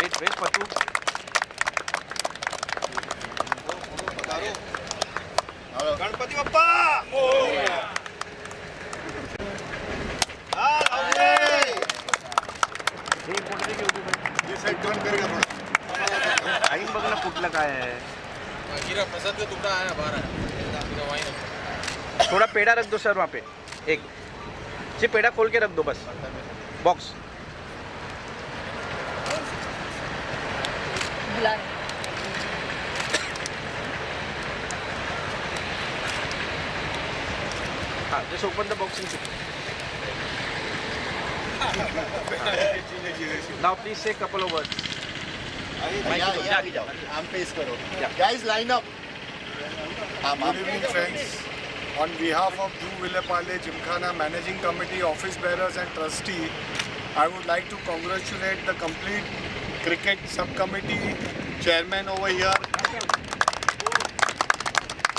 Wait, Patu. Ganpati Bappa ये side turn करेगा थोडा टाइम बघ ना कुठला काय आहे. गिरा प्रसाद का टुकड़ा आया बाहर है वाइन. थोड़ा पेड़ा रख दो सर वहाँ पे. एक जी पेड़ा खोल के रख दो बस. बॉक्स हाँ, just open the box and sit. Now please say a couple of words. आम पेश करो. Guys, line up. Good evening, friends. On behalf of Jvpgc Gymkhana Managing Committee, Office Bearers and Trustee, I would like to congratulate the complete cricket subcommittee chairman over here,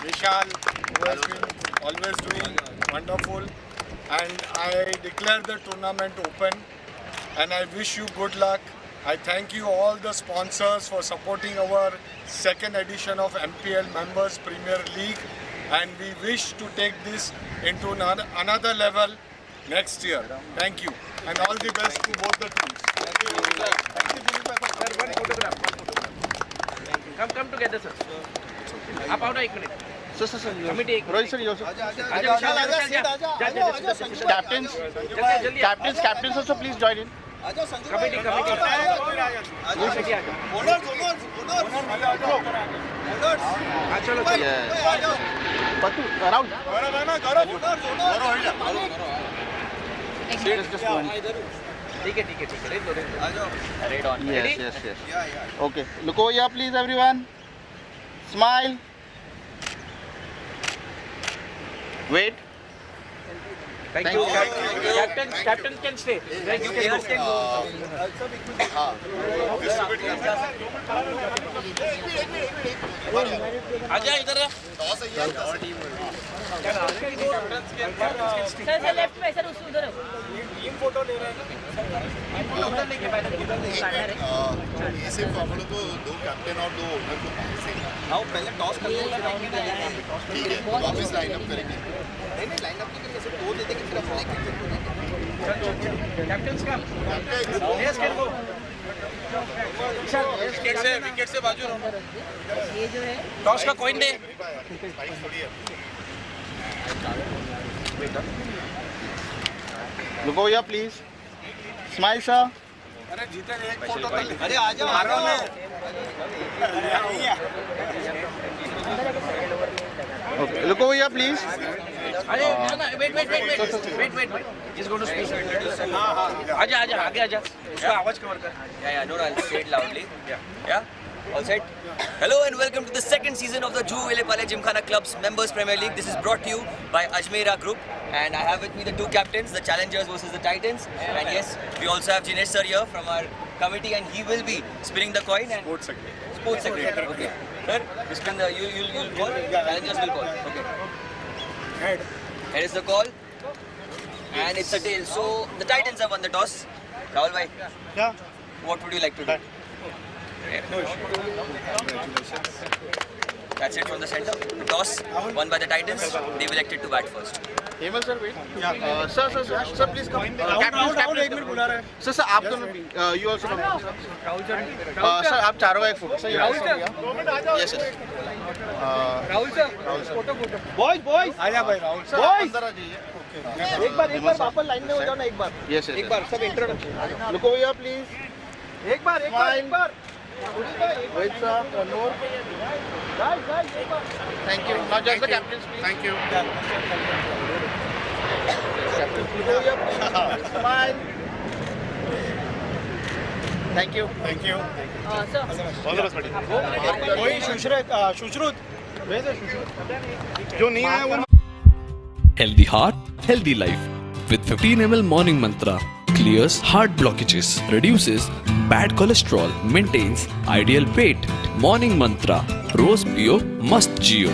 Vishal, who has been always doing wonderful, and I declare the tournament open and I wish you good luck. I thank you all the sponsors for supporting our second edition of MPL Members Premier League, and we wish to take this into another level next year. Thank you and all the best to both the teams. Thank you. Sir, one photograph. Come together, sir. आप आओ ना एक minute. Sir committee एक. Rohit sir yo sir. Captains also please join in. Committee चलो पत्तू राहुल ठीक है red on. yes. Okay, look over here please everyone. Smile. Wait. Thank you. Captain can stay. You can go. आजा इधर. Sir left में sir उधर photo ले रहे हैं उधर लेके बैठे. ये सिर्फ हम लोग को दो कैप्टन और दो ओनर को आओ पहले टॉस कर लो. ठीक है वापस लाइन अप करेंगे. नहीं लाइन अप नहीं करके सिर्फ दो देते कि सिर्फ कैप्टन का यस कैन गो. विकेट से बाजू रहो. ये जो है टॉस का coin they. Look over here please. Smile sir. अरे जीते एक फोटो तो अरे आ जाओ मारो ना. Okay, look over here please. Wait. He's going to speak. आजा आगे आजा. उसका आवाज कवर कर. Yeah, no, I'll say it loudly. Yeah. All set? Hello and welcome to the second season of the Jvpgc Gymkhana Club's Members Premier League. This is brought to you by Ajmera Group, and I have with me the two captains, the challengers versus the titans. And yes, we also have Jinesh sir here from our committee, and he will be spinning the coin. And Sports secretary. Okay. Sir, you spin the. You'll call. Challengers will call. Okay. Head is the call, and it's a tail. So the titans have won the toss. Rahul bhai. Yeah. What would you like to do? That's it from the center. The toss won by the Titans. They've elected to bat first. Hemal sir, wait. Yeah. Sir, please come. Captain, एक minute बुला रहे हैं. Sir, आप दोनों भी. You also come. Rahul sir. Sir, आप चारों का एक photo. Sir, Rahul sir. Yes, sir. Rahul sir. Photo. Boys. आजा भाई Rahul sir. अंदर आ जाइए. एक बार वापस लाइन में हो जाओ ना एक बार. Yes. एक बार सब introduction. Look over here, please. एक बार. Wait, sir. More. Guys, thank you. Now just the captains, please. Thank you. Captain, please. Smile. Thank you. Sir वही सुश्रुत जो नहीं आया वो. Healthy heart, healthy life. With 15 ml morning mantra, clears heart blockages, reduces bad cholesterol, maintains ideal weight. Morning mantra, रोज पियो मस्त जियो.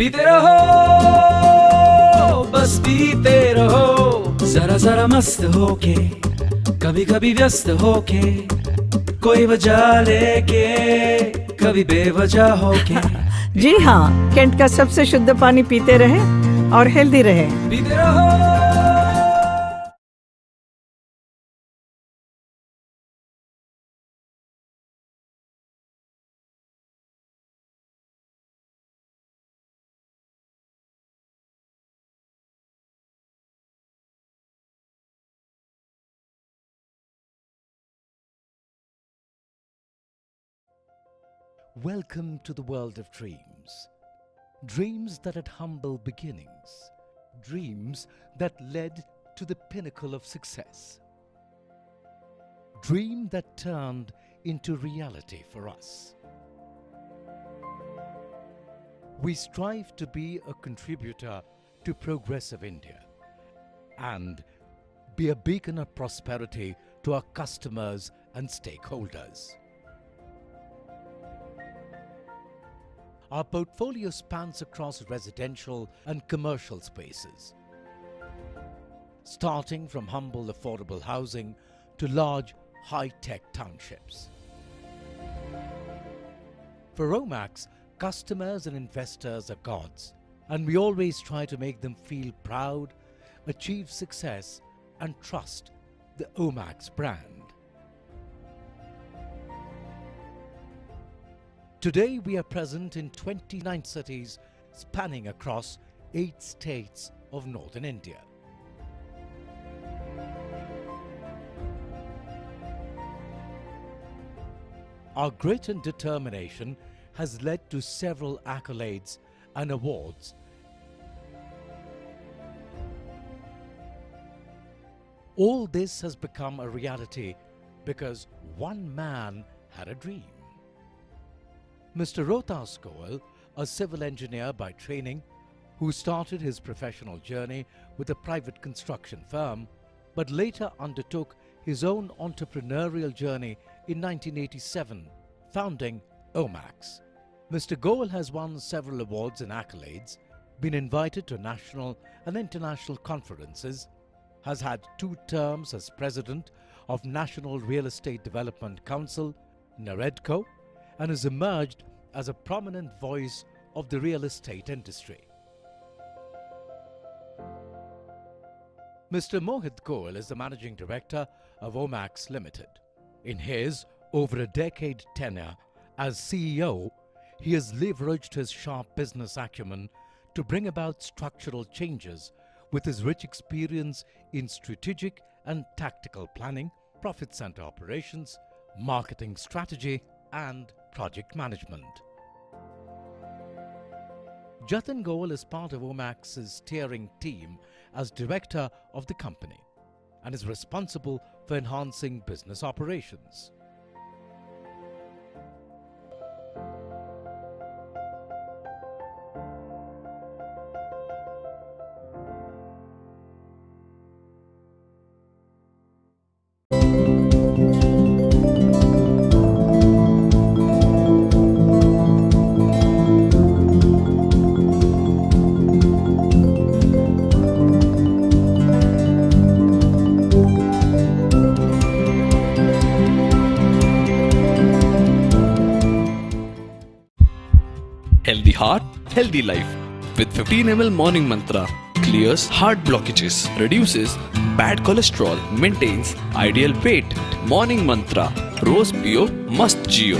पीते रहो, बस पीते रहो, जरा जरा मस्त होके, कभी कभी व्यस्त होके, कोई वजह लेके, कभी बेवजह होके। जी हाँ, कैंट का सबसे शुद्ध पानी पीते रहे और हेल्दी रहे। पीते रहो। Welcome to the world of dreams. Dreams that had humble beginnings. Dreams that led to the pinnacle of success. Dream that turned into reality for us. We strive to be a contributor to progressive India and be a beacon of prosperity to our customers and stakeholders. Our portfolio spans across residential and commercial spaces, starting from humble affordable housing to large high-tech townships. For Omax, customers and investors are gods, and we always try to make them feel proud, achieve success, and trust the Omax brand. Today we are present in 29 cities spanning across 8 states of northern India. Our grit and determination has led to several accolades and awards. All this has become a reality because one man had a dream. Mr. Rahul Sugandh, a civil engineer by training, who started his professional journey with a private construction firm, but later undertook his own entrepreneurial journey in 1987, founding Omax. Mr. Goel has won several awards and accolades, been invited to national and international conferences, has had 2 terms as president of National Real Estate Development Council, NAREDCO, and has emerged as a prominent voice of the real estate industry. Mr. Mohit Goel is the Managing Director of Omax Limited. In his over a decade tenure as CEO, he has leveraged his sharp business acumen to bring about structural changes with his rich experience in strategic and tactical planning, profit center operations, marketing strategy, and project management. Jatin Goel is part of Omax's steering team as director of the company and is responsible for enhancing business operations. Healthy heart, healthy life. With 15 ml morning mantra, clears heart blockages, reduces bad cholesterol, maintains ideal weight. Morning mantra, rose pio, must geo.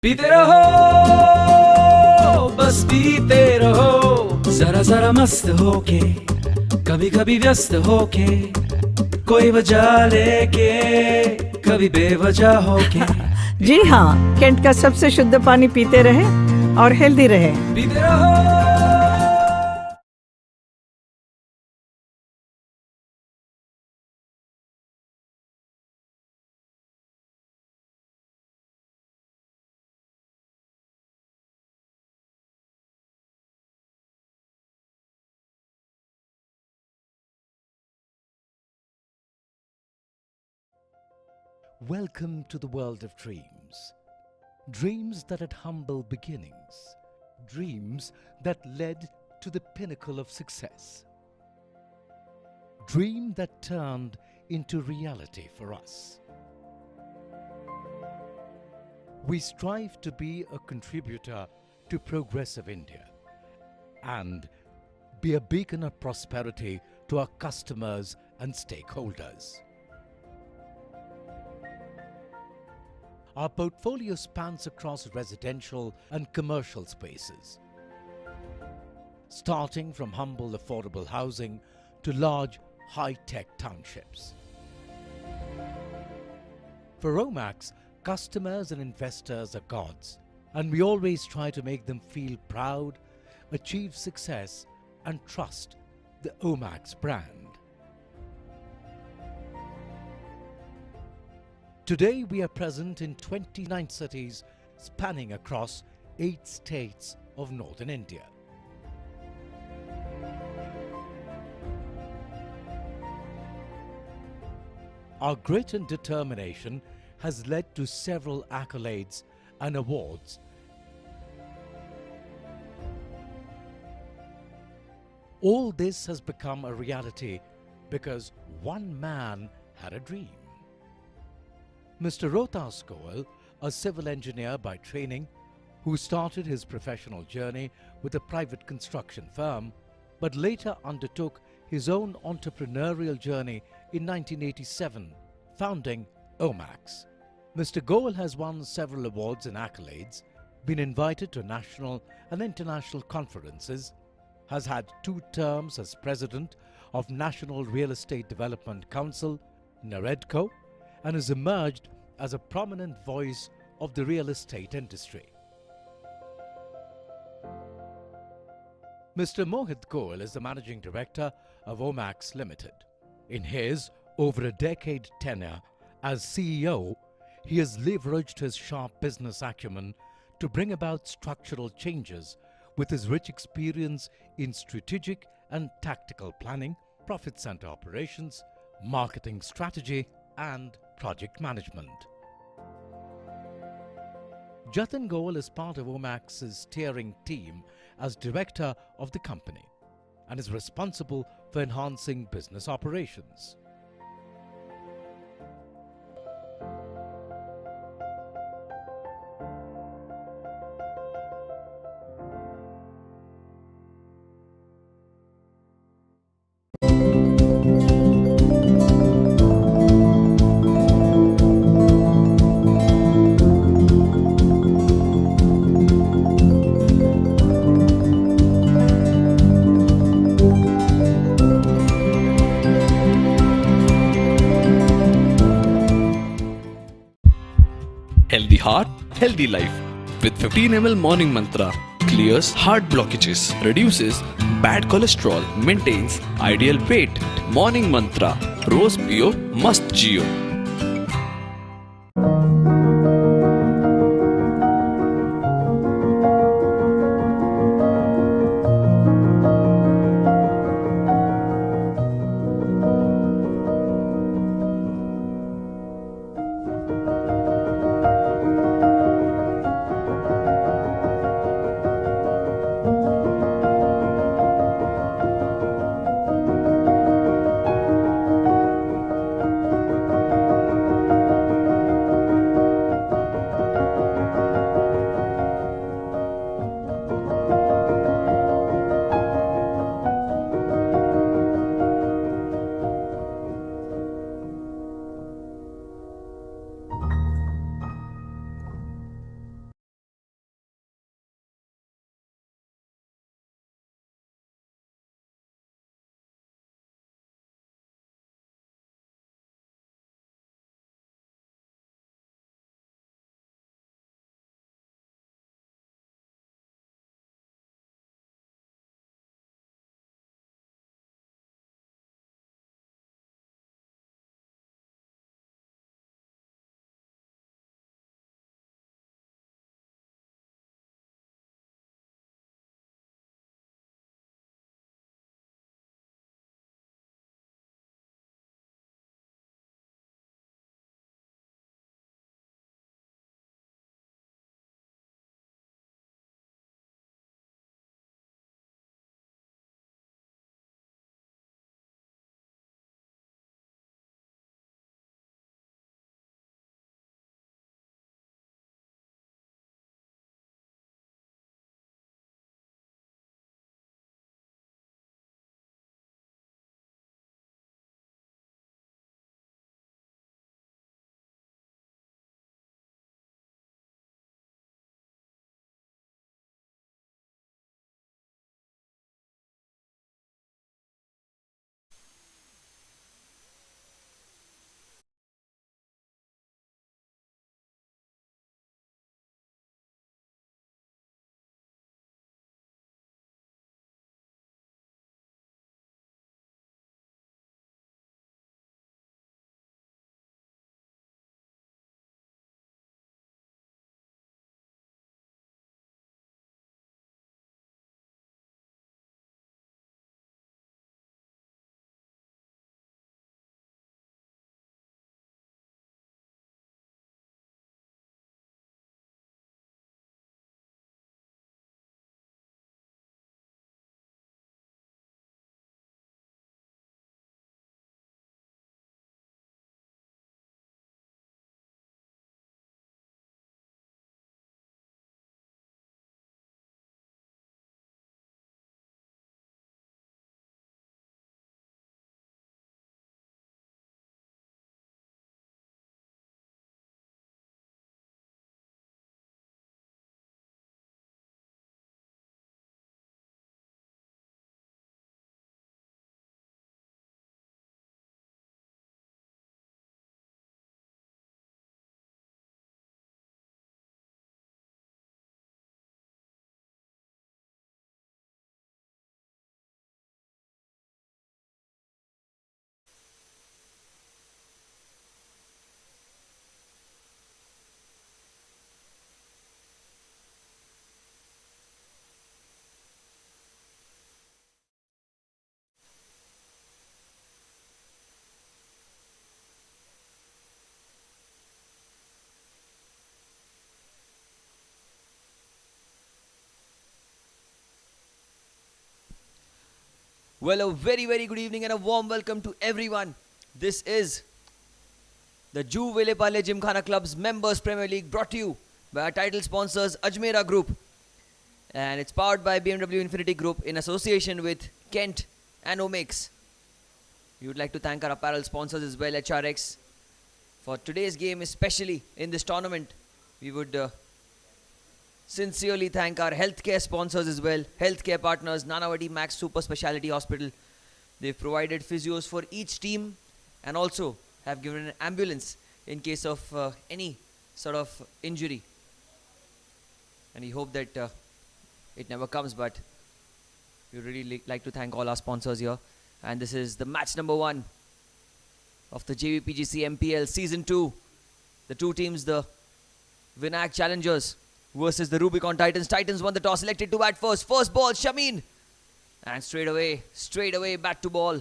पीते रहो बस पीते रहो जरा जरा मस्त होके कभी कभी व्यस्त होके कोई वजह लेके कभी बेवजह होके जी हाँ, कैंट का सबसे शुद्ध पानी पीते रहे और हेल्दी रहे। पीते रहो। Welcome to the world of dreams. Dreams that had humble beginnings. Dreams that led to the pinnacle of success. Dream that turned into reality for us. We strive to be a contributor to progressive India and be a beacon of prosperity to our customers and stakeholders. Our portfolio spans across residential and commercial spaces, starting from humble affordable housing to large high-tech townships. For Omax, customers and investors are gods, and we always try to make them feel proud, achieve success, and trust the Omax brand. Today we are present in 29 cities spanning across 8 states of northern India. Our grit and determination has led to several accolades and awards. All this has become a reality because one man had a dream. Mr. Rohtas Goel, a civil engineer by training, who started his professional journey with a private construction firm, but later undertook his own entrepreneurial journey in 1987, founding Omax. Mr. Goel has won several awards and accolades, been invited to national and international conferences, has had 2 terms as president of National Real Estate Development Council, NAREDCO, and has emerged as a prominent voice of the real estate industry. Mr. Mohit Goel is the Managing Director of Omax Limited. In his over a decade tenure as CEO, he has leveraged his sharp business acumen to bring about structural changes with his rich experience in strategic and tactical planning, profit center operations, marketing strategy, and project management. Jatin Goel is part of Omax's steering team as director of the company and is responsible for enhancing business operations. Healthy heart, healthy life. With 15 ml morning mantra, clears heart blockages, reduces bad cholesterol, maintains ideal weight. Morning mantra, rose piyo, must jiyo. Well, a very, very good evening and a warm welcome to everyone. This is the Jvpgc Gymkhana Club's Members Premier League, brought to you by our title sponsors Ajmera Group. And it's powered by BMW Infinity Group in association with Kent and Omex. We would like to thank our apparel sponsors as well, HRX. For today's game, especially in this tournament, we would sincerely thank our healthcare sponsors as well. Healthcare partners, Nanavati Max Super Speciality Hospital. They've provided physios for each team and also have given an ambulance in case of any sort of injury. And we hope that it never comes, but we really like to thank all our sponsors here. And this is the match number 1 of the Jvpgc Mpl Season 2. The two teams, the Vinayak Challengers versus the Rubicon Titans. Titans won the toss, selected to bat first. First ball, Shameen. And straight away, bat to ball.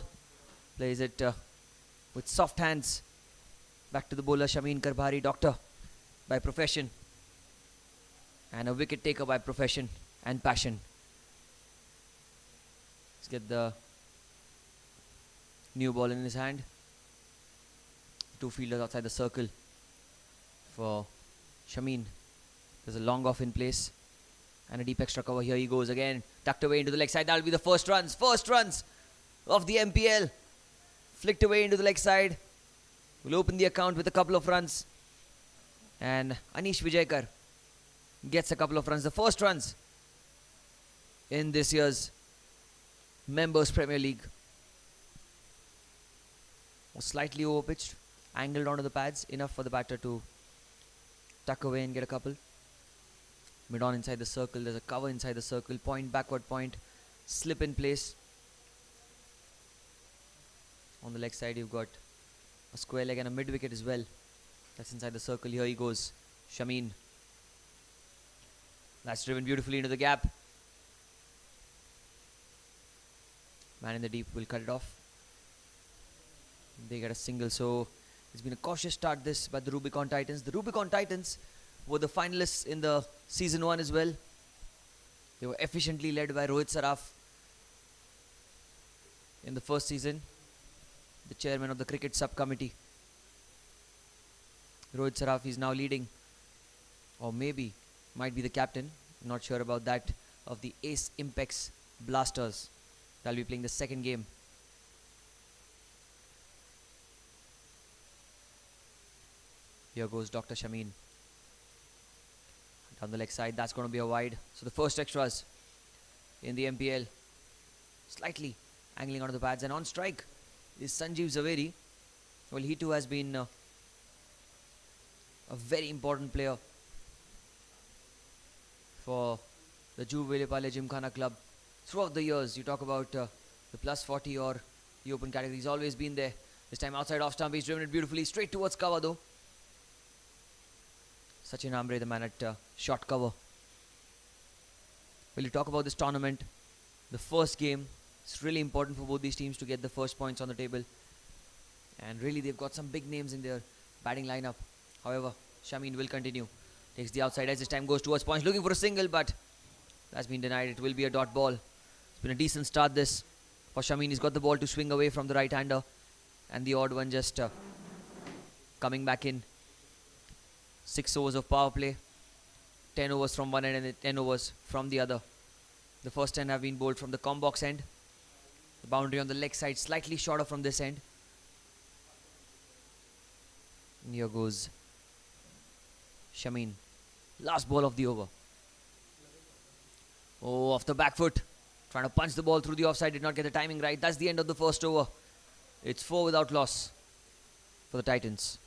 Plays it with soft hands. Back to the bowler, Shameen Karbhari, doctor by profession. And a wicket taker by profession and passion. Let's get the new ball in his hand. Two fielders outside the circle for Shameen. There's a long off in place and a deep extra cover. Here he goes again, tucked away into the leg side. That'll be the first runs of the MPL. Flicked away into the leg side. Will open the account with a couple of runs. And Anish Vijayakar gets a couple of runs. The first runs in this year's Members Premier League. Was slightly overpitched, angled onto the pads, enough for the batter to tuck away and get a couple. Mid on inside the circle, there's a cover inside the circle, point, backward point, slip in place. On the leg side you've got a square leg and a mid wicket as well. That's inside the circle. Here he goes, Shameen. That's driven beautifully into the gap. Man in the deep will cut it off. They get a single, so it's been a cautious start this by the Rubicon Titans. The Rubicon Titans were the finalists in the Season 1 as well. They were efficiently led by Rohit Saraf in the first season, the chairman of the cricket subcommittee. Rohit Saraf is now leading, or maybe might be the captain, I'm not sure about that, of the Ace Impex Blasters. They'll be playing the second game. Here goes Dr. Shameen. Down the leg side, that's going to be a wide. So the first extras in the MPL. Slightly angling onto the pads. And on strike is Sanjeev Zaveri. Well, he too has been a very important player for the Jvpgc Gymkhana Club. Throughout the years, you talk about the plus 40 or the open category. He's always been there. This time outside off stump, he's driven it beautifully. Straight towards cover though. Sachin Ambre, the man at short cover. Well, you talk about this tournament, the first game, it's really important for both these teams to get the first points on the table. And really, they've got some big names in their batting lineup. However, Shameen will continue. Takes the outside edge, this time goes towards points, looking for a single, but that's been denied. It will be a dot ball. It's been a decent start this for Shameen. He's got the ball to swing away from the right-hander. And the odd one just coming back in. 6 overs of power play, 10 overs from one end and 10 overs from the other. The first 10 have been bowled from the combox end. The boundary on the leg side slightly shorter from this end. And here goes Shameen. Last ball of the over. Oh, off the back foot. Trying to punch the ball through the offside. Did not get the timing right. That's the end of the first over. It's 4 without loss for the Titans.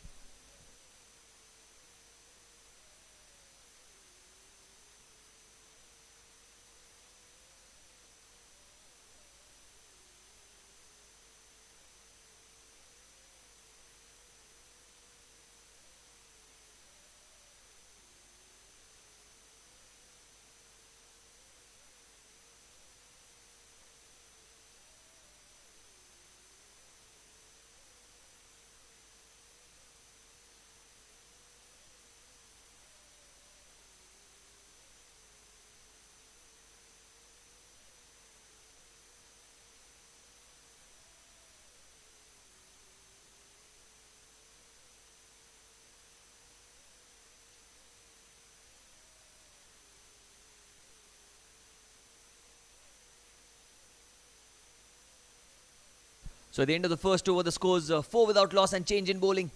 So at the end of the first over, the score's 4 without loss and change in bowling.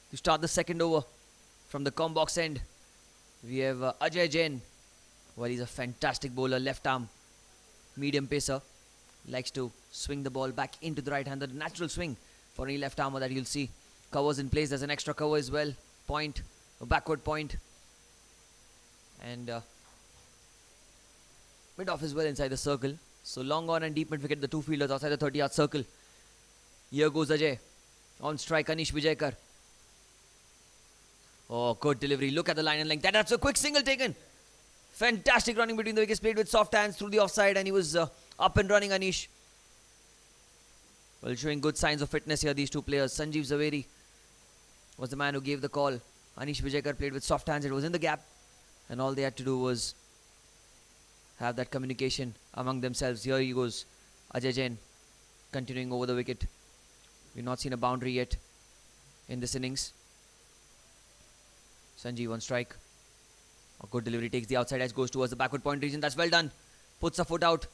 To start the second over from the Combox end, we have Ajay Jain. Well, he's a fantastic bowler, left arm, medium pacer. Likes to swing the ball back into the right hand. The natural swing for any left armer that you'll see. Covers in place. There's an extra cover as well. Point, a backward point. And mid off as well inside the circle. So long on and deep mid wicket, the two fielders outside the 30-yard circle. Here goes Ajay. On strike, Anish Vijayakar. Oh, good delivery. Look at the line and length. That's a quick single taken. Fantastic running between the wickets. Played with soft hands through the offside, and he was up and running, Anish. Well, showing good signs of fitness here, these two players. Sanjeev Zaveri was the man who gave the call. Anish Vijayakar played with soft hands. It was in the gap, and all they had to do was have that communication among themselves. Here he goes, Ajay Jain, continuing over the wicket. We've not seen a boundary yet in this innings. Sanjeev on strike. A good delivery, takes the outside edge, goes towards the backward point region. That's well done. Puts a foot out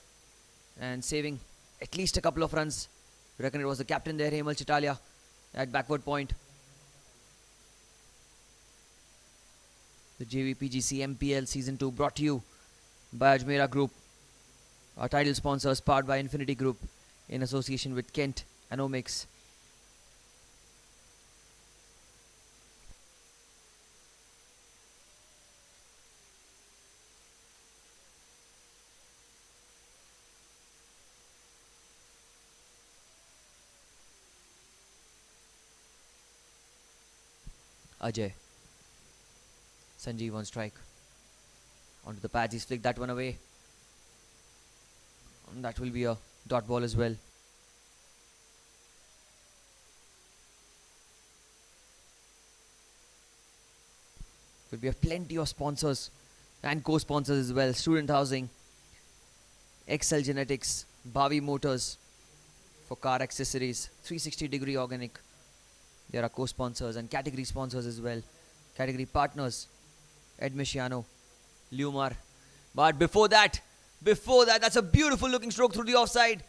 and saving at least a couple of runs. I reckon it was the captain there, Hemal Chitalia, at backward point. The Jvpgc Mpl Season 2 brought to you by Ajmera Group. Our title sponsors, powered by Infinity Group in association with Kent and Omics. Ajay. Sanjeev on strike. Onto the pads, he's flicked that one away. And that will be a dot ball as well. But we have plenty of sponsors and co-sponsors as well. Student Housing, Excel Genetics, Bhavi Motors for car accessories, 360 Degree Organic. There are co-sponsors and category sponsors as well. Category partners, Ed Misciano, Lumar. But before that, that's a beautiful looking stroke through the offside.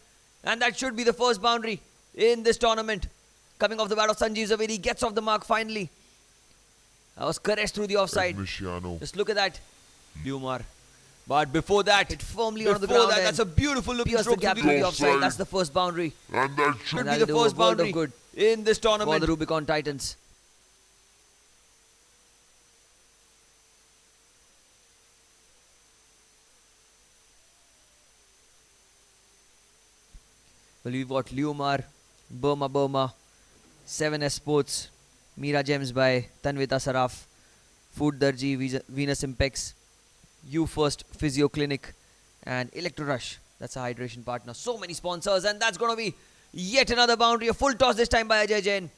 And that should be the first boundary in this tournament. Coming off the bat of Sanjeev Zaveri, gets off the mark finally. That was caressed through the offside. Just look at that. Lumar. But before that, hit firmly on the ground. That's a beautiful looking stroke through the offside. That's the first boundary. And that should be the first boundary good in this tournament for the Rubicon Titans. Well, we've got Lumar, Burma, 7S Sports, Mira Gems by Tanvita Saraf, Food Darji, Venus Impex, You First Physio Clinic, and Electro Rush. That's a hydration partner. So many sponsors, and that's going to be yet another boundary. A full toss this time by Ajay Jain.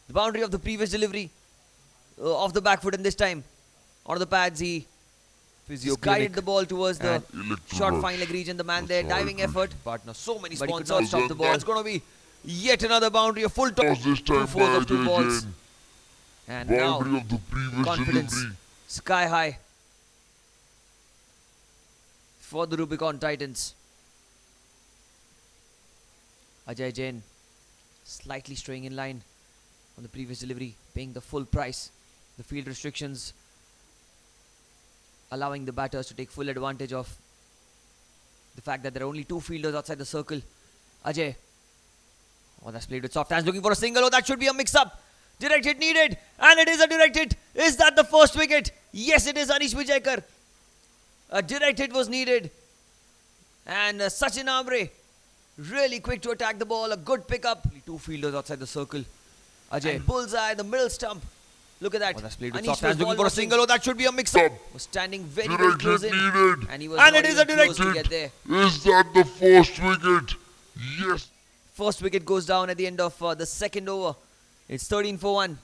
The boundary of the previous delivery off the back foot, and this time on the pads he guided the ball towards the short fine leg region. The man there, diving effort. Partner, so many sponsors stop the ball. It's going to be yet another boundary. A full toss this time by Ajay Jain. Balls. And boundary now, of the previous confidence delivery. Sky high for the Rubicon Titans. Ajay Jain slightly straying in line on the previous delivery, paying the full price. The field restrictions allowing the batters to take full advantage of the fact that there are only two fielders outside the circle. Ajay. Oh, that's played with soft hands, looking for a single. Oh, that should be a mix-up. Direct hit needed, and it is a direct hit. Is that the first wicket? Yes, it is, Anish Vijayakar. A direct hit was needed. And Sachin Ambre, really quick to attack the ball. A good pickup. Two fielders outside the circle. Ajay, and bullseye, the middle stump. Look at that. Oh, that's played with soft hands, looking for a single. Oh, that should be a mix-up. Was standing very, very close in. Needed. And he was it is a direct hit. To get there. Is that the first wicket? Yes. First wicket goes down at the end of the second over. It's 13 for 1.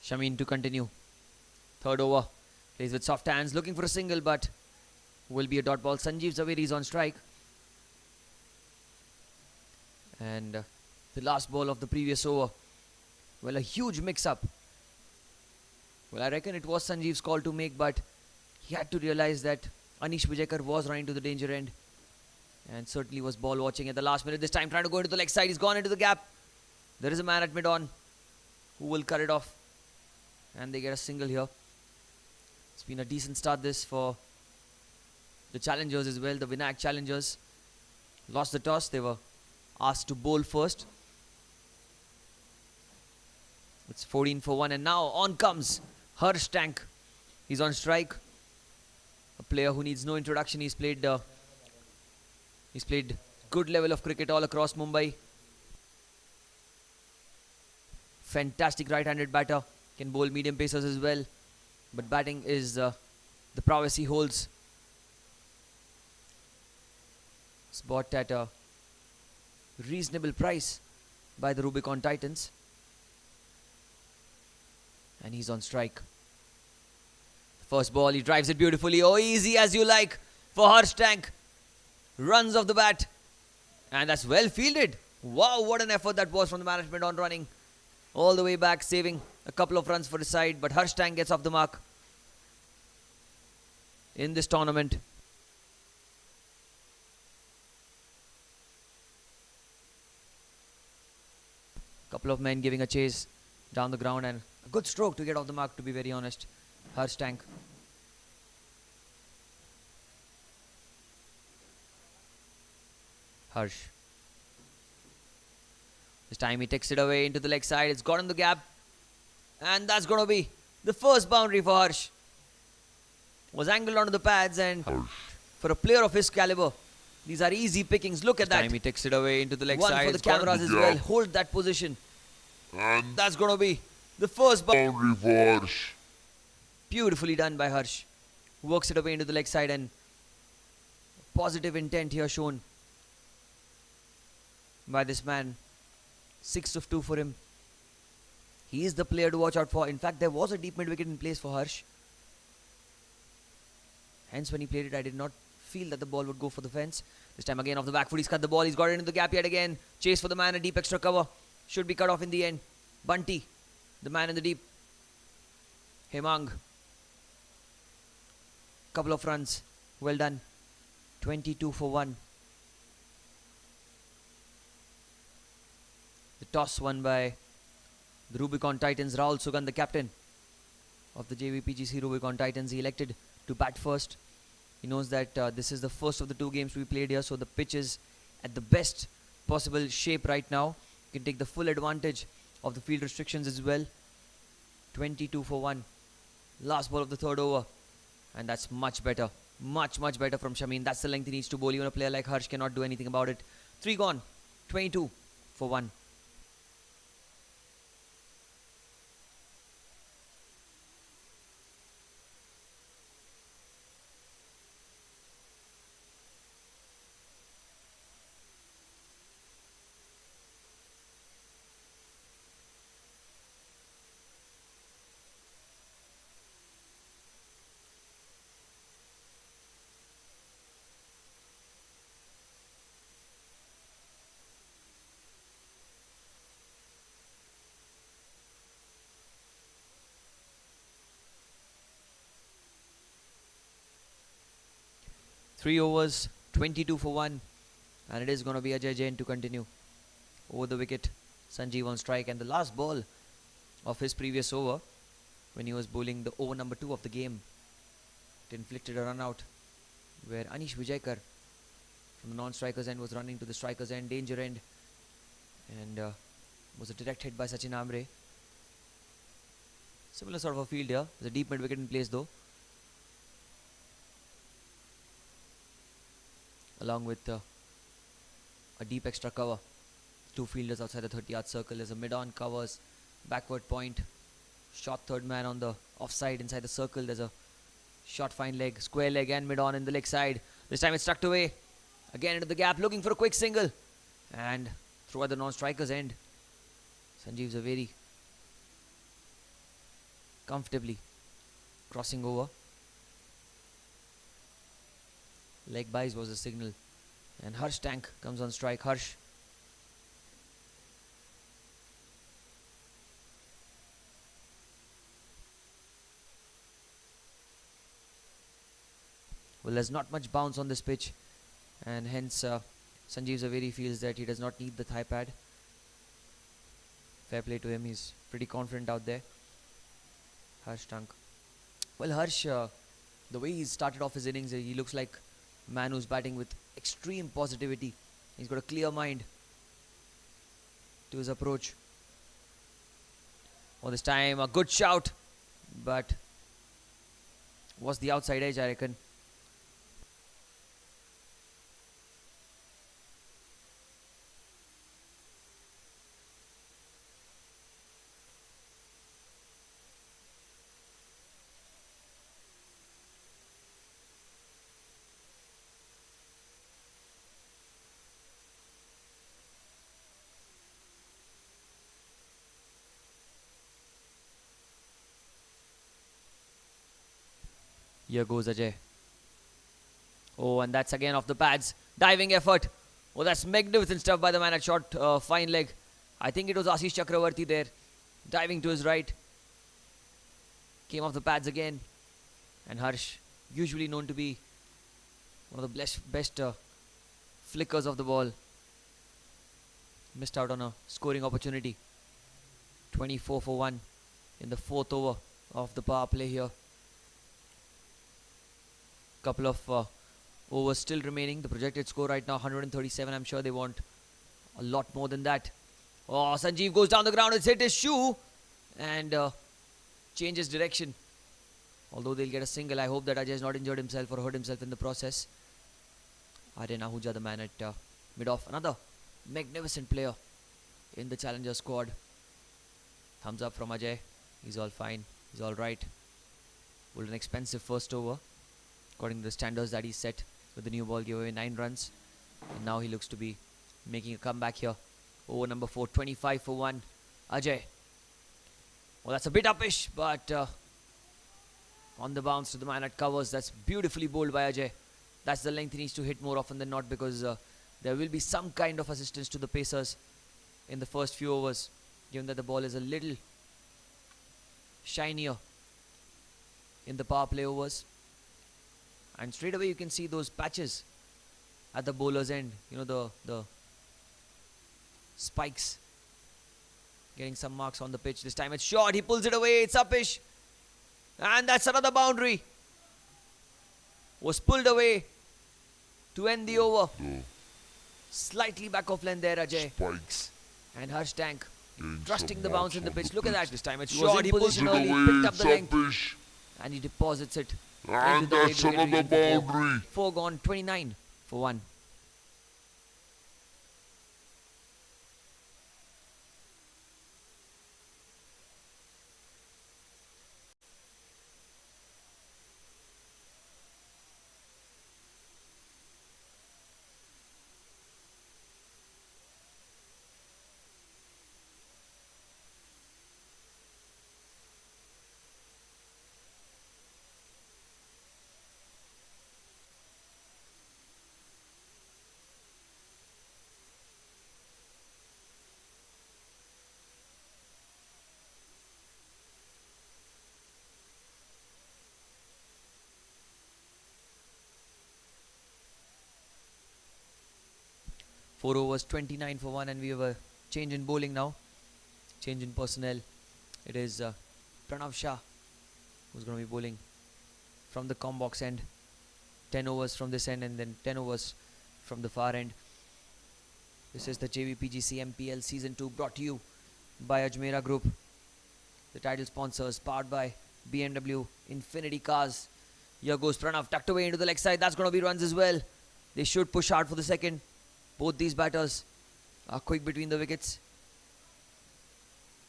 Shamin to continue. Third over. Plays with soft hands, looking for a single, but will be a dot ball. Sanjeev Zaveri is on strike. And the last ball of the previous over. Well, a huge mix-up. Well, I reckon it was Sanjeev's call to make, but he had to realize that Anish Vijayakar was running to the danger end. And certainly was ball watching at the last minute. This time trying to go into the leg side. He's gone into the gap. There is a man at mid-on who will cut it off. And they get a single here. It's been a decent start this for the challengers as well. The Vinayak challengers lost the toss. They were asked to bowl first. It's 14 for 1. And now on comes Harsh Tank. He's on strike. A player who needs no introduction. He's played good level of cricket all across Mumbai. Fantastic right-handed batter. Can bowl medium pacers as well. But batting is the prowess he holds. It's bought at a reasonable price by the Rubicon Titans. And he's on strike. First ball, he drives it beautifully. Oh, easy as you like for Harsh Tank. Runs off the bat. And that's well fielded. Wow, what an effort that was from the management on running all the way back, saving a couple of runs for his side. But Harsh Tank gets off the mark in this tournament. Couple of men giving a chase down the ground, and a good stroke to get off the mark, to be very honest. Harsh Tank. Harsh. This time he takes it away into the leg side. It's got in the gap. And that's going to be the first boundary for Harsh. Was angled onto the pads, and for a player of his caliber, these are easy pickings. Look at that. This time he takes it away into the leg side. One for the cameras as well. Hold that position. And that's going to be the first boundary for Harsh. Beautifully done by Harsh. Works it away into the leg side, and positive intent here shown by this man. 6 of 2 for him. He is the player to watch out for. In fact, there was a deep mid wicket in place for Harsh. Hence, when he played it, I did not feel that the ball would go for the fence. This time again off the back foot, he's cut the ball. He's got it into the gap yet again. Chase for the man, a deep extra cover. Should be cut off in the end. Bunty, the man in the deep. Hemang. Couple of runs. Well done. 22 for 1. The toss won by the Rubicon Titans. Rahul Sugandh, the captain of the Jvpgc Rubicon Titans, he elected to bat first. He knows that this is the first of the 2 games we played here, so the pitch is at the best possible shape right now. You can take the full advantage of the field restrictions as well. 22 for 1. Last ball of the third over. And that's much better. Much better from Shamin. That's the length he needs to bowl. Even a player like Harsh cannot do anything about it. 3 gone. 22 for 1. Three overs, 22 for 1, and it is going to be Ajay Jain to continue. Over the wicket, Sanjeev on strike, and the last ball of his previous over, when he was bowling the over number 2 of the game, it inflicted a run out where Anish Vijayakar from the non-striker's end was running to the striker's end, danger end, and was a direct hit by Sachin Amre. Similar sort of a field here. There's a deep mid wicket in place though, along with a deep extra cover. Two fielders outside the 30-yard circle. There's a mid-on covers, backward point, short third man on the offside inside the circle. There's a short fine leg, square leg and mid-on in the leg side. This time it's tucked away. Again into the gap, looking for a quick single. And throw at the non-striker's end. Sanjeev Zaveri comfortably crossing over. Leg buys was the signal. And Harsh Tank comes on strike. Harsh. Well, there's not much bounce on this pitch, and hence Sanjeev Zaveri feels that he does not need the thigh pad. Fair play to him, he's pretty confident out there. Harsh Tank. Well, Harsh, the way he's started off his innings, he looks like a man who's batting with extreme positivity. He's got a clear mind to his approach. Oh, this time a good shout, but was the outside edge, I reckon. Here goes Ajay. Oh, and that's again off the pads. Diving effort. Oh, that's magnificent stuff by the man at short, fine leg. I think it was Ashish Chakravarti there. Diving to his right. Came off the pads again. And Harsh, usually known to be one of the best flickers of the ball. Missed out on a scoring opportunity. 24 for 1 in the 4th over of the power play here. Couple of overs still remaining. The projected score right now 137. I'm sure they want a lot more than that. Oh, Sanjeev goes down the ground. It's hit his shoe and changes direction. Although they'll get a single, I hope that Ajay has not injured himself or hurt himself in the process. Ahuja, the man at mid-off. Another magnificent player in the challenger squad. Thumbs up from Ajay. He's all fine. He's all right. Pulled an expensive first over. According to the standards that he set with the new ball, gave away 9 runs. And now he looks to be making a comeback here. Over number 4, 25 for 1. Ajay. Well, that's a bit uppish, but on the bounce to the man at covers. That's beautifully bowled by Ajay. That's the length he needs to hit more often than not, because there will be some kind of assistance to the pacers in the first few overs, given that the ball is a little shinier in the power play overs. And straight away you can see those patches at the bowler's end. You know, the spikes getting some marks on the pitch. This time it's short. He pulls it away. It's uppish. And that's another boundary. Was pulled away to end the over. Slightly back of length there, Ajay. Spikes. And Harsh Tank Getting trusting some the bounce marks in the on pitch. the Look at pitch. that. This time it's He short. was He in position position early. away, Picked up the length. uppish. And he deposits it. And into the that's mid-wicket another region for boundary. 4 gone, 29 for 1. Four overs, 29 for 1, and we have a change in bowling now. Change in personnel. It is Pranav Shah who's going to be bowling from the combox end. 10 overs from this end and then 10 overs from the far end. This is the Jvpgc Mpl Season 2 brought to you by Ajmera Group. The title sponsors powered by BMW Infinity Cars. Here goes Pranav, tucked away into the leg side. That's going to be runs as well. They should push hard for the second. Both these batters are quick between the wickets.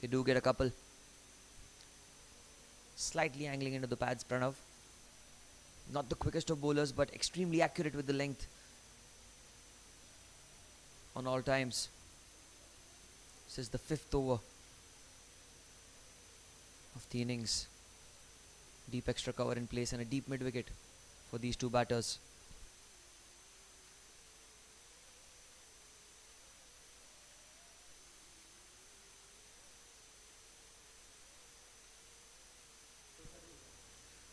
They do get a couple. Slightly angling into the pads, Pranav. Not the quickest of bowlers, but extremely accurate with the length on all times. This is the 5th over of the innings. Deep extra cover in place and a deep mid wicket for these two batters.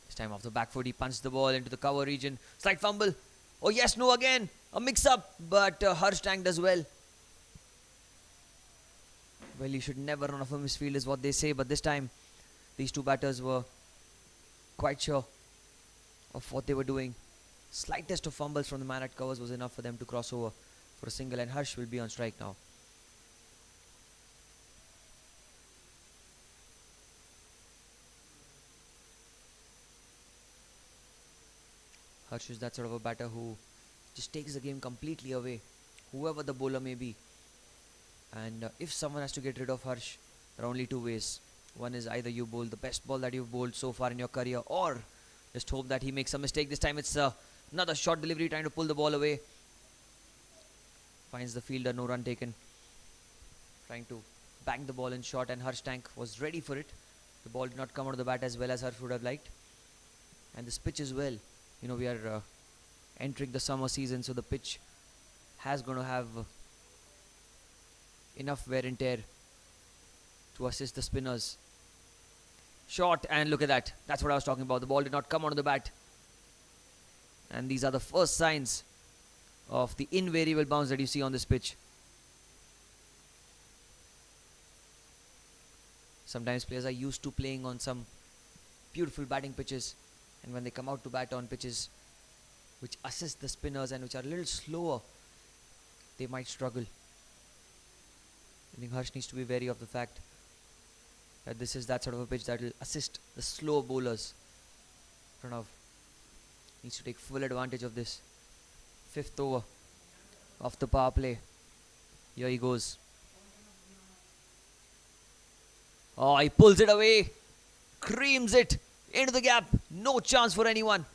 This time off the back foot, he punched the ball into the cover region. Slight fumble. Oh yes, no again. A mix-up, but Harsh tanked as well. Well, you should never run off a misfield is what they say, but this time these two batters were quite sure of what they were doing. Slightest of fumbles from the man at covers was enough for them to cross over for a single, and Harsh will be on strike now. Harsh is that sort of a batter who just takes the game completely away, whoever the bowler may be. And if someone has to get rid of Harsh, there are only two ways. One is either you bowl the best ball that you've bowled so far in your career, or just hope that he makes a mistake. This time it's another short delivery trying to pull the ball away. Finds the fielder, no run taken. Trying to bang the ball in short, and Harsh Tank was ready for it. The ball did not come out of the bat as well as Harsh would have liked. And this pitch as well. You know, we are entering the summer season, so the pitch has going to have enough wear and tear to assist the spinners. Short, and look at that. That's what I was talking about. The ball did not come onto the bat. And these are the first signs of the invariable bounce that you see on this pitch. Sometimes players are used to playing on some beautiful batting pitches, and when they come out to bat on pitches which assist the spinners and which are a little slower, they might struggle. I think Harsh needs to be wary of the fact that this is that sort of a pitch that will assist the slow bowlers. Pranav needs to take full advantage of this. 5th over of the power play. Here he goes. Oh, he pulls it away. Creams it into the gap. No chance for anyone.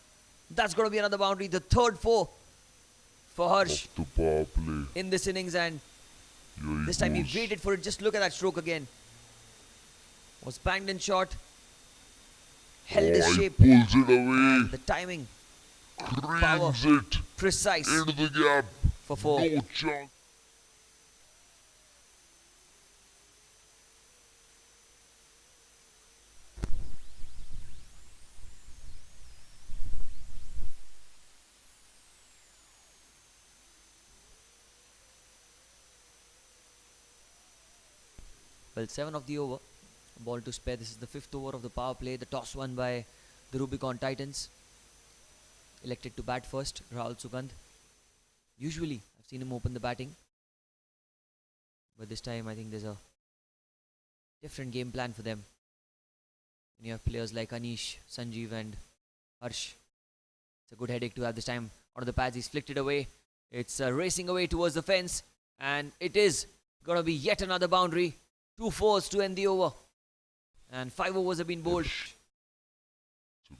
That's going to be another boundary. The 3rd 4 for Harsh in this innings, and this time he waited for it. Just look at that stroke again. Was banged in short. Held his shape. Pulls it away. The timing. Creams it. Precise. Into the gap. For 4. No chance. Well, 7 of the over. Ball to spare. This is the 5th over of the power play. The toss won by the Rubicon Titans. Elected to bat first, Rahul Sugandh. Usually, I've seen him open the batting. But this time, I think there's a different game plan for them. When you have players like Anish, Sanjeev and Harsh. It's a good headache to have this time. Out of the pads, he's flicked it away. It's racing away towards the fence. And it is going to be yet another boundary. 2 4s to end the over. And 5 overs have been bowled.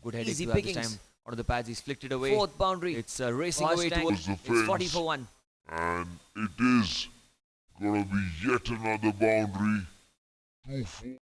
Good headache to have this time. Out of the pads, he's flicked it away. 4th boundary. It's racing away towards the fence. It's 40 for 1. And it is going to be yet another boundary. 2 4.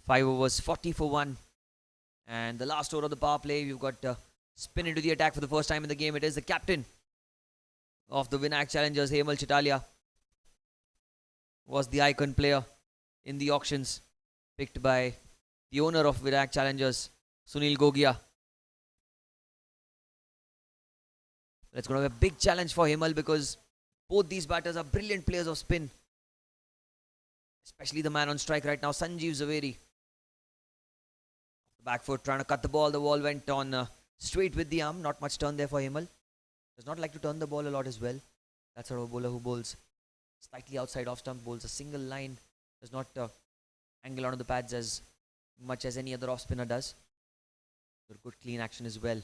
5 overs, 40 for 1. And the last over of the power play, we've got spin into the attack for the first time in the game. It is the captain of the Vinayak challengers, Hemal Chitalia, was the icon player in the auctions, picked by the owner of Vinayak challengers, Sunil Gogia. It's going to be a big challenge for Hemal because both these batters are brilliant players of spin. Especially the man on strike right now, Jvpgc. Back foot trying to cut the ball. The ball went on straight with the arm. Not much turn there for Hemal. Does not like to turn the ball a lot as well. That's sort of a bowler who bowls slightly outside off stump, bowls a single line. Does not angle onto the pads as much as any other off spinner does. Good clean action as well.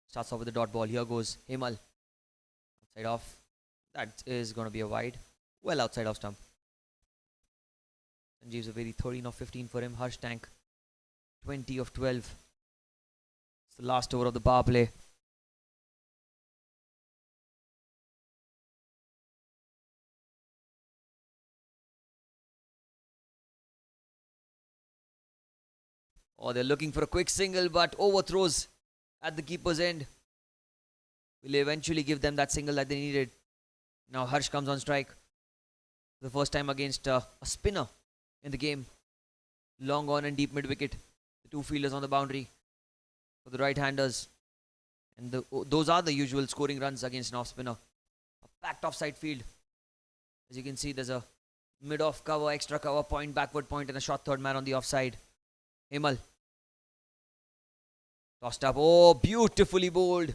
Starts off with the dot ball. Here goes Hemal. Outside off. That is going to be a wide. Well outside off stump. Jvpgc 13 of 15 for him. Harsh Tank 20 of 12. It's the last over of the power play. Oh, they're looking for a quick single, but overthrows at the keeper's end will eventually give them that single that they needed. Now Harsh comes on strike. The first time against a spinner in the game. Long on and deep mid wicket. The two fielders on the boundary for the right-handers. And those are the usual scoring runs against an off-spinner. A packed offside field. As you can see, there's a mid-off cover, extra cover, point, backward point, and a short third man on the offside. Hemal. Tossed up. Oh, beautifully bowled.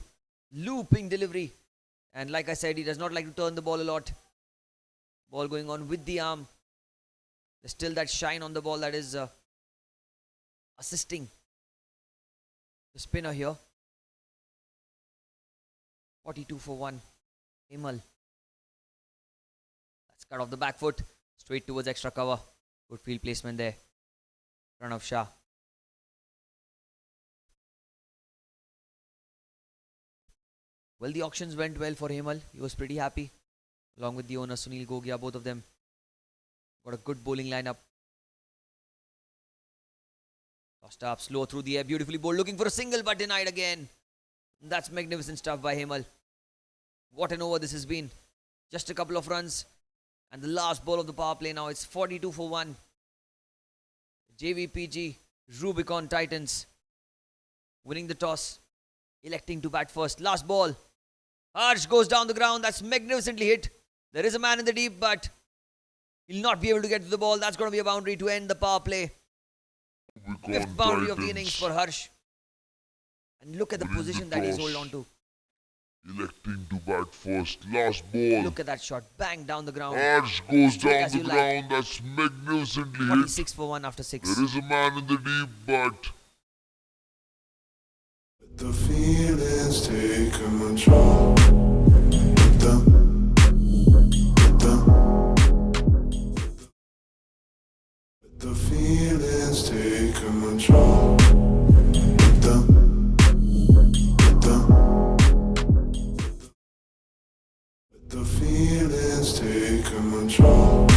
Looping delivery. And like I said, he does not like to turn the ball a lot. Ball going on with the arm. There's still that shine on the ball that is assisting the spinner here. 42 for 1. Hemal. That's cut off the back foot. Straight towards extra cover. Good field placement there. Run of Shah. Well, the auctions went well for Hemal. He was pretty happy. Along with the owner Sunil Gogia, both of them got a good bowling lineup. Tossed up, slow through the air, beautifully bowled, looking for a single but denied again. That's magnificent stuff by Hemal. What an over this has been. Just a couple of runs. And the last ball of the power play now, it's 42 for 1. Jvpgc Rubicon Titans winning the toss, electing to bat first. Last ball. Harsh goes down the ground. That's magnificently hit. There is a man in the deep, but he'll not be able to get to the ball. That's going to be a boundary to end the power play. Fifth boundary of the innings for Harsh. And look at the position that he's hold on to. Electing to bat first. Last ball. Look at that shot. Bang down the ground. Harsh goes down the ground. That's magnificently hit. 46 for 1 after 6. There is a man in the deep, but the feelings take control. The feelings take control. The feelings take control.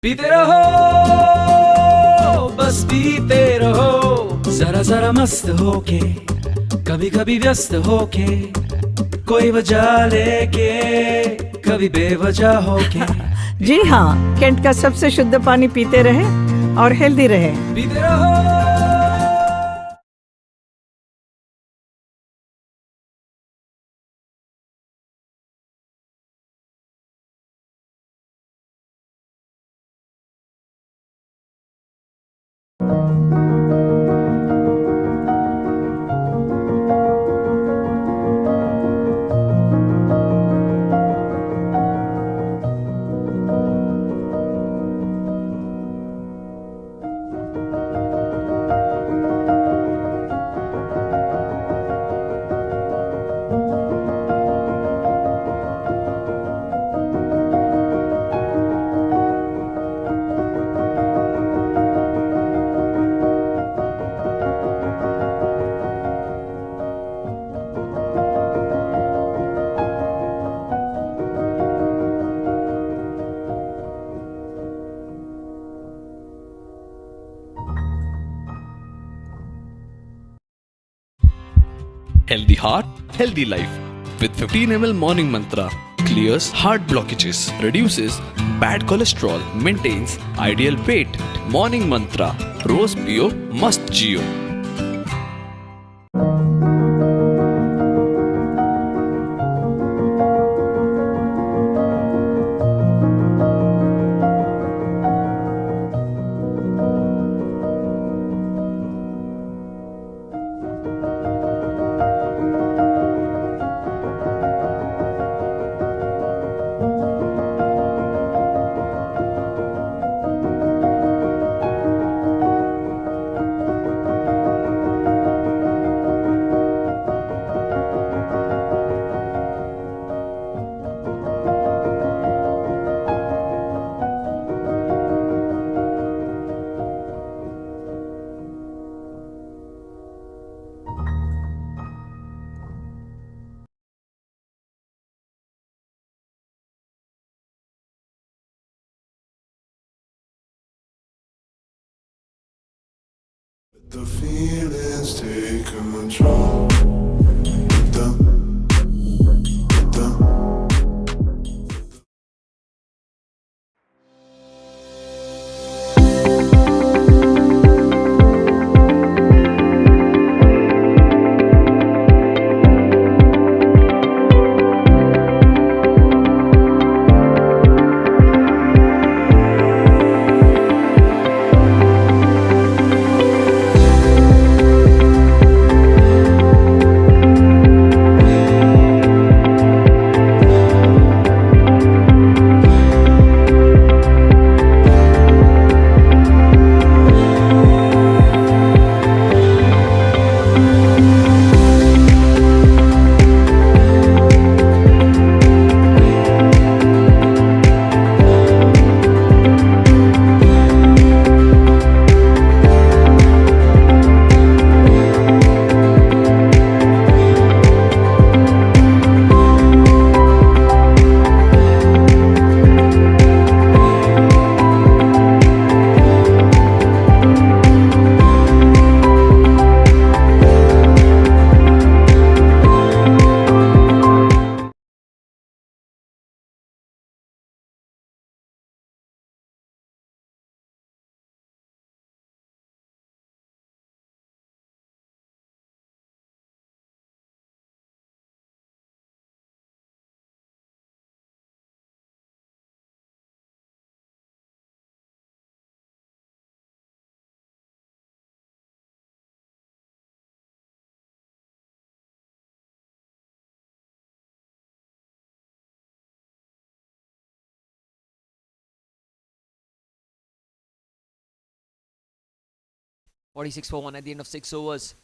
पीते रहो बस पीते रहो जरा जरा मस्त होके कभी कभी व्यस्त होके कोई वजह लेके कभी बेवजह होके जी हाँ, कैंट का सबसे शुद्ध पानी पीते रहे और हेल्दी रहे। पीते रहो। Healthy heart, healthy life. With 15 ml morning mantra, clears heart blockages, reduces bad cholesterol, maintains ideal weight. Morning mantra, रोज पियो मस्त जियो. The feelings take control. Forty-six for 1 at the end of 6 overs.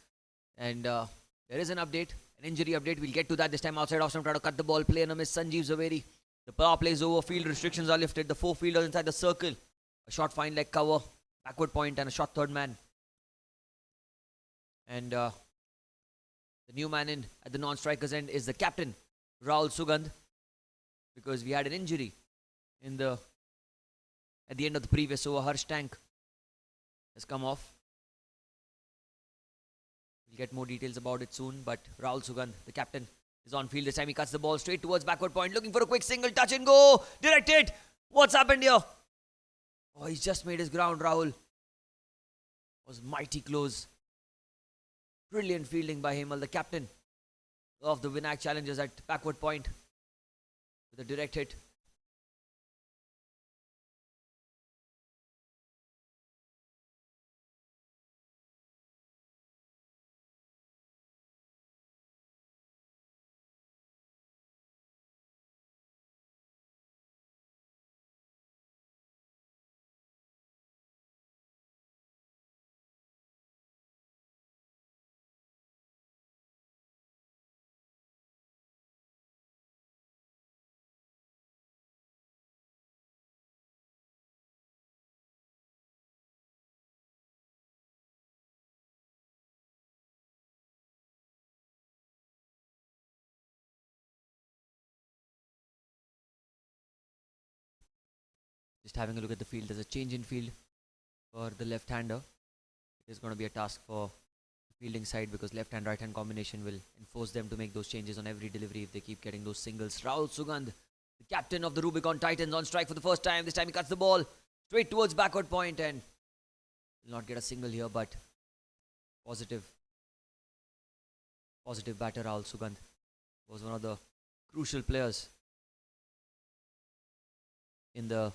And there is an update, an injury update. We'll get to that this time. Outside off stump, try to cut the ball. Play on a miss. Sanjeev Zaveri. The power play is over. Field restrictions are lifted. The 4 fielders inside the circle. A short fine leg cover. Backward point and a short third man. And the new man in at the non-striker's end is the captain, Rahul Sugandh. Because we had an injury at the end of the previous over. Harsh Tank has come off. We'll get more details about it soon, but Rahul Sugandh, the captain, is on field this time. He cuts the ball straight towards backward point, looking for a quick single, touch and go. Directed. What's happened here? Oh, he's just made his ground, Rahul. Was mighty close. Brilliant fielding by Hemal, the captain of the Vinayak Challengers at backward point. With a direct hit. Just having a look at the field. There's a change in field for the left-hander. It is going to be a task for fielding side, because left hand right hand combination will enforce them to make those changes on every delivery if they keep getting those singles. Rahul Sugandh, the captain of the Rubicon Titans, on strike for the first time. This time he cuts the ball straight towards backward point and will not get a single here, but positive batter. Rahul Sugandh was one of the crucial players in the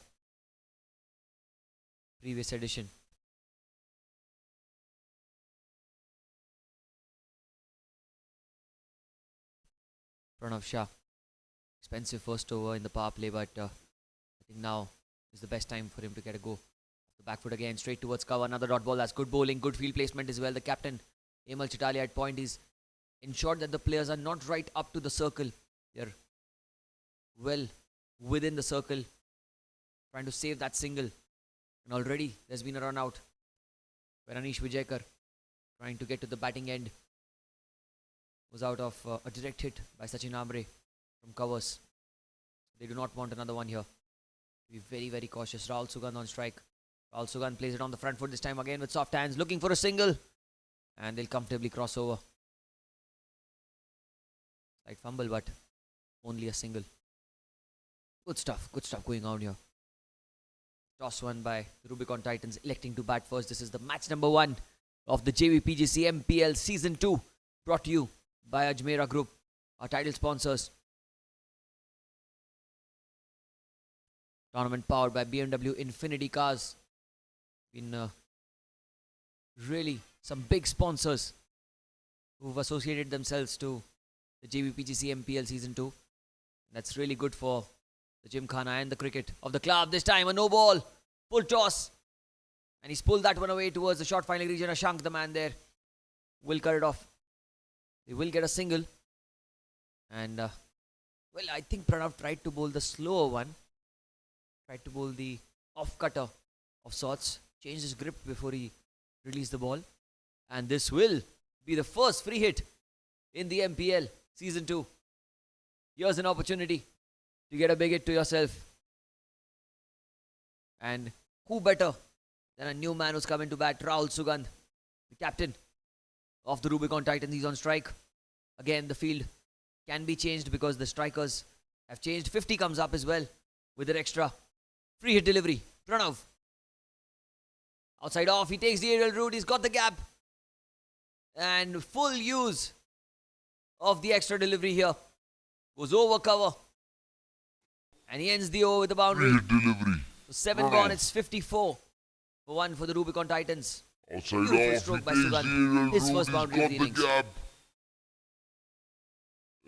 previous edition. Pranav Shah, expensive first over in the power play, but I think now is the best time for him to get a go. The back foot again, straight towards cover, another dot ball. That's good bowling, good field placement as well. The captain, Mpl Chitalia, at point is ensured that the players are not right up to the circle. They're well within the circle, trying to save that single. And already there's been a run out where Anish Vijayakar, trying to get to the batting end, was out of a direct hit by Sachin Ambre from covers. They do not want another one here. Be very, very cautious. Rahul Sugandh on strike. Rahul Sugandh plays it on the front foot this time again with soft hands, looking for a single. And they'll comfortably cross over. Slight fumble, but only a single. Good stuff going on here. Toss won by the Rubicon Titans, electing to bat first. This is the match number 1 of the Jvpgc Mpl Season 2, brought to you by Ajmera Group, our title sponsors. Tournament powered by BMW Infinity Cars. Been really some big sponsors who've associated themselves to the Jvpgc Mpl Season 2. That's really good for the Gymkhana and the cricket of the club. This time a no ball, full toss, and he's pulled that one away towards the short finding region. Ashank, the man there, will cut it off. They will get a single. And well, I think Pranav tried to bowl the slower one, tried to bowl the off cutter of sorts, changed his grip before he released the ball. And this will be the first free hit in the MPL Season 2. Here's an opportunity to get a big hit to yourself. And who better than a new man who's coming to bat? Rahul Sugandh, the captain of the Rubicon Titans. He's on strike. Again, the field can be changed because the strikers have changed. 50 comes up as well with an extra free hit delivery. Pranav, outside off, he takes the aerial route. He's got the gap. And full use of the extra delivery here. Goes over cover. And he ends the over with the boundary. Delivery. So 7 gone, it's 54 for 1 for the Rubicon Titans. Outside Beautiful off, stroke by he takes Sugandh. His first the boundary of the innings. gap.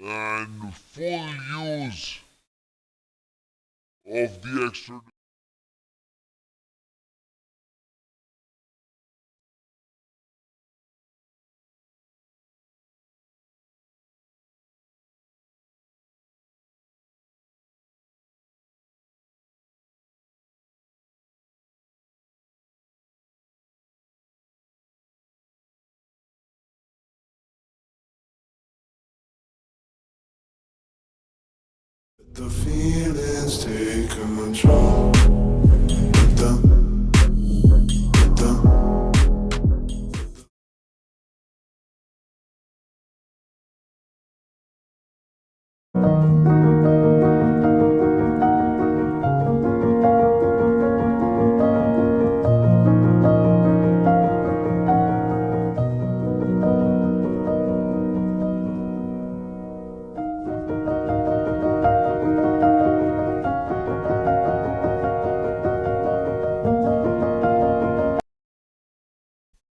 And full use of the extra. The feelings take control.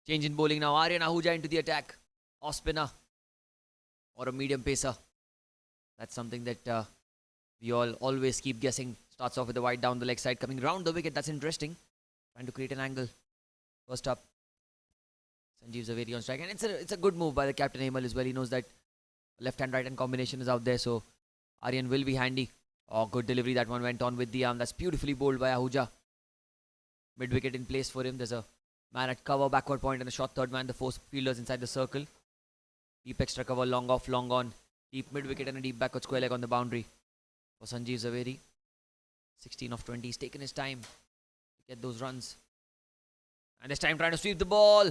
Change in bowling now. Aryan Ahuja into the attack. Off spinner or a medium pacer. That's something that we all always keep guessing. Starts off with the wide down the leg side, coming round the wicket. That's interesting. Trying to create an angle. First up, Sanjeev Jhaveri on strike. And it's a good move by the captain Mpl as well. He knows that left hand right hand combination is out there. So Aryan will be handy. Oh, good delivery. That one went on with the arm. That's beautifully bowled by Ahuja. Mid wicket in place for him. There's a man at cover, backward point, and a short third man. The 4 fielders inside the circle. Deep extra cover, long off, long on. Deep mid wicket and a deep backward square leg on the boundary for Sanjeev Jhaveri. 16 of 20. He's taken his time to get those runs. And this time trying to sweep the ball.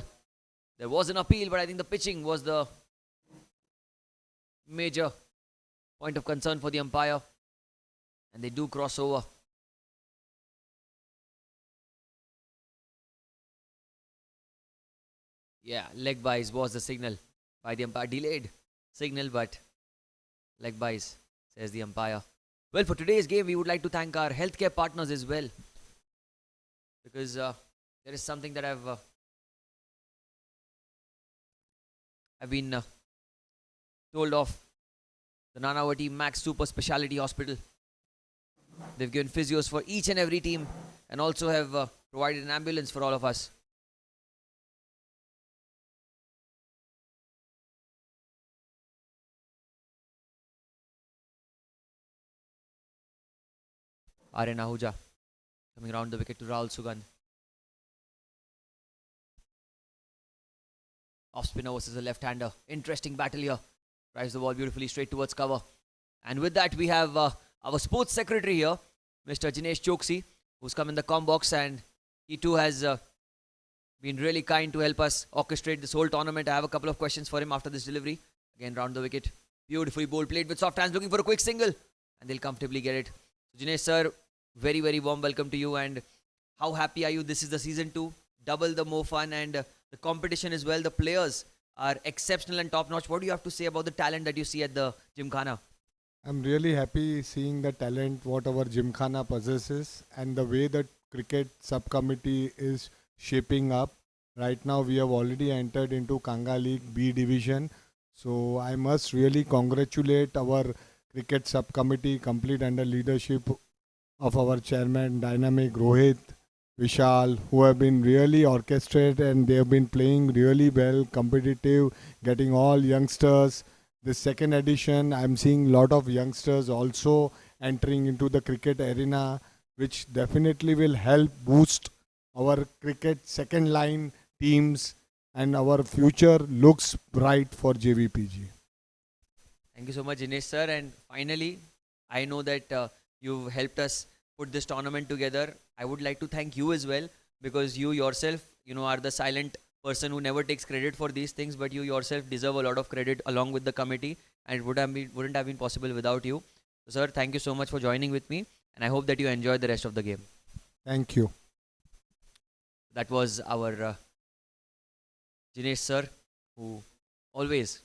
There was an appeal, but I think the pitching was the major point of concern for the umpire. And they do cross over. Yeah, leg byes was the signal by the umpire. Delayed signal, but leg byes, says the umpire. Well, for today's game, we would like to thank our healthcare partners as well. Because there is something that I've been told of. The Nanavati Max Super Speciality Hospital. They've given physios for each and every team and also have provided an ambulance for all of us. Ahuja coming around the wicket to Rahul Sugandh. Off spinner versus a left-hander. Interesting battle here. Drives the ball beautifully straight towards cover. And with that, we have our sports secretary here, Mr. Jvpgc, who's come in the comm box, and he too has been really kind to help us orchestrate this whole tournament. I have a couple of questions for him after this delivery. Again, round the wicket. Beautifully bowled, played with soft hands, looking for a quick single. And they'll comfortably get it. So, Jinesh sir, very, very warm welcome to you. And how happy are you? This is the season 2. Double the more fun and the competition as well. The players are exceptional and top-notch. What do you have to say about the talent that you see at the Gymkhana? I'm really happy seeing the talent what our Gymkhana possesses and the way that cricket subcommittee is shaping up. Right now we have already entered into Kanga League B division. So I must really congratulate our cricket subcommittee complete under leadership of our chairman Dynamic Rohit, Vishal, who have been really orchestrated and they have been playing really well, competitive, getting all youngsters. The second edition, I'm seeing a lot of youngsters also entering into the cricket arena, which definitely will help boost our cricket second line teams, and our future looks bright for JVPG. Thank you so much, Jinesh sir. And finally, I know that you've helped us put this tournament together. I would like to thank you as well, because you yourself, are the silent person who never takes credit for these things, but you yourself deserve a lot of credit along with the committee, and it wouldn't have been possible without you. So, sir, thank you so much for joining with me, and I hope that you enjoy the rest of the game. Thank you. That was our Jinesh sir, who always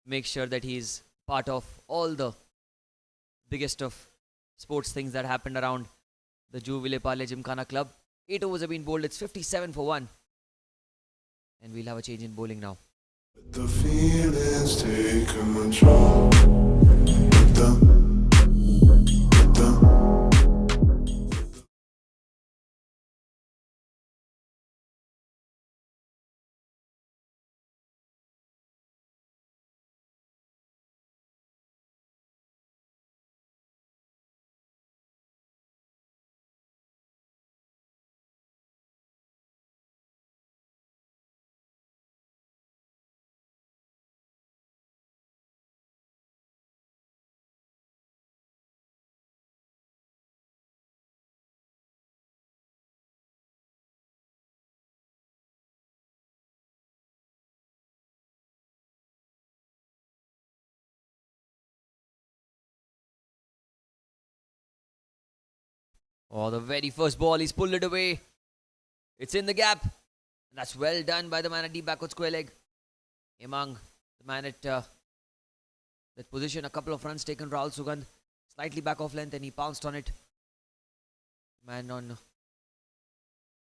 makes sure that he's part of all the biggest of sports things that happened around the Jvpgc Gymkhana Club. 8 overs have been bowled. It's 57 for 1. And we'll have a change in bowling now. The feelings take control. Oh, the very first ball, he's pulled it away. It's in the gap. That's well done by the man at deep backward square leg. Among the man at that position, a couple of runs taken. Rahul Sugandh slightly back off length and he pounced on it. Man on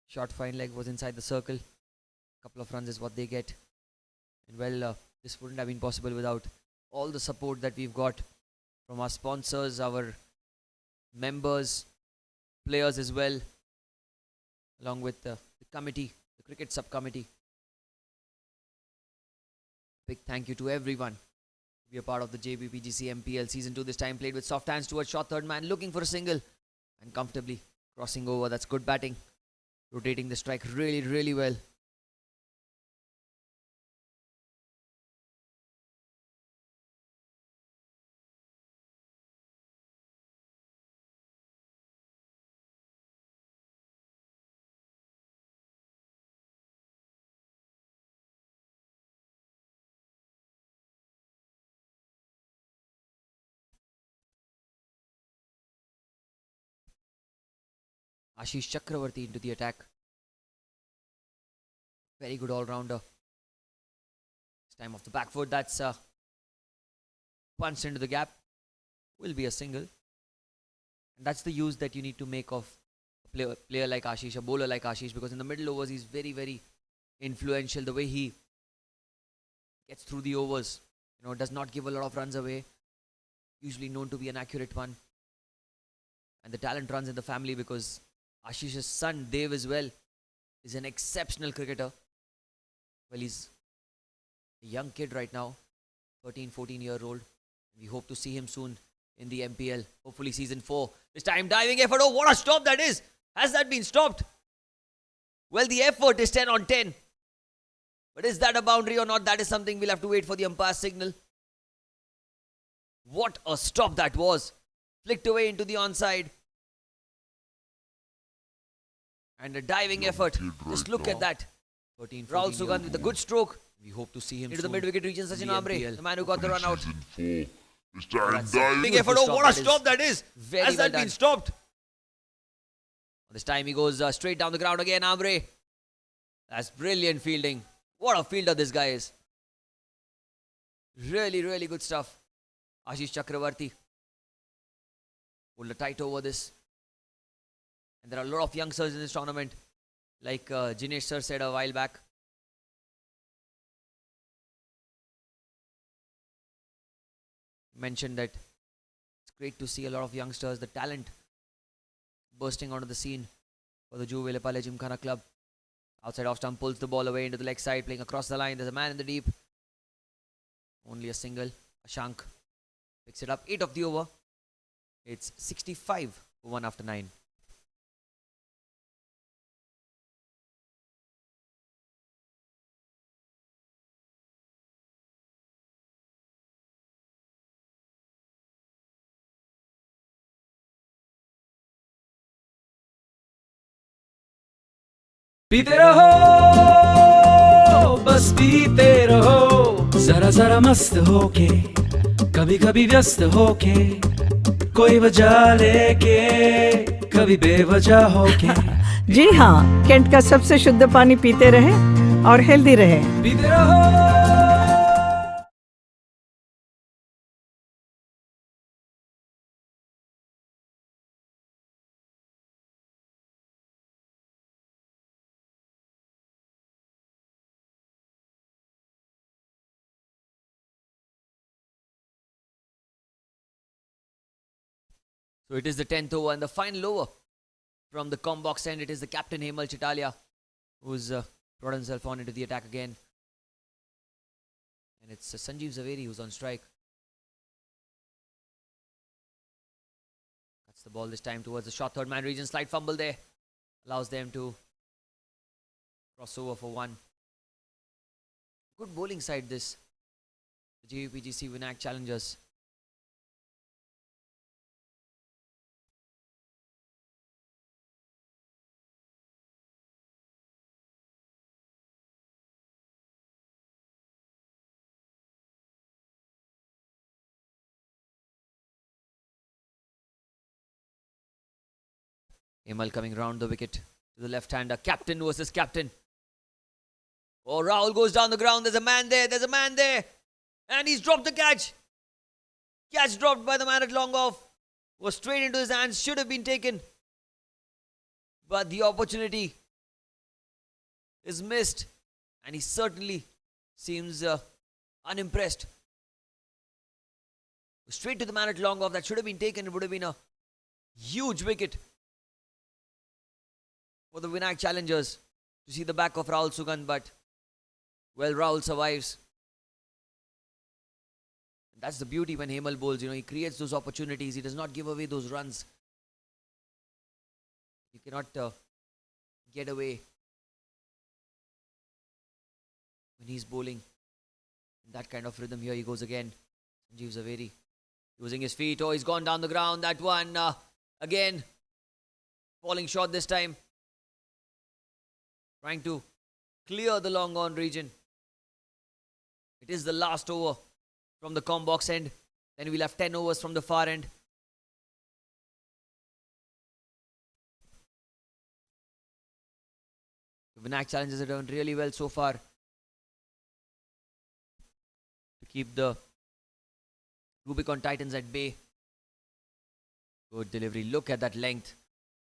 short fine leg was inside the circle. A couple of runs is what they get. And well, this wouldn't have been possible without all the support that we've got from our sponsors, our members, players as well, along with the committee, the cricket subcommittee. Big thank you to everyone to be a part of the Jvpgc Mpl Season 2. This time played with soft hands towards short third man, looking for a single and comfortably crossing over. That's good batting. Rotating the strike really, really well. Ashish Chakravarti into the attack. Very good all-rounder. This time off the back foot, that's punched into the gap. Will be a single. And that's the use that you need to make of a player like Ashish, a bowler like Ashish, because in the middle overs he's very, very influential. The way he gets through the overs, does not give a lot of runs away. Usually known to be an accurate one. And the talent runs in the family because Ashish's son Dev as well is an exceptional cricketer. Well, he's a young kid right now, 13, 14-year-old. We hope to see him soon in the MPL. Hopefully season 4. This time diving effort. Oh, what a stop that is. Has that been stopped? Well, the effort is 10 on 10. But is that a boundary or not? That is something we'll have to wait for the umpire's signal. What a stop that was. Flicked away into the onside. And a diving effort. Just look at that. Rahul Sugandh with a good stroke. We hope to see him into the mid-wicket region. Sachin Ambre, the man who got the run out. This time Big effort. Oh, what a stop that is. Has that been stopped? This time he goes straight down the ground again, Ambre. That's brilliant fielding. What a fielder this guy is. Really, really good stuff. Ashish Chakravarti pulled a tight over this. And there are a lot of youngsters in this tournament. Like Jinesh sir said a while back. Mentioned that it's great to see a lot of youngsters, the talent bursting onto the scene for the Jvpgc Gymkhana Club. Outside off stump pulls the ball away into the leg side, playing across the line. There's a man in the deep. Only a single. Ashank picks it up. 8 of the over. It's 65 for 1 after 9. पीते रहो बस पीते रहो जरा जरा मस्त होके कभी कभी व्यस्त होके कोई वजह लेके कभी बेवजह होके जी हाँ, कैंट का सबसे शुद्ध पानी पीते रहे और हेल्दी रहे। पीते रहो So it is the 10th over and the final over from the com box end. It is the captain Hemal Chitalia who's brought himself on into the attack again. And it's Sanjeev Zaveri who's on strike. Cuts the ball this time towards the short third man region. Slight fumble there. Allows them to cross over for 1. Good bowling side this. The Jvpgc Vinayak challengers. Hemal coming round the wicket to the left-hander. Captain versus captain. Oh, Rahul goes down the ground. There's a man there. There's a man there. And he's dropped the catch. Catch dropped by the man at long off. Was straight into his hands. Should have been taken. But the opportunity is missed. And he certainly seems unimpressed. Straight to the man at long off. That should have been taken. It would have been a huge wicket for the Vinayak challengers to see the back of Rahul Sugandh, but well, Rahul survives. And that's the beauty when Hemal bowls, he creates those opportunities. He does not give away those runs. You cannot get away when he's bowling in that kind of rhythm. Here he goes again. Sanjeev Zaveri using his feet. Oh, he's gone down the ground. That one again falling short this time. Trying to clear the long on region. It is the last over from the com box end. Then we'll have 10 overs from the far end. Vinayak challenges it done really well so far to keep the Rubicon Titans at bay. Good delivery. Look at that length.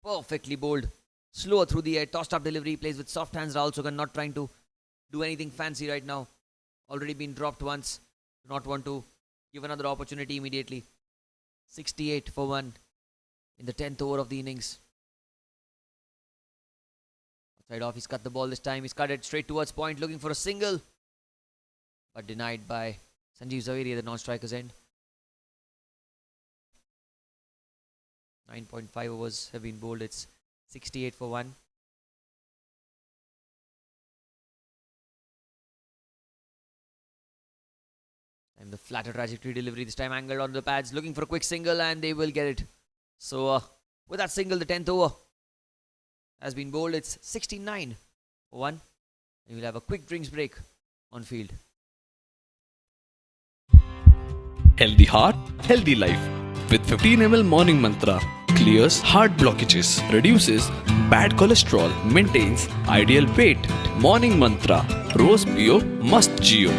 Perfectly bowled. Slower through the air. Tossed up delivery. Plays with soft hands. Rahul Sugandh not trying to do anything fancy right now. Already been dropped once. Do not want to give another opportunity immediately. 68 for 1 in the 10th over of the innings. Outside off. He's cut the ball this time. He's cut it straight towards point. Looking for a single. But denied by Sanjeev Zaveri at the non-striker's end. 9.5 overs have been bowled. It's 68 for 1. And the flatter trajectory delivery this time angled on the pads. Looking for a quick single and they will get it. So with that single, the 10th over has been bowled. It's 69 for 1. And we'll have a quick drinks break on field. Healthy heart, healthy life. With 15 ml morning mantra. Clears heart blockages, reduces bad cholesterol, maintains ideal weight. Morning mantra. Rose Pio must Geo.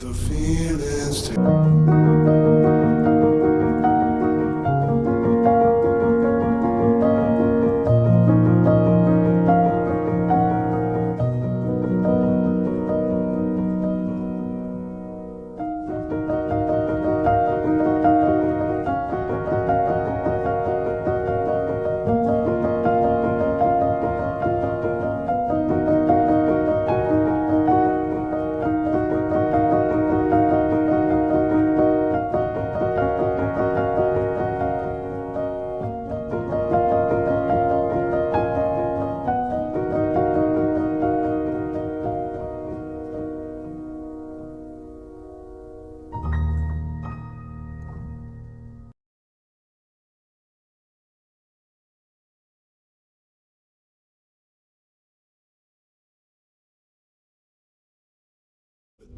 The feelings take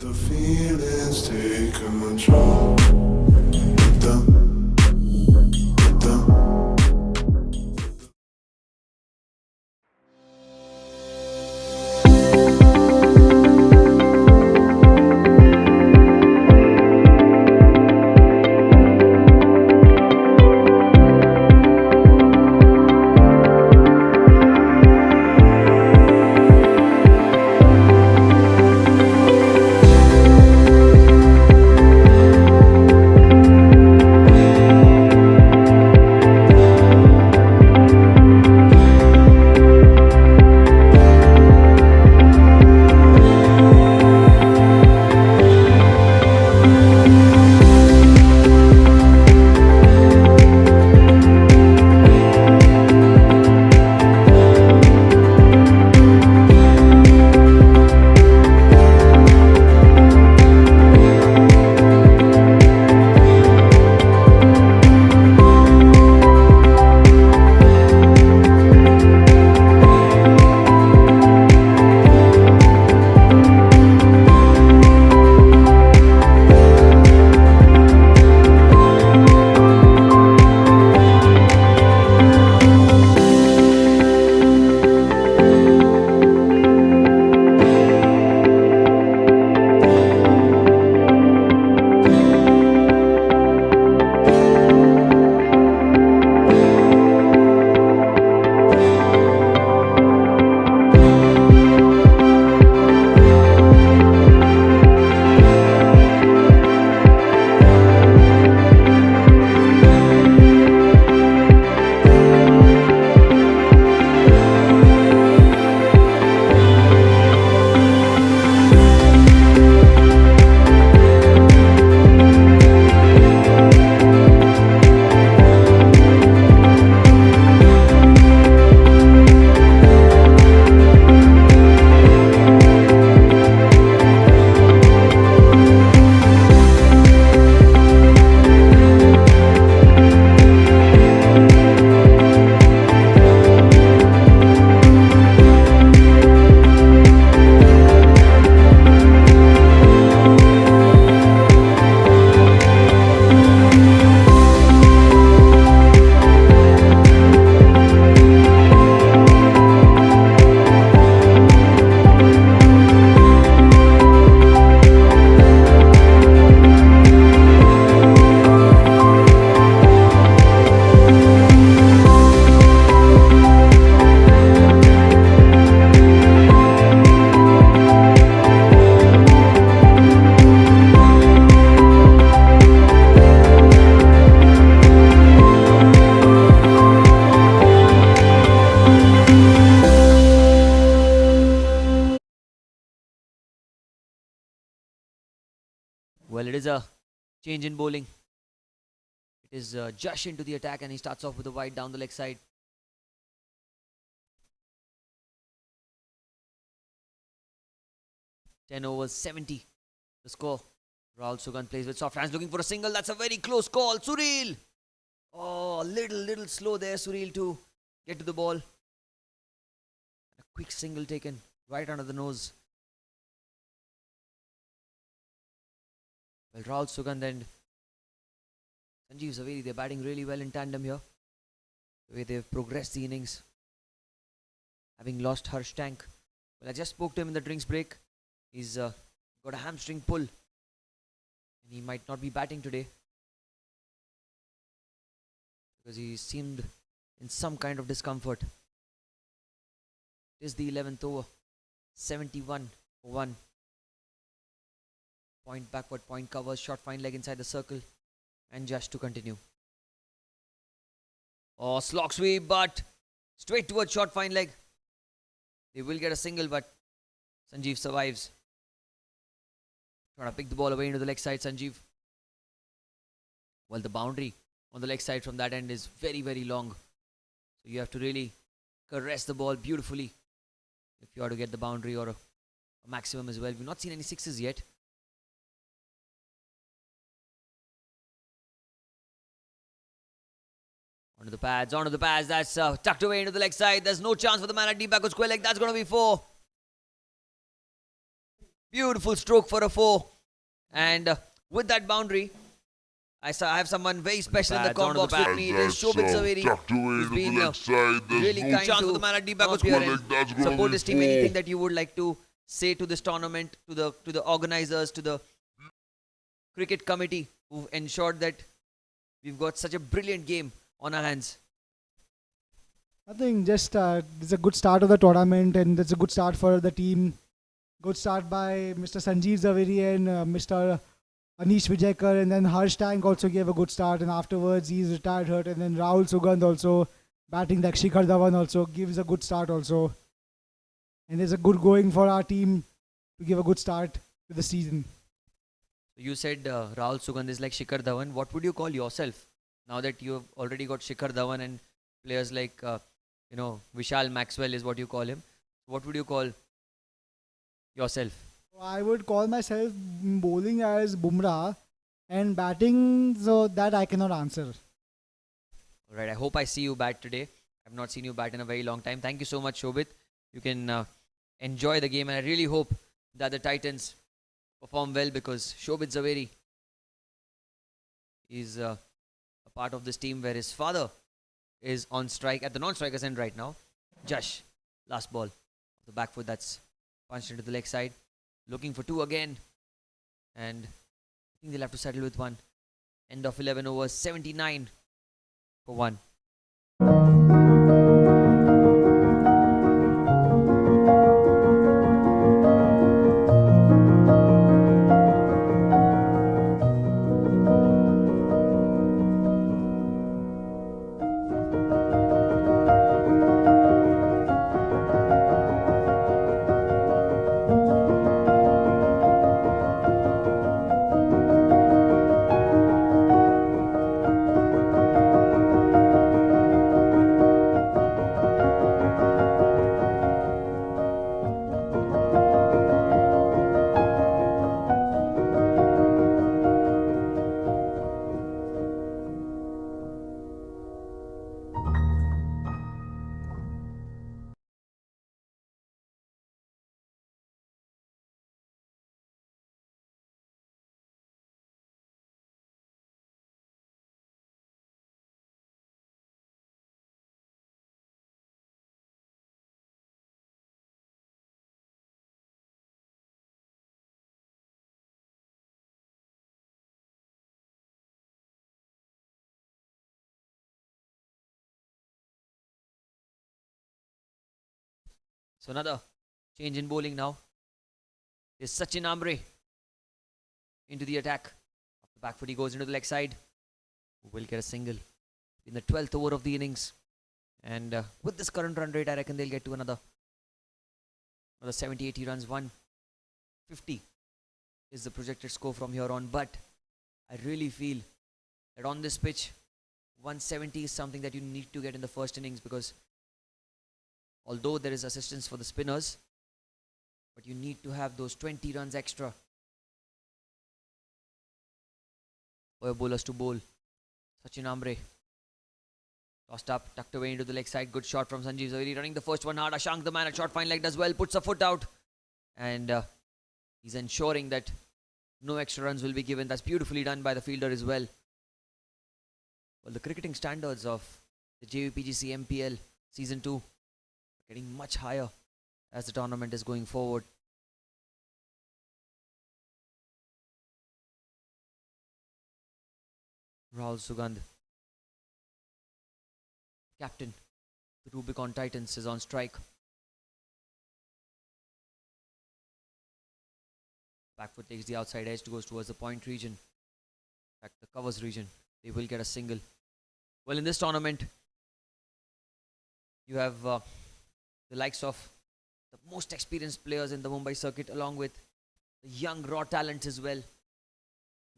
the feelings take control. Well, it is a change in bowling. It is Josh into the attack, and he starts off with a wide down the leg side. Ten overs, 70. The score. Rahul Sugandh plays with soft hands, looking for a single. That's a very close call. Sureel. Oh, a little slow there, Sureel, to get to the ball. A quick single taken right under the nose. Well, Rahul Sugandh and Sanjeev Zaveri, they're batting really well in tandem here. The way they've progressed the innings. Having lost Harsh Tank. Well, I just spoke to him in the drinks break. He's got a hamstring pull. And he might not be batting today. Because he seemed in some kind of discomfort. It is the 11th over. 71 for 1. Point backward, point covers, short fine leg inside the circle. And just to continue. Oh, slog sweep, but straight towards short fine leg. They will get a single, but Sanjeev survives. Trying to pick the ball away into the leg side, Sanjeev. Well, the boundary on the leg side from that end is very, very long. So you have to really caress the ball beautifully if you are to get the boundary or a maximum as well. We've not seen any sixes yet. Onto the pads. That's tucked away into the leg side. There's no chance for the man at deep backward square leg. That's going to be 4. Beautiful stroke for a 4. And with that boundary, I have someone very special in the comp box with me. It is Jvpgc Zaveri, who's been really kind to for the man at deep backward square leg. Support this team. Anything that you would like to say to this tournament, to the organizers, to the cricket committee who've ensured that we've got such a brilliant game on our hands? I think just it's a good start of the tournament, and it's a good start for the team. Good start by Mr. Sanjeev Zaveri and Mr. Anish Vijayakar, and then Harsh Tank also gave a good start, and afterwards he's retired hurt, and then Rahul Sugandh also batting like Shikhar Dhawan also gives a good start also. And there's a good going for our team to give a good start to the season. You said Rahul Sugandh is like Shikhar Dhawan. What would you call yourself? Now that you have already got Shikhar Dhawan and players like, Vishal Maxwell is what you call him. What would you call yourself? I would call myself bowling as Bumrah and batting, so that I cannot answer. Alright, I hope I see you bat today. I've not seen you bat in a very long time. Thank you so much, Shobit. You can enjoy the game, and I really hope that the Titans perform well, because Jvpgc Zaveri is a part of this team where his father is on strike at the non-striker's end right now. Josh, last ball. The back foot that's punched into the leg side. Looking for 2 again. And I think they'll have to settle with 1. End of 11 overs, 79 for 1. So another change in bowling now. Is Sachin Ambre into the attack. Off the back foot he goes into the leg side. Who will get a single in the 12th over of the innings. And with this current run rate, I reckon they'll get to another 70-80 runs. 150 is the projected score from here on. But I really feel that on this pitch, 170 is something that you need to get in the first innings, because although there is assistance for the spinners, but you need to have those 20 runs extra for your bowlers to bowl. Sachin Ambre tossed up, tucked away into the leg side. Good shot from Sanjeev Zaveri, running the first one hard. Ashank, the man at short fine leg, does well, puts a foot out, and he's ensuring that no extra runs will be given. That's beautifully done by the fielder as well. Well, the cricketing standards of the Jvpgc Mpl Season 2 are getting much higher as the tournament is going forward. Rahul Sugandh, captain, the Rubicon Titans, is on strike. Back foot takes the outside edge, goes towards the point region. Back the covers region. They will get a single. Well, in this tournament, you have the likes of the most experienced players in the Mumbai circuit, along with the young raw talent as well,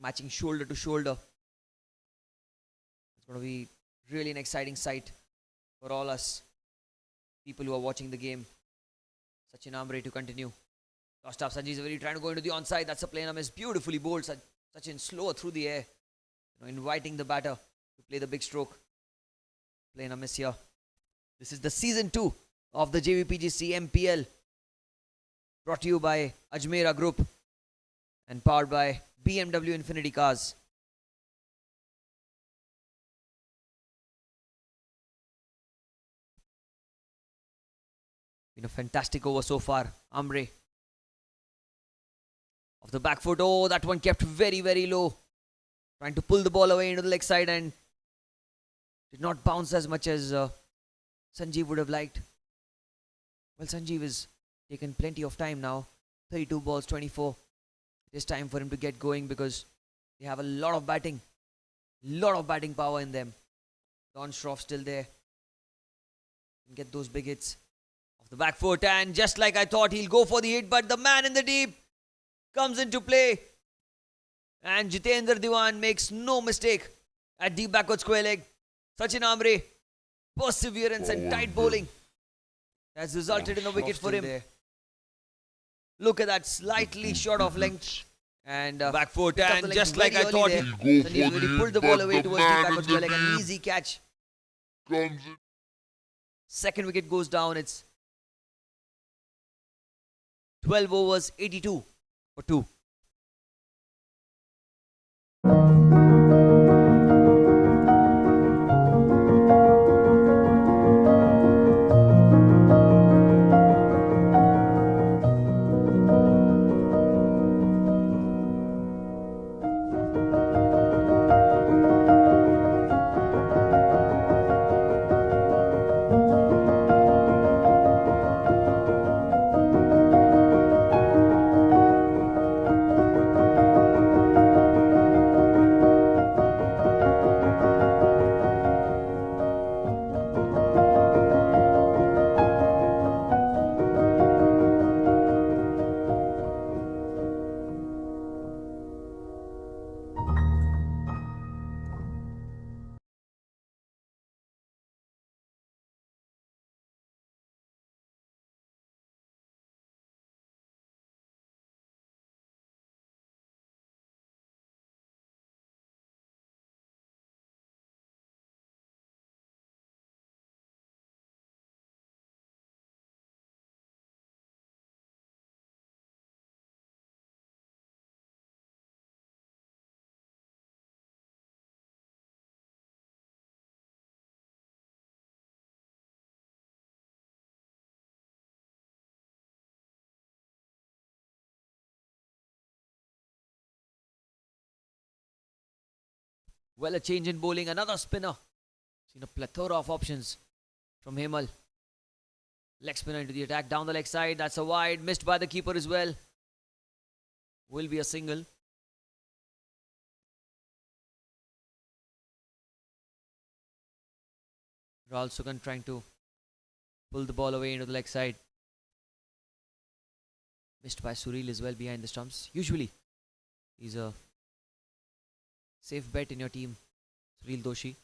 matching shoulder to shoulder. It's going to be really an exciting sight for all us people who are watching the game. Sachin Ambre to continue. Tossed up, Sanjeev Zaveri trying to go into the onside. That's a plain miss. Beautifully bowled. Sachin slower through the air, inviting the batter to play the big stroke. Plain a miss here. This is the Season 2 of the Jvpgc Mpl, brought to you by Ajmera Group and powered by BMW Infinity Cars. Been a fantastic over so far. Ambre off the back foot. Oh, that one kept very, very low. Trying to pull the ball away into the leg side and did not bounce as much as Sanjeev would have liked. Well, Sanjeev has taken plenty of time now. 32 balls, 24. It is time for him to get going because they have a lot of batting. Lot of batting power in them. Don Shroff still there. Can get those big hits off the back foot, and just like I thought, he'll go for the hit, but the man in the deep comes into play. And Jitendra Diwan makes no mistake at deep backward square leg. Sachin Ambre, perseverance and tight bowling has resulted in a wicket for him. Look at that, slightly short of length. And back foot, and just like I thought, he pulled the ball away towards deep backward square leg. An easy catch. Second wicket goes down. It's 12 overs, 82 for 2. Well, a change in bowling, another spinner. Seen a plethora of options from Hemal. Leg spinner into the attack, down the leg side. That's a wide, missed by the keeper as well. Will be a single. Rahul Sugandh trying to pull the ball away into the leg side. Missed by Suril as well behind the stumps. Usually, he's a safe bet in your team, Suril Doshi.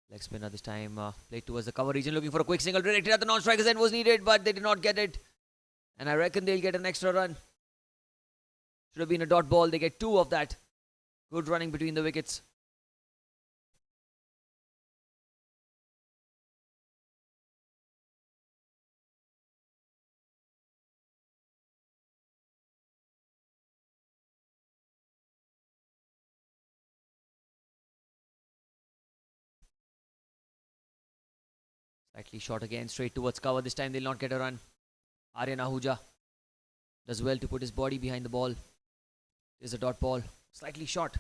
Leg spinner this time, played towards the cover region, looking for a quick single directed at the non-strikers end was needed, but they did not get it. And I reckon they'll get an extra run. Should have been a dot ball. They get 2 of that. Good running between the wickets. Slightly short again, straight towards cover. This time they'll not get a run. Aryan Ahuja does well to put his body behind the ball. There's a dot ball. Slightly short.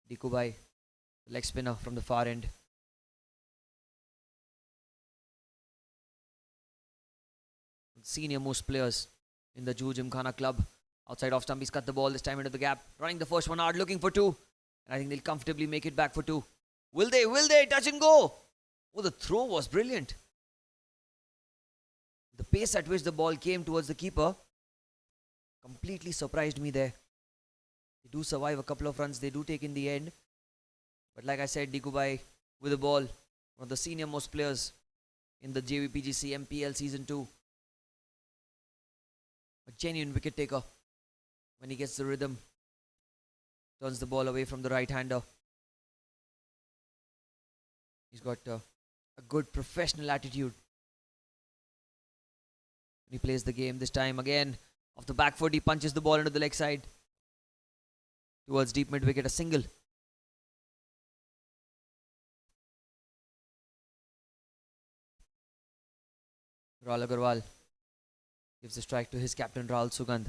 Dikubai, leg spinner from the far end. Senior most players in the Jvpgc club. Outside off stump, he's cut the ball this time into the gap. Running the first one hard, looking for 2. And I think they'll comfortably make it back for 2. Will they? Will they? Touch and go. Oh, the throw was brilliant. The pace at which the ball came towards the keeper completely surprised me there. They do survive a couple of runs. They do take in the end. But like I said, Dikubai with the ball. One of the senior most players in the Jvpgc Mpl Season 2. A genuine wicket taker. When he gets the rhythm, turns the ball away from the right-hander. He's got a good professional attitude when he plays the game. This time again, off the back foot, he punches the ball into the leg side. Towards deep mid-wicket, a single. Rahul Agarwal gives the strike to his captain Rahul Sugandh.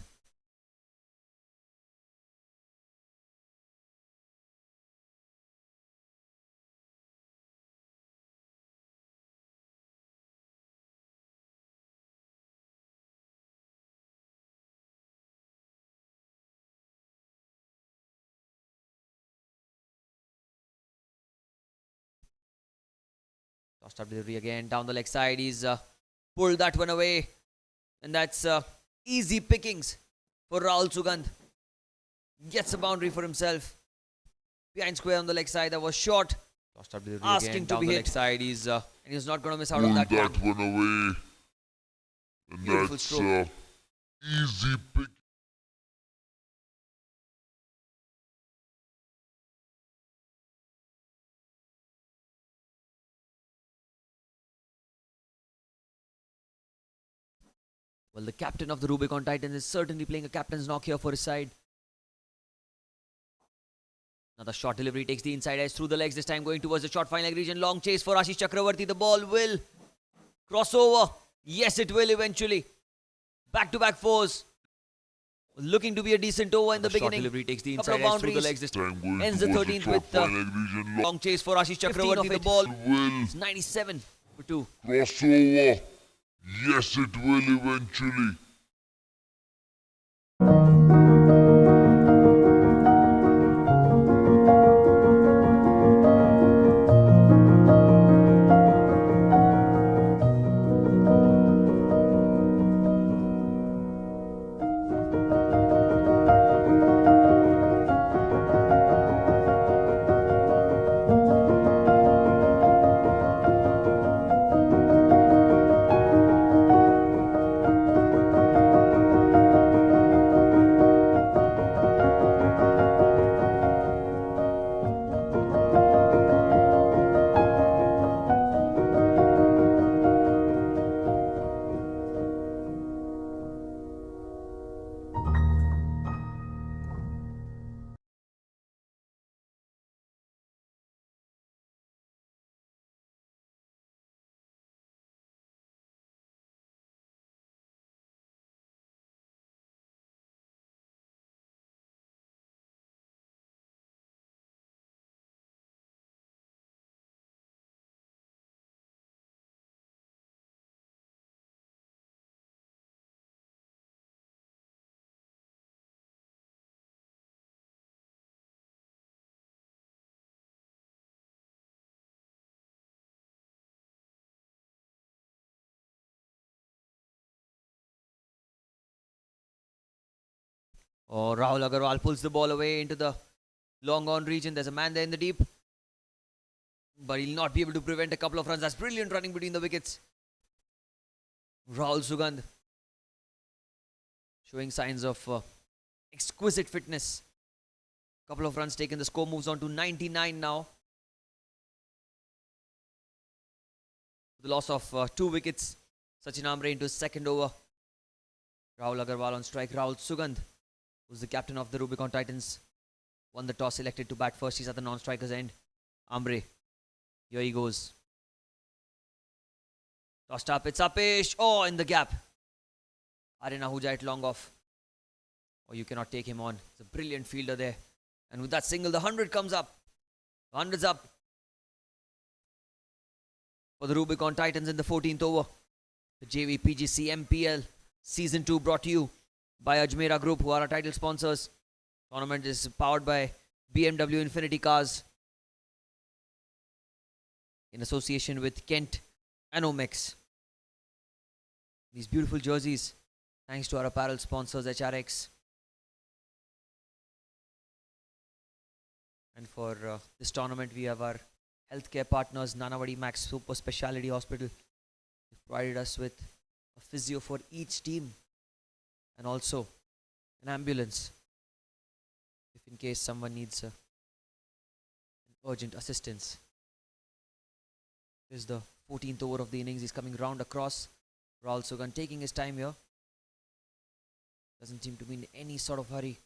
Tossed up delivery again down the leg side. He's pulled that one away. And that's easy pickings for Rahul Sugandh. Gets a boundary for himself. Behind square on the leg side. That was short. Tossed up delivery asking again, to be hit. Leg side. And he's not going to miss out on that one away. And beautiful that's stroke. Easy pick. Well, the captain of the Rubicon Titans is certainly playing a captain's knock here for his side. Another short delivery takes the inside edge through the legs. This time going towards the short fine leg region. Long chase for Ashish Chakravarti. The ball will cross over. Yes, it will eventually. Back-to-back fours. Looking to be a decent over in the beginning. Short delivery takes the inside edge through the legs. This time ends the 13th with the long chase for Ashish Chakravarti. The ball is 97 for 2. Crossover. Yes, it will eventually. Oh, Rahul Agarwal pulls the ball away into the long on region. There's a man there in the deep. But he'll not be able to prevent a couple of runs. That's brilliant running between the wickets. Rahul Sugandh showing signs of exquisite fitness. Couple of runs taken. The score moves on to 99 now. The loss of 2 wickets. Sachin Ambre into his second over. Rahul Agarwal on strike. Rahul Sugandh, who's the captain of the Rubicon Titans, won the toss, selected to bat first. He's at the non-striker's end. Ambre, here he goes. Tossed up, it's Upish. Oh, in the gap. Aryan Ahuja at long off. Oh, you cannot take him on. It's a brilliant fielder there. And with that single, the 100 comes up. The 100's up for the Rubicon Titans in the 14th over. The Jvpgc Mpl Season 2 brought to you by Ajmera Group, who are our title sponsors. Tournament is powered by BMW Infinity Cars in association with Kent and Omex. These beautiful jerseys, thanks to our apparel sponsors HRX. And for this tournament, we have our healthcare partners, Nanavadi Max Super Speciality Hospital. They've provided us with a physio for each team and also an ambulance if in case someone needs urgent assistance. This is the 14th over of the innings. He's coming round across. Rahul Sugandh taking his time here. Doesn't seem to be in any sort of hurry.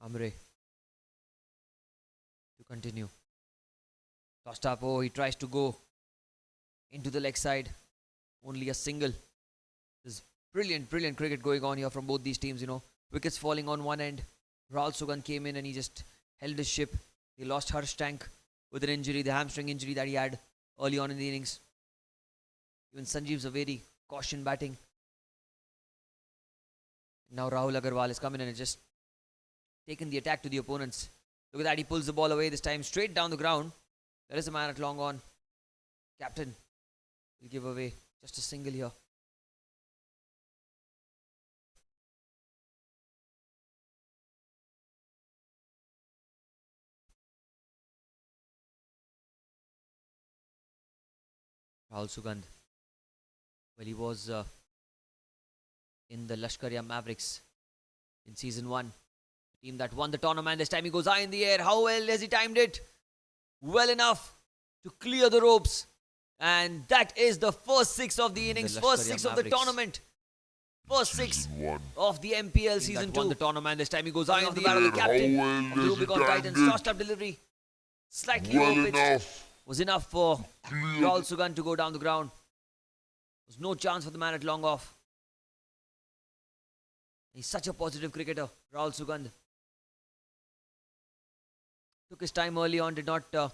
Ambre to continue. Tossed up. Oh, he tries to go into the leg side. Only a single. There's brilliant cricket going on here from both these teams, you know. Wickets falling on one end. Rahul Sugandh came in and he just held his ship. He lost Harsh Tank with an injury, the hamstring injury that he had early on in the innings. Even Sanjeev Zaveri caution batting. Now Rahul Agarwal is coming in and just taken the attack to the opponents. Look at that, he pulls the ball away this time, straight down the ground. There is a man at long on. Captain will give away just a single here. Rahul Sugandh. Well, he was in the Lashkariya Mavericks in season 1. The team that won the tournament. This time he goes high in the air. How well has he timed it? Well enough to clear the ropes. And that is the first 6 of the innings. First 6 of the tournament. First 6 of the MPL season 2. Won the tournament. This time he goes high on the bat of the captain of the Rubicon Titans. Tossed up delivery. Slightly over-pitched. Was enough for Rahul Sugandh to go down the ground. There was no chance for the man at long off. He's such a positive cricketer, Rahul Sugandh. Took his time early on, did not go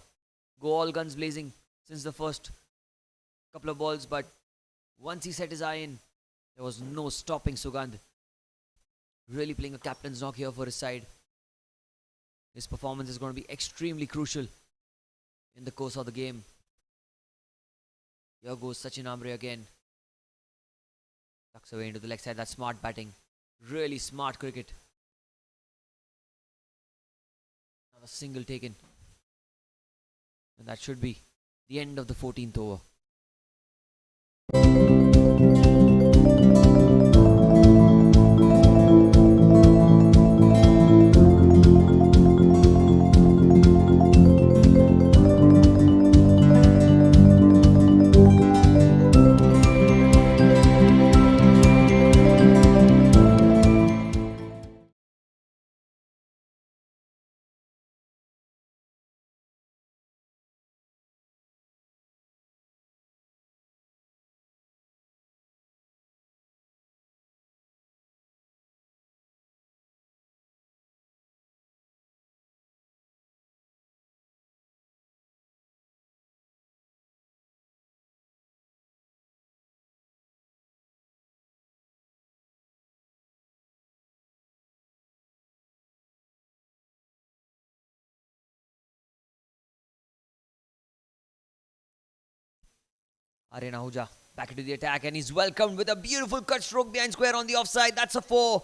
all guns blazing since the first couple of balls, but once he set his eye in, there was no stopping Sugandh. Really playing a captain's knock here for his side. His performance is going to be extremely crucial in the course of the game. Here goes Sachin Ambre again. Tucks away into the leg side. That's smart batting. Really smart cricket. Another single taken. And that should be the end of the 14th over. Aryan Ahuja Back into the attack, and he's welcomed with a beautiful cut stroke behind square on the offside. That's a 4.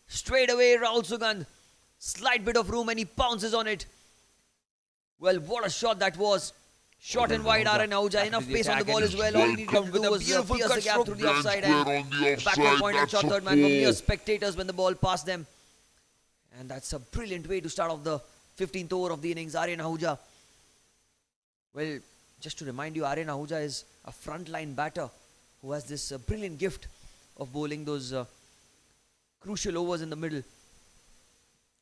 Straight away, Rahul Sugandh. Slight bit of room and he pounces on it. Well, what a shot that was. Short and wide, Ahuja. Enough pace on the ball as well. All he needed to do was beautiful cut gap through the offside. And the backward point and shot third man were mere spectators when the ball passed them. And that's a brilliant way to start off the 15th over of the innings. Ahuja. Well, just to remind you, Ahuja is a frontline batter who has this brilliant gift of bowling those crucial overs in the middle.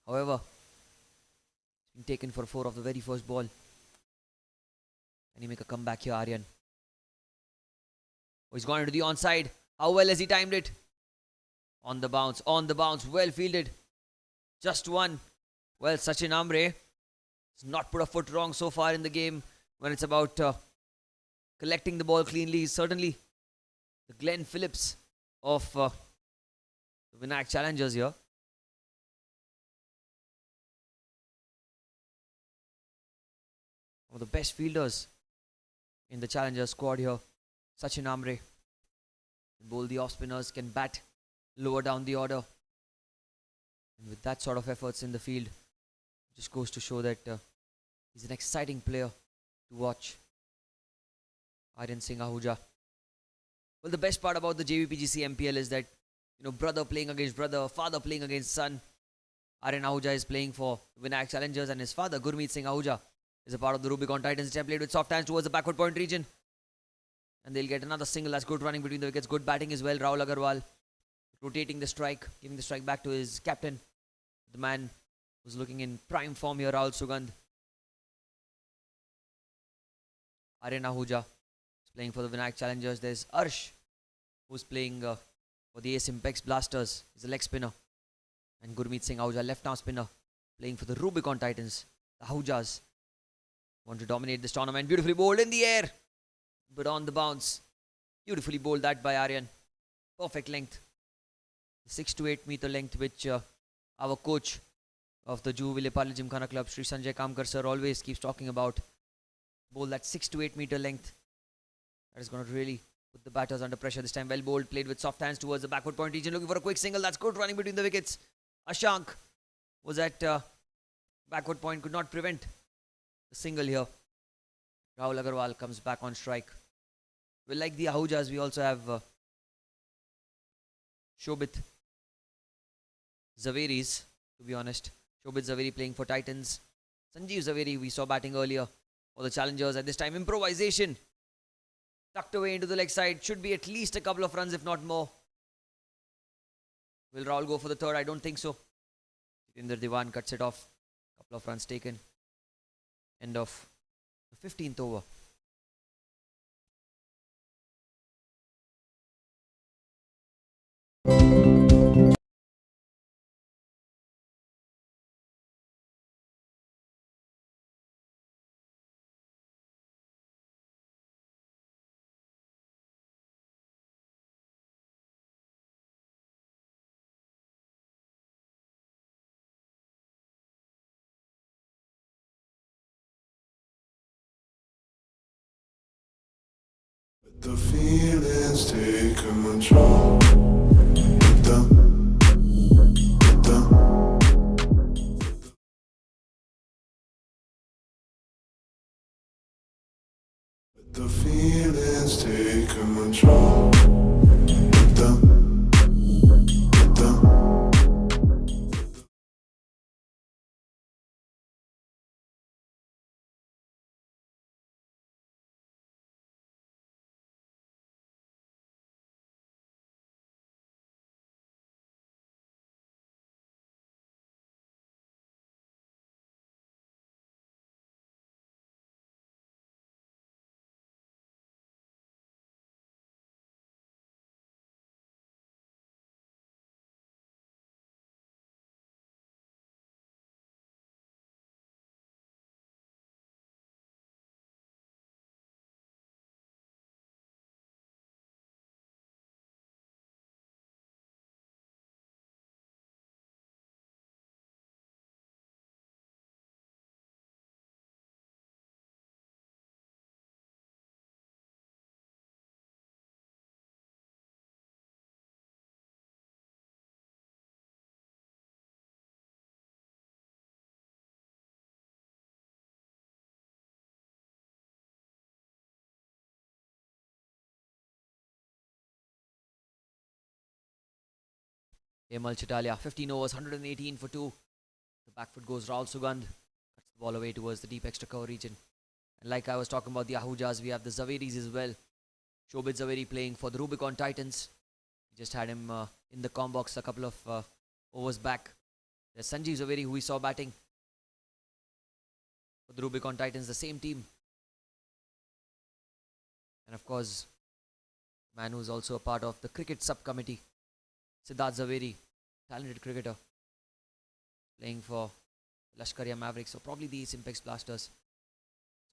However, he's been taken for 4 of the very first ball. Can he make a comeback here, Aryan? Oh, he's gone into the onside. How well has he timed it? On the bounce, well fielded. Just one. Well, Sachin Amre has not put a foot wrong so far in the game when it's about collecting the ball cleanly. Certainly the Glenn Phillips of the Vinayak challengers here. One of the best fielders in the challenger squad here, Sachin Amre. Bowl the off spinners, can bat lower down the order. And with that sort of efforts in the field, it just goes to show that he's an exciting player to watch. Aryan Singh Ahuja. Well, the best part about the Jvpgc Mpl is that, you know, brother playing against brother, father playing against son. Aryan Ahuja is playing for Vinayak challengers and his father, Gurmeet Singh Ahuja, is a part of the Rubicon Titans. They played with soft hands towards the backward point region. And they'll get another single. That's good running between the wickets. Good batting as well. Rahul Agarwal rotating the strike, giving the strike back to his captain. The man who's looking in prime form here, Rahul Sugandh. Aryan Ahuja is playing for the Vinayak challengers. There's Arsh, who's playing for the Apex Blasters. He's a leg spinner. And Gurmeet Singh Ahuja, left arm spinner, playing for the Rubicon Titans. The Ahujas want to dominate this tournament. Beautifully bowled in the air, but on the bounce. Beautifully bowled that by Aryan. Perfect length. 6 to 8 meter length, which our coach of the Jvpgc Gymkhana Club, Sri Sanjay Kamkar sir, always keeps talking about. Bowl that 6 to 8 meter length. That is going to really put the batters under pressure this time. Well bowled, played with soft hands towards the backward point region, looking for a quick single. That's good running between the wickets. Ashank was at backward point, could not prevent the single here. Rahul Agarwal comes back on strike. Well, like the Ahujas, we also have Shobit Jvaveris, to be honest. Shobit Jvaveri playing for Titans. Sanjeev Jhaveri we saw batting earlier for the challengers. At this time, improvisation. Tucked away into the leg side. Should be at least a couple of runs, if not more. Will Rahul go for the third? I don't think so. Jitendra Diwan cuts it off. Couple of runs taken. End of the 15th over. The feelings take control. The feelings take control. Hemal Chitalia, 15 overs, 118 for 2. The back foot goes Rahul Sugandh. Cuts the ball away towards the deep extra cover region. And like I was talking about the Ahujas, we have the Jvpgc as well. Shobit Jvpgc playing for the Rubicon Titans. We just had him in the com box a couple of overs back. There's Sanjeev Jvpgc who we saw batting for the Rubicon Titans, the same team. And of course, man who's also a part of the cricket subcommittee, Siddharth Jvpgc, talented cricketer, playing for Lashkariya Mavericks, so probably the Apex Blasters.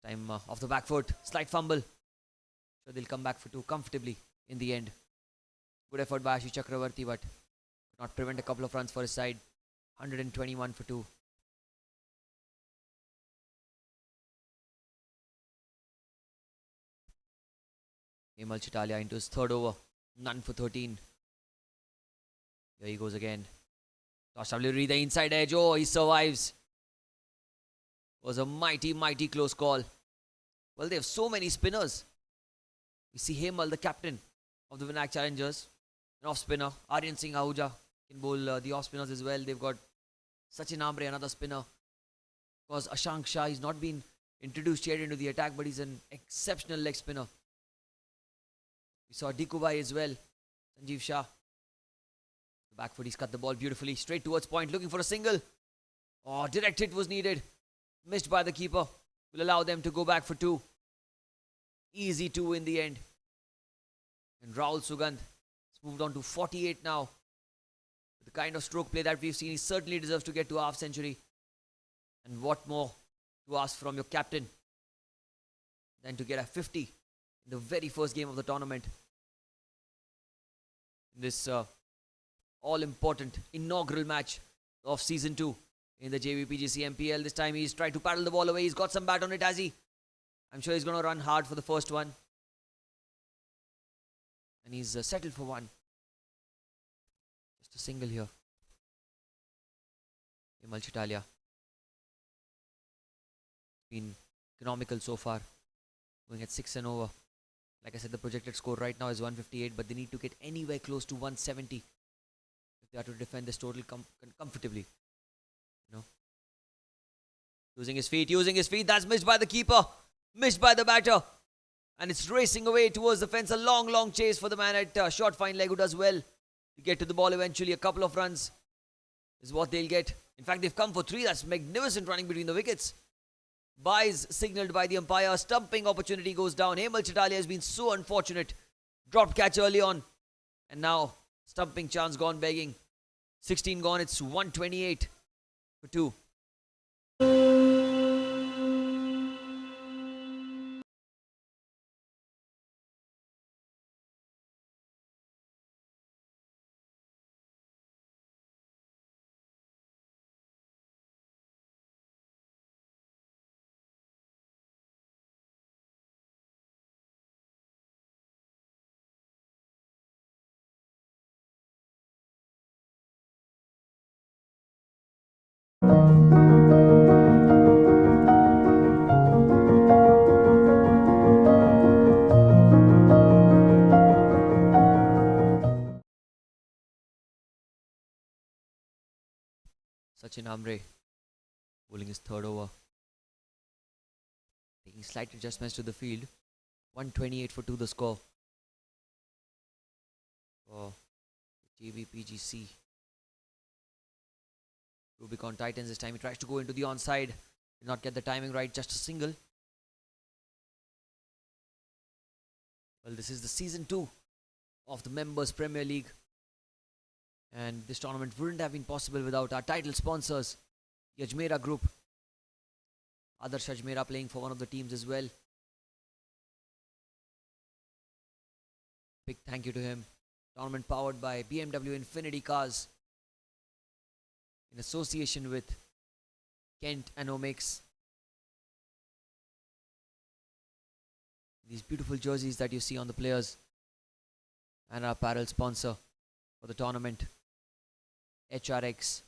Time off the back foot, slight fumble. So they'll come back for 2 comfortably in the end. Good effort by Ashish Chakravarti, but could not prevent a couple of runs for his side. 121 for 2. Hemal Chitalia into his 3rd over. None for 13. Here he goes again. Tosh delivery, the inside edge. Oh, he survives. Was a mighty, mighty close call. Well, they have so many spinners. We see Hemal, the captain of the Vinayak Challengers, an off spinner. Aryan Singh Ahuja can bowl the off spinners as well. They've got Sachin Ambre, another spinner. Of course, Ashank Shah, he's not been introduced yet into the attack, but he's an exceptional leg spinner. We saw Dikubai as well. Sanjeev Shah. The back foot, he's cut the ball beautifully. Straight towards point, looking for a single. Oh, direct hit was needed. Missed by the keeper. Will allow them to go back for 2. Easy 2 in the end. And Rahul Sugandh has moved on to 48 now. With the kind of stroke play that we've seen, he certainly deserves to get to a half century. And what more to ask from your captain than to get a 50 in the very first game of the tournament. In this all-important inaugural match of Season 2 in the Jvpgc Mpl. This time he's tried to paddle the ball away. He's got some bat on it, has he? I'm sure he's going to run hard for the first one. And he's settled for 1. Just a single here. Hemal Chitalia. Been economical so far. Going at 6 and over. Like I said, the projected score right now is 158, but they need to get anywhere close to 170 if they are to defend this total comfortably. You know, using his feet. That's missed by the keeper, missed by the batter, and it's racing away towards the fence. A long, long chase for the man at short fine leg who does well to get to the ball eventually. A couple of runs is what they'll get. In fact, they've come for 3. That's magnificent running between the wickets. Byes signalled by the umpire. Stumping opportunity goes down. Hemal Chitalia has been so unfortunate. Dropped catch early on. And now stumping chance gone begging. 16 gone. It's 128 for 2. Sachin Ambre bowling his 3rd over. Taking slight adjustments to the field. 128 for 2 the score. For Jvpgc Rubicon Titans. This time he tries to go into the onside. Did not get the timing right. Just a single. Well, this is the Season 2 of the Members Premier League. And this tournament wouldn't have been possible without our title sponsors, the Ajmera Group. Adarsh Ajmera playing for one of the teams as well. Big thank you to him. Tournament powered by BMW Infinity Cars in association with Kent and Omics. These beautiful jerseys that you see on the players, and our apparel sponsor for the tournament, HRX.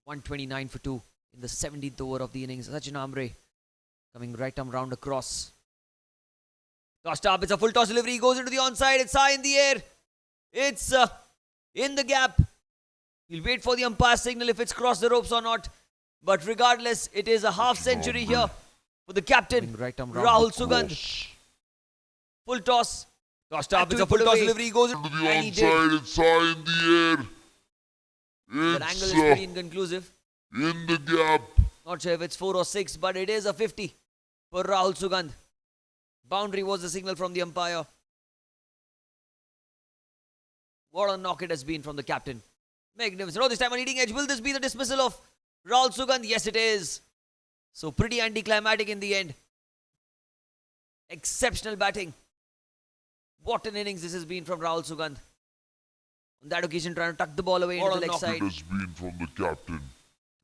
129 for 2 in the 17th over of the innings. Sachin Ambre coming right arm round across. Tossed up, it's a full toss delivery. He goes into the onside. It's high in the air. It's in the gap. He'll wait for the umpire's signal if it's crossed the ropes or not. But regardless, it is a half century here for the captain, Rahul Sugandh. Full toss. Tossed up, it's a full toss delivery. He goes To the and he did. onside, it's high in the air. That angle is pretty inconclusive. In the gap. Not sure if it's 4 or 6, but it is a 50 for Rahul Sugandh. Boundary was the signal from the umpire. What a knock it has been from the captain. Magnificent. Oh, this time on leading edge. Will this be the dismissal of Rahul Sugandh? Yes, it is. So pretty anticlimactic in the end. Exceptional batting. What an innings this has been from Rahul Sugandh. On that occasion, trying to tuck the ball away into the leg side. It has been from the captain.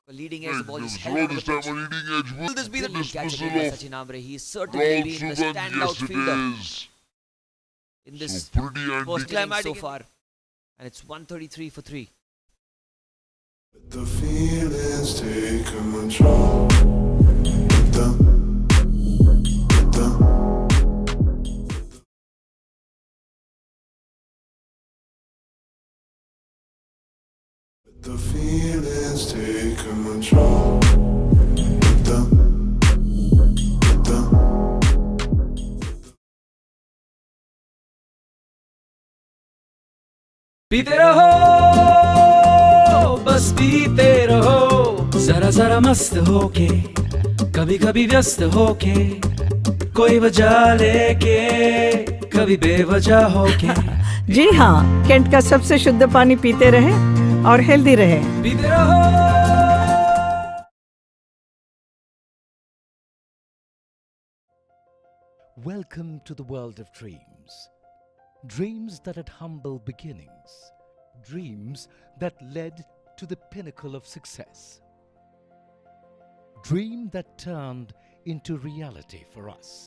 Leading edge, the ball is held Throw onto this the time pitch. on leading edge. Will this be the catch dismissal by of Sachin Ambre? He's certainly Rahul been the Sugandh? standout Yes, it fielder is. in this So pretty first innings so anti- far. And it's 133 for 3. The feelings take control. The feelings take control. पीते रहो बस पीते रहो जरा जरा मस्त होके कभी कभी व्यस्त होके कोई वजह लेके कभी बेवजह होके जी हाँ, कैंट का सबसे शुद्ध पानी पीते रहे और हेल्दी रहे। पीते रहो Welcome to the world of dreams. Dreams that had humble beginnings. Dreams that led to the pinnacle of success. Dream that turned into reality for us.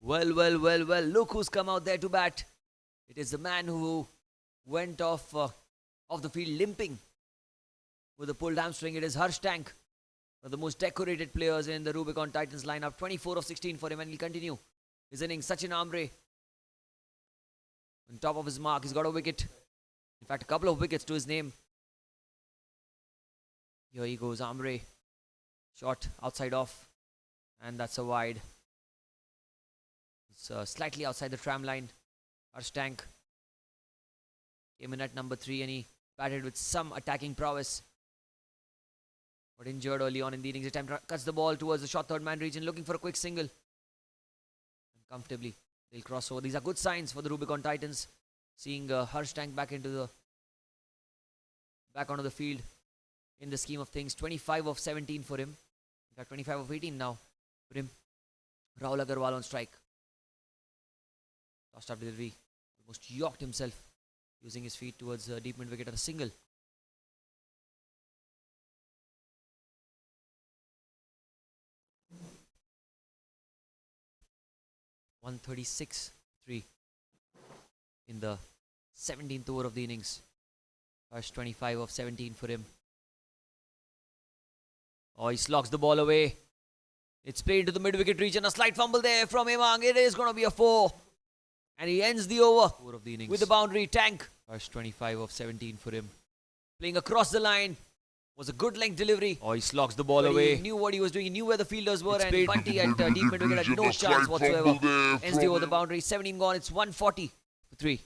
Well, look who's come out there to bat. It is the man who went off the field limping with a pulled hamstring. It is Harsh Tank, one of the most decorated players in the Rubicon Titans lineup. 24 of 16 for him, and he'll continue his innings. Sachin Ambre on top of his mark. He's got a wicket. In fact, a couple of wickets to his name. Here he goes, Ambre. Shot outside off, and that's a wide. It's slightly outside the tram line. Harsh Tank came in at number 3 and he batted with some attacking prowess. Got injured early on in the innings. This time cuts the ball towards the short third man region, looking for a quick single. And comfortably, they'll cross over. These are good signs for the Rubicon Titans. Seeing Harsh Tank back onto the field in the scheme of things. 25 of 17 for him. In fact, 25 of 18 now for him. Rahul Agarwal on strike. Tossed up delivery. Almost yorked himself using his feet towards deep mid wicket at a single. (136-3) in the 17th over of the innings. First 25 of 17 for him. Oh, he slogs the ball away. It's played into the mid-wicket region. A slight fumble there from Imang. It is going to be a 4. And he ends the over of the innings with the boundary. Tank. First 25 of 17 for him. Playing across the line. Was a good length delivery. Oh, he slogs the ball away. He knew what he was doing. He knew where the fielders were. And Bunty at deep mid-wicket had no chance whatsoever. Ends the over the boundary. 17 gone. It's 140 for 3.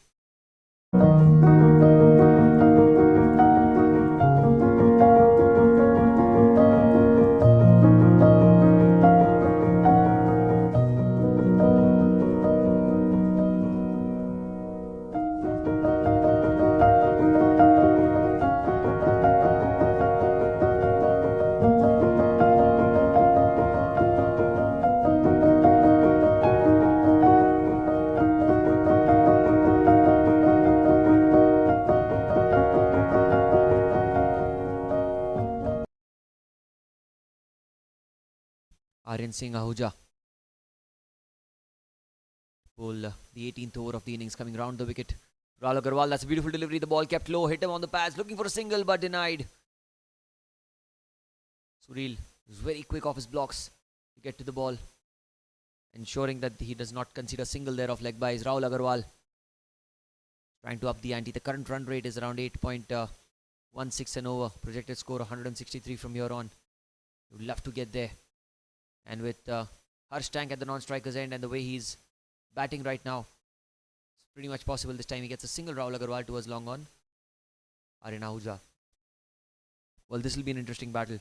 Aryan Singh Ahuja. Pull the 18th over of the innings, coming round the wicket. Rahul Agarwal, that's a beautiful delivery. The ball kept low, hit him on the pads, looking for a single but denied. Sureel was very quick off his blocks to get to the ball, ensuring that he does not concede a single there of leg byes. Rahul Agarwal trying to up the ante. The current run rate is around 8.16 and over. Projected score 163 from here on. Would love to get there. And with Harsh Tank at the non-striker's end and the way he's batting right now, it's pretty much possible this time he gets a single. Rahul Agarwal towards long on. Aryan Ahuja. Well, this will be an interesting battle.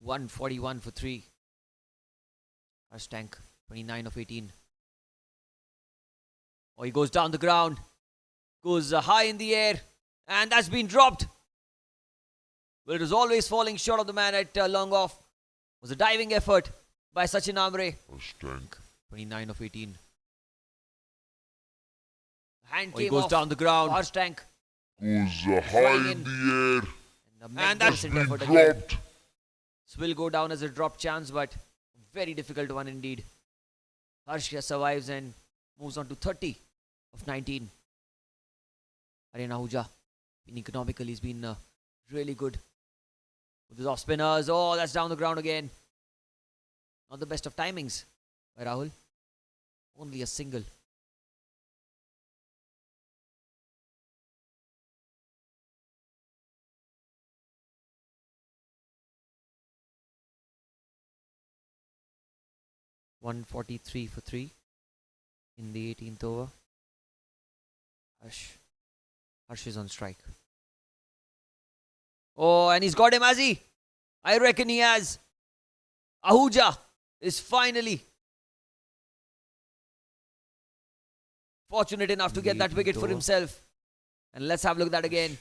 .141 for 3. Harsh Tank, 29 of 18. Oh, he goes down the ground. Goes high in the air. And that's been dropped. But it was always falling short of the man at long off. It was a diving effort by Sachin Amre. Harsh Tank. 29 of 18. Hand came goes off. Down the ground. Harsh Tank. Goes high in the air. And that's been dropped. This will go down as a drop chance, but very difficult one indeed. Harsh survives and moves on to 30 of 19. Aryan Ahuja, been economical, he's been really good with his off spinners. Oh, that's down the ground again. Not the best of timings by Rahul. Only a single. .143 for 3 in the 18th over. Harsh is on strike. Oh, and he's got him, has he? I reckon he has. Ahuja is finally fortunate enough to get that wicket for himself. And let's have a look at that again.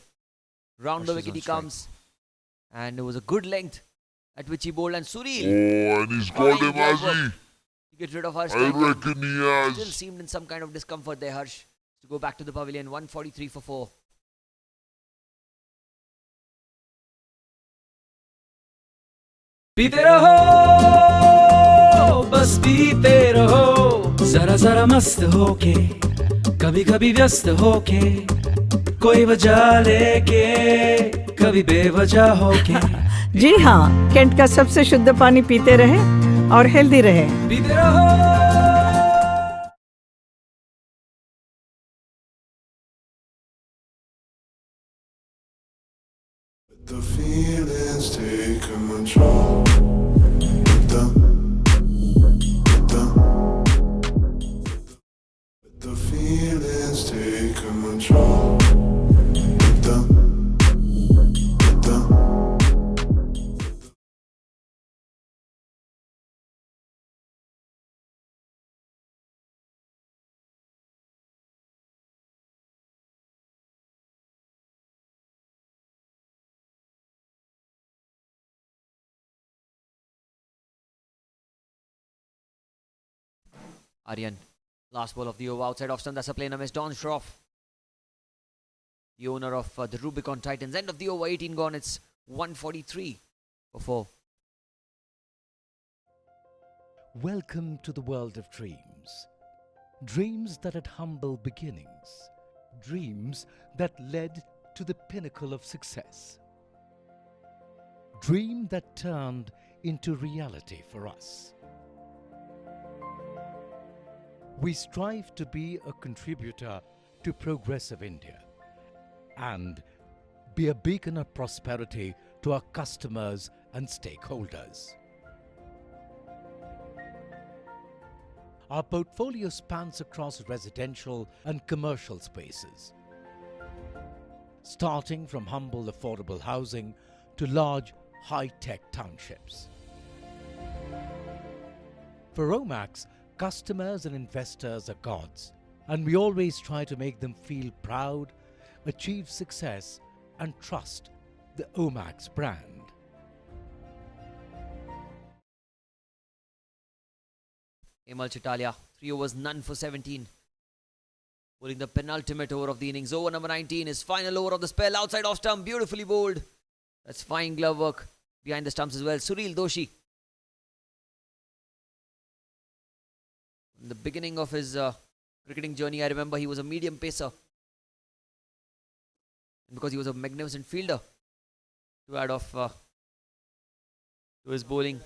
Round the wicket he comes. And it was a good length at which he bowled. And Suril. Oh, and he's got him, has he? Get rid of Harsh. I reckon he has. Still seemed in some kind of discomfort there, Harsh. To go back to the pavilion. 143 for 4. पीते रहो बस पीते रहो जरा जरा मस्त होके कभी कभी व्यस्त होके कोई वजह लेके कभी बेवजह होके जी हाँ, कैंट का सबसे शुद्ध पानी पीते रहे और हेल्दी रहे। पीते रहो। The feelings take control. The feelings take control. Aryan, last ball of the over outside off stump. That's a plainer miss. Don Shroff, the owner of the Rubicon Titans. End of the over, 18 gone. It's 143 for 4. Welcome to the world of dreams. Dreams that had humble beginnings. Dreams that led to the pinnacle of success. Dream that turned into reality for us. We strive to be a contributor to progressive India and be a beacon of prosperity to our customers and stakeholders. Our portfolio spans across residential and commercial spaces, starting from humble affordable housing to large high-tech townships. For Omax, customers and investors are gods, and we always try to make them feel proud, achieve success, and trust the Omax brand. Emal Chitalia, 3 overs, none for 17. Bowling the penultimate over of the innings. Over number 19, his final over of the spell. Outside off stump, beautifully bowled. That's fine glove work behind the stumps as well. Suril Doshi. In the beginning of his cricketing journey, I remember he was a medium pacer. And because he was a magnificent fielder, to add off to his bowling,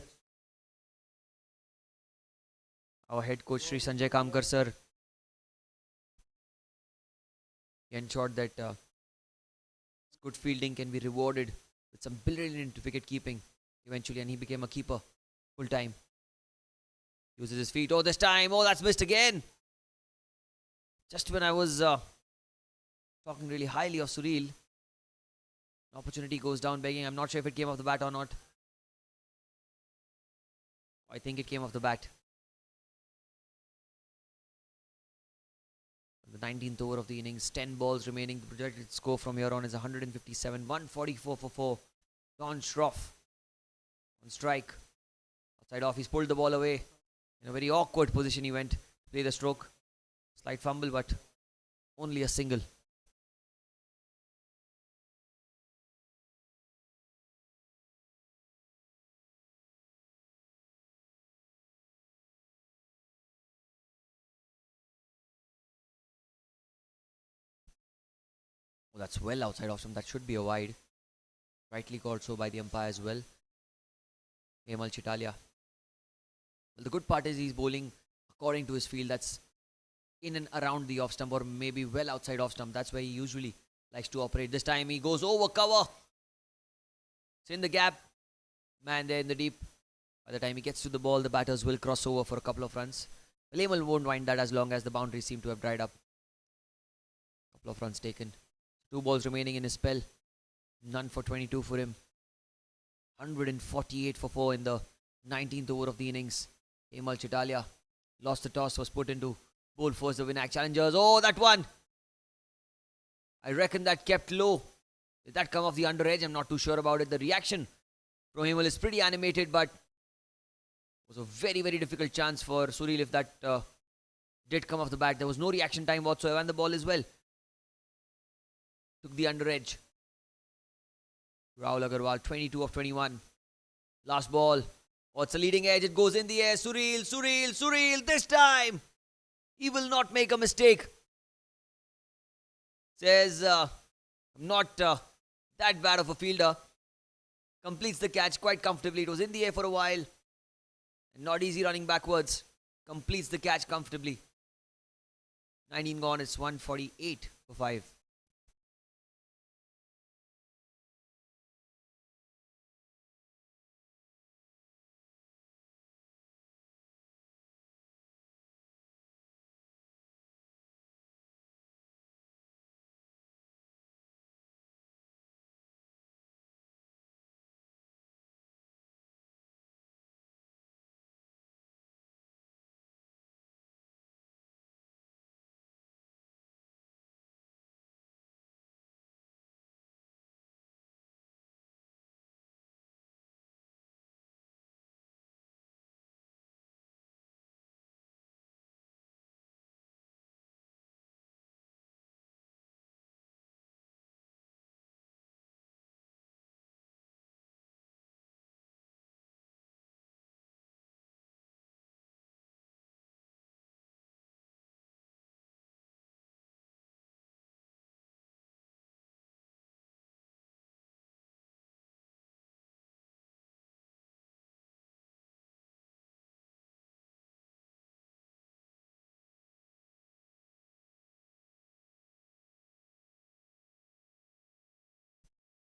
Our head coach Sri Sanjay Kamkar sir, he ensured that good fielding can be rewarded with some brilliant wicket keeping eventually, and he became a keeper full time. Uses his feet. Oh, this time. Oh, that's missed again. Just when I was talking really highly of Sureel, an opportunity goes down begging. I'm not sure if it came off the bat or not. I think it came off the bat. The 19th over of the innings, 10 balls remaining. The projected score from here on is 157, 144 for 4. Don Schroff on strike. Outside off, he's pulled the ball away. In a very awkward position he went to play the stroke. Slight fumble, but only a single. Oh, that's well outside of him. That should be a wide. Rightly called so by the umpire as well. Hemal Chitalia. Well, the good part is he's bowling according to his field. That's in and around the off stump, or maybe well outside off stump. That's where he usually likes to operate. This time he goes over cover. It's in the gap. Man there in the deep. By the time he gets to the ball, the batters will cross over for a couple of runs. Well, Hemal won't mind that as long as the boundaries seem to have dried up. Couple of runs taken. 2 balls remaining in his spell. None for 22 for him. 148 for 4 in the 19th over of the innings. Hemal Chitalia lost the toss, was put into bowl first. The Vinayak challengers. Oh, that one! I reckon that kept low. Did that come off the under edge? I'm not too sure about it. The reaction from Hemal is pretty animated, but it was a very, very difficult chance for Sureel if that did come off the bat. There was no reaction time whatsoever, and the ball as well took the under edge. Rahul Agarwal, 22 of 21. Last ball. Oh, it's a leading edge. It goes in the air. Sureel. This time, he will not make a mistake. Says, I'm not that bad of a fielder. Completes the catch quite comfortably. It was in the air for a while. And not easy running backwards. Completes the catch comfortably. 19 gone. It's 148 for 5.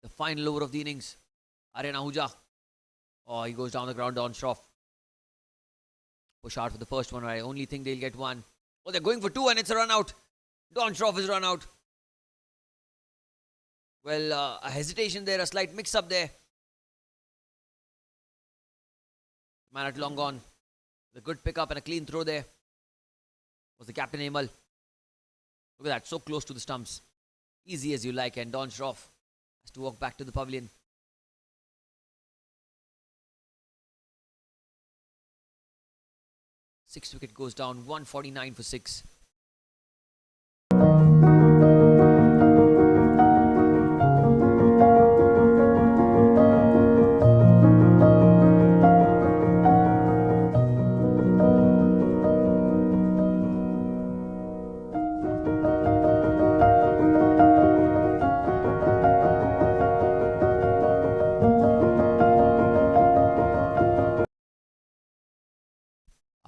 The final over of the innings. Ahuja. Oh, he goes down the ground on Schroff. Push hard for the first one. I only think they'll get one. Oh, they're going for 2 and it's a run out. Don Schroff is run out. Well, a hesitation there, a slight mix-up there. Man at long gone. The good pick-up and a clean throw there was the captain Hemal. Look at that, so close to the stumps. Easy as you like, and Don Schroff has to walk back to the pavilion. Sixth wicket goes down, 149 for 6.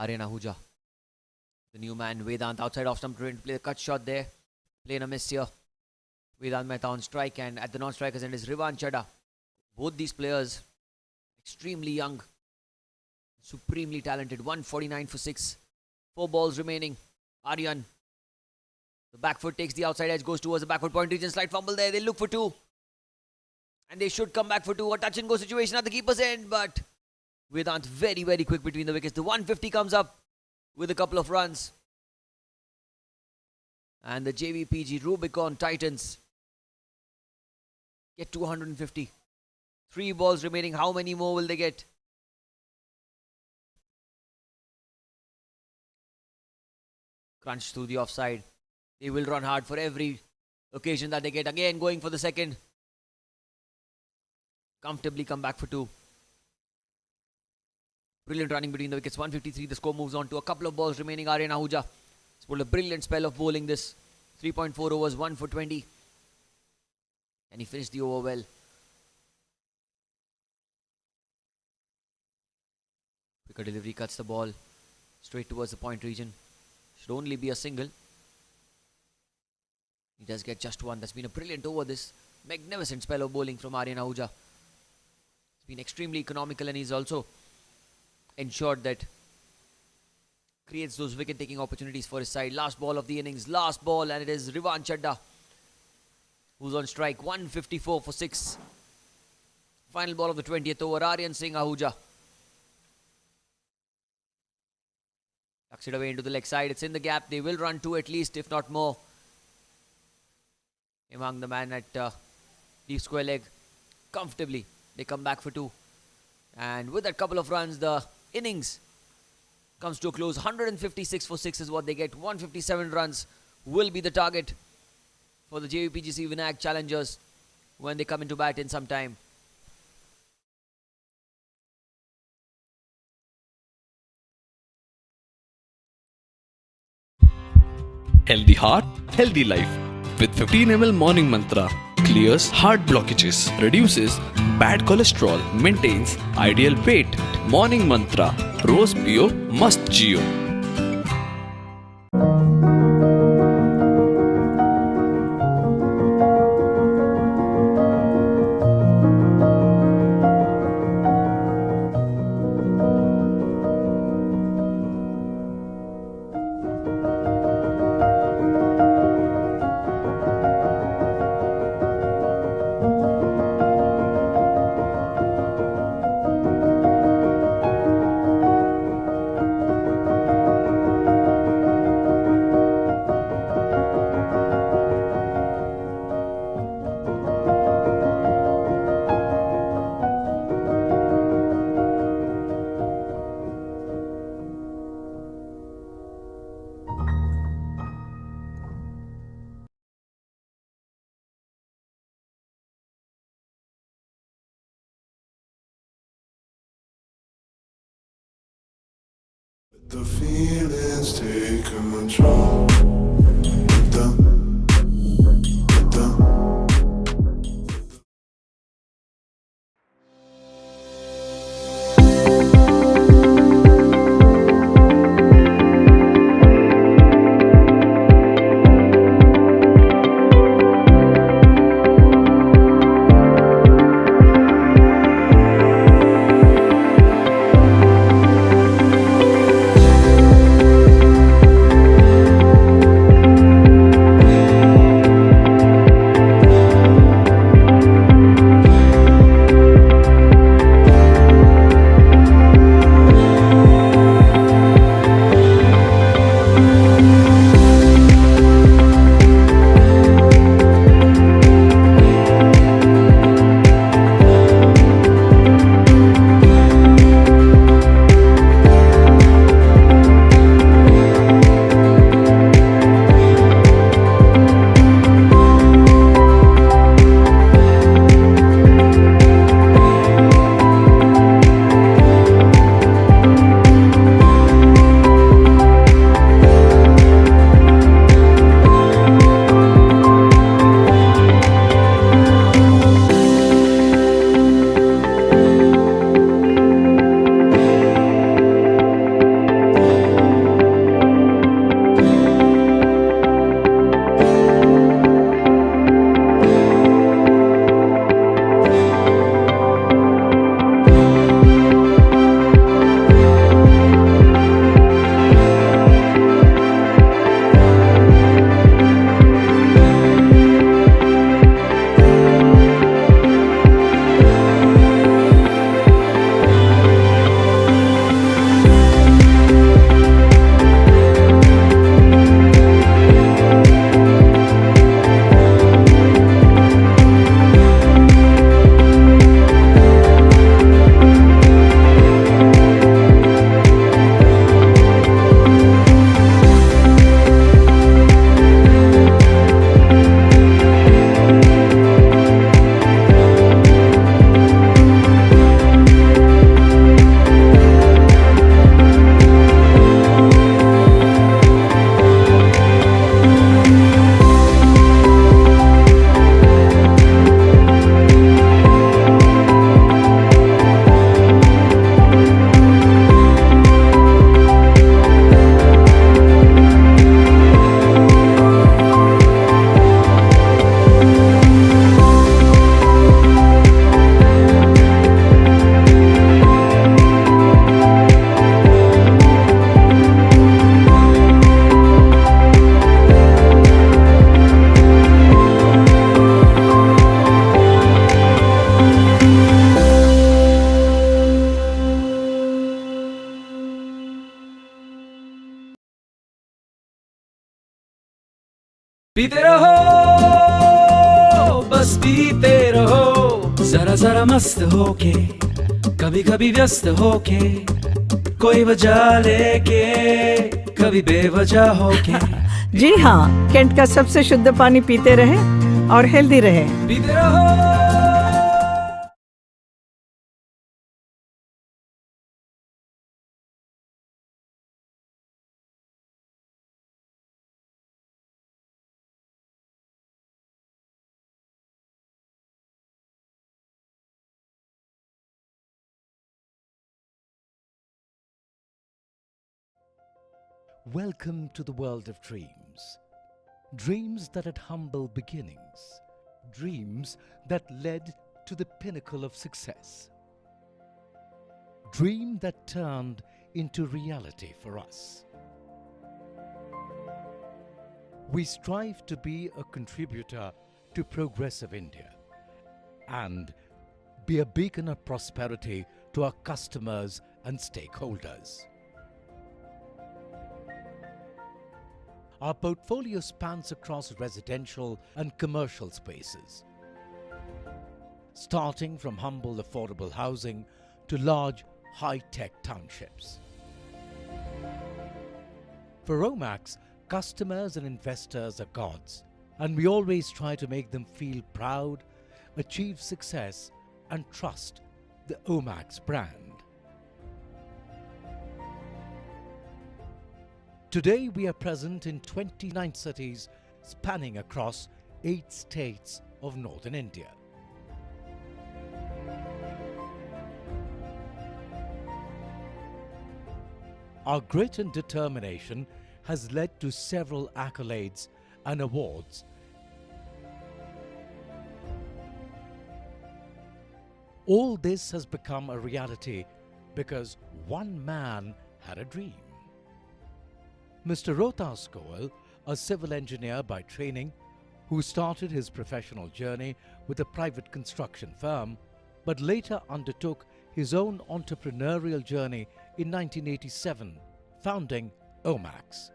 Ahuja The new man Vedant outside off stump to play the cut shot there. Playing a miss here. Vedant Mehta on strike, and at the non-strikers end is Rivan Chadha. Both these players extremely young, supremely talented. 149 for 6. 4 balls remaining. Aryan. The back foot takes the outside edge, goes towards the backward point region. Slight fumble there. They look for 2. And they should come back for 2. A touch and go situation at the keeper's end, but Vedant very, very quick between the wickets. The 150 comes up with a couple of runs. And the JVPG Rubicon Titans get 250. 3 balls remaining. How many more will they get? Crunch through the offside. They will run hard for every occasion that they get. Again going for the second. Comfortably come back for 2. Brilliant running between the wickets. 153. The score moves on to a couple of balls remaining. Aryan Ahuja has pulled a brilliant spell of bowling this. 3.4 overs, 1 for 20. And he finished the over well. Quicker delivery cuts the ball straight towards the point region. Should only be a single. He does get just 1. That's been a brilliant over this. Magnificent spell of bowling from Aryan Ahuja. It's been extremely economical, and he's also ensured that creates those wicket-taking opportunities for his side. Last ball of the innings. Last ball, and it is Rivan Chadha who's on strike. 154 for 6. Final ball of the 20th over. Aryan Singh Ahuja tucks it away into the leg side. It's in the gap. They will run 2 at least, if not more. Among the man at deep square leg. Comfortably, they come back for 2. And with that couple of runs, the innings comes to a close. 156 for 6 is what they get. 157 runs will be the target for the Jvpgc Vinayak challengers when they come into bat in some time. Healthy heart, healthy life. With 15 ml morning mantra, clears heart blockages, reduces bad cholesterol, maintains ideal weight. Morning mantra, rose pio must geo. The feelings take control. पीते रहो बस पीते रहो जरा जरा मस्त होके कभी कभी व्यस्त होके कोई वजह लेके कभी बेवजह होके जी हाँ, कैंट का सबसे शुद्ध पानी पीते रहे और हेल्दी रहे। पीते रहो। Welcome to the world of dreams. Dreams that had humble beginnings. Dreams that led to the pinnacle of success. Dream that turned into reality for us. We strive to be a contributor to progressive India and be a beacon of prosperity to our customers and stakeholders. Our portfolio spans across residential and commercial spaces, starting from humble affordable housing to large high-tech townships. For Omax, customers and investors are gods, and we always try to make them feel proud, achieve success, and trust the Omax brand. Today we are present in 29 cities spanning across 8 states of northern India. Our grit and determination has led to several accolades and awards. All this has become a reality because one man had a dream. Mr. Rohtas Goel, a civil engineer by training, who started his professional journey with a private construction firm, but later undertook his own entrepreneurial journey in 1987, founding Omax.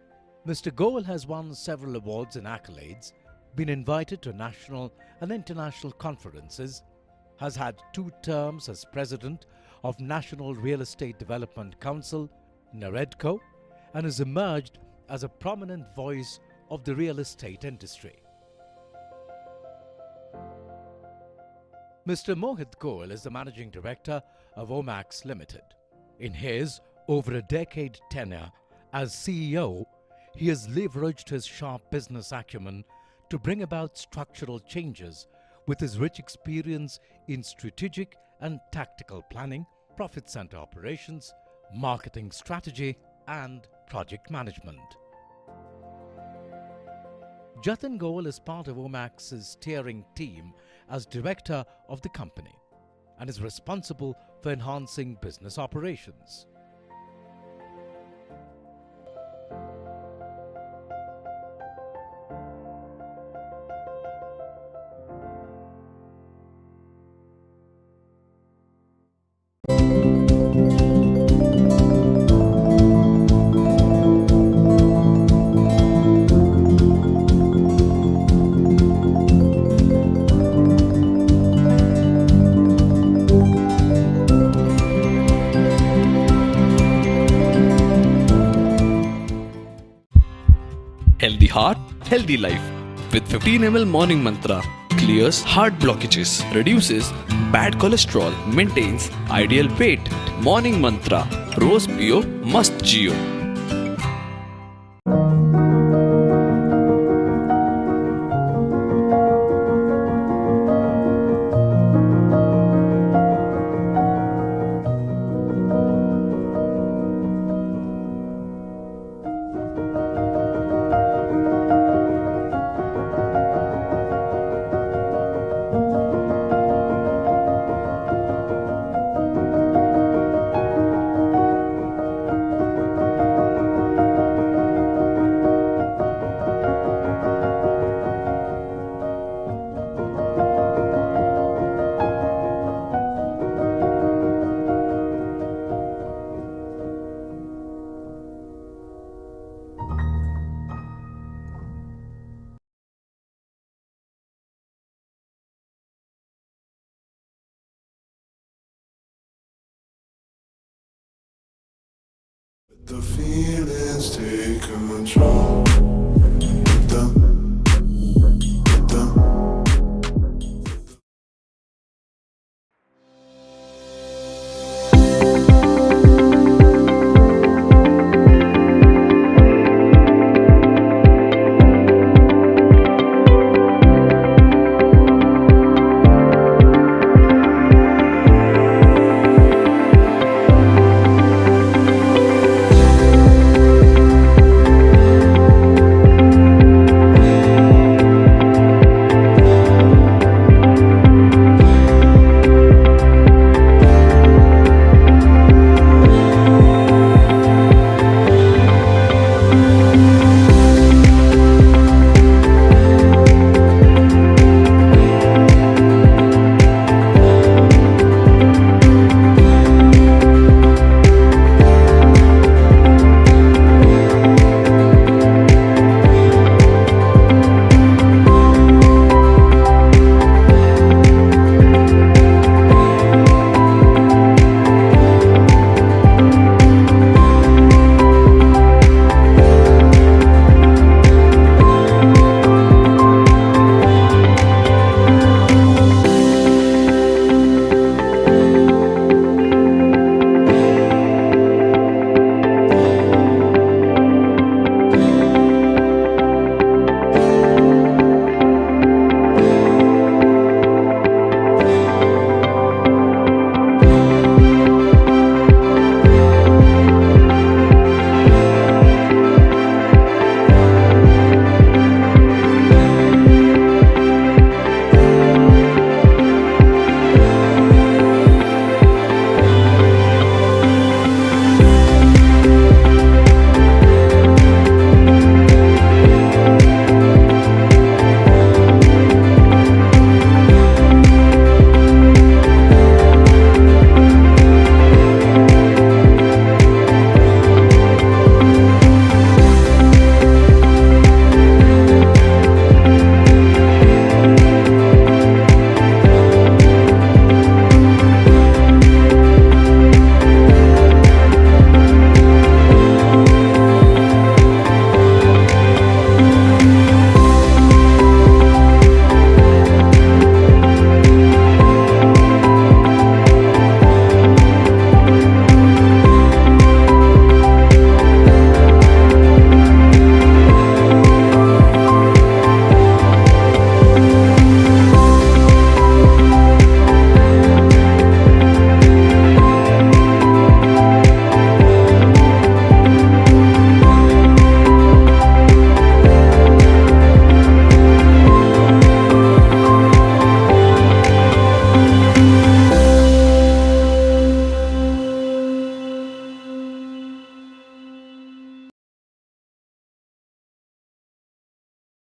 Mr. Goel has won several awards and accolades, been invited to national and international conferences, has had 2 terms as president of National Real Estate Development Council, NAREDCO, and has emerged as a prominent voice of the real estate industry. Mr. Mohit Goel is the Managing Director of Omax Limited. In his over a decade tenure as CEO, he has leveraged his sharp business acumen to bring about structural changes with his rich experience in strategic and tactical planning, profit center operations, marketing strategy, and project management. Jatin Goel is part of Omax's steering team as director of the company and is responsible for enhancing business operations. Healthy heart, healthy life. With 15 ml morning mantra, clears heart blockages, reduces bad cholesterol, maintains ideal weight. Morning mantra, rose pio, must geo. The feelings take control.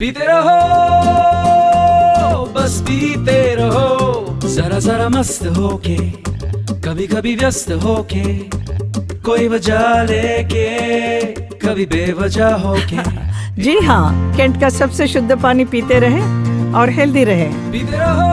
पीते रहो बस पीते रहो जरा जरा मस्त होके कभी कभी व्यस्त होके कोई वजह लेके कभी बेवजह होके जी हाँ, कैंट का सबसे शुद्ध पानी पीते रहे और हेल्दी रहे। पीते रहो।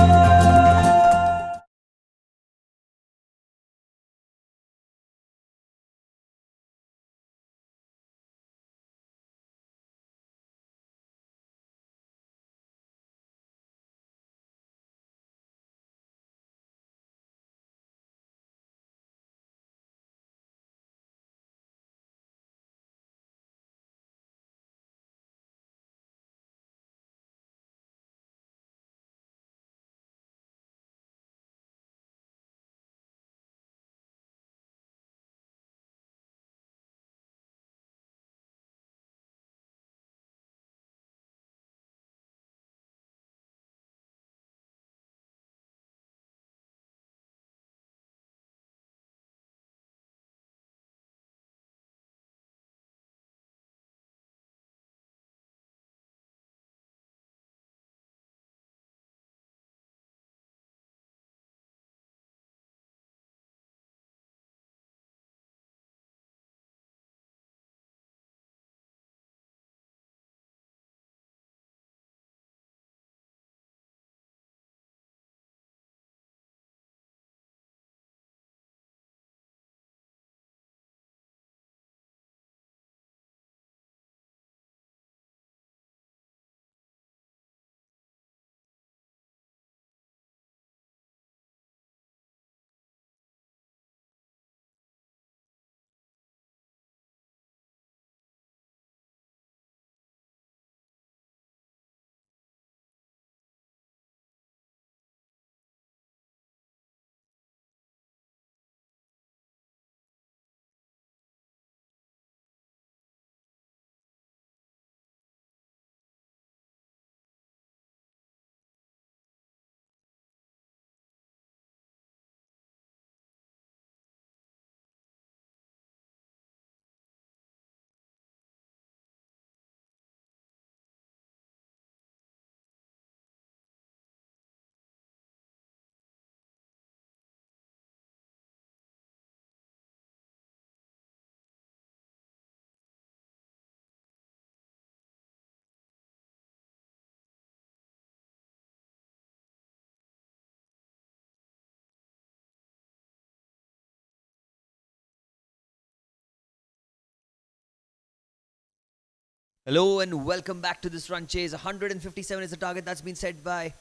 Hello and welcome back to this run chase. 157 is the target that's been set by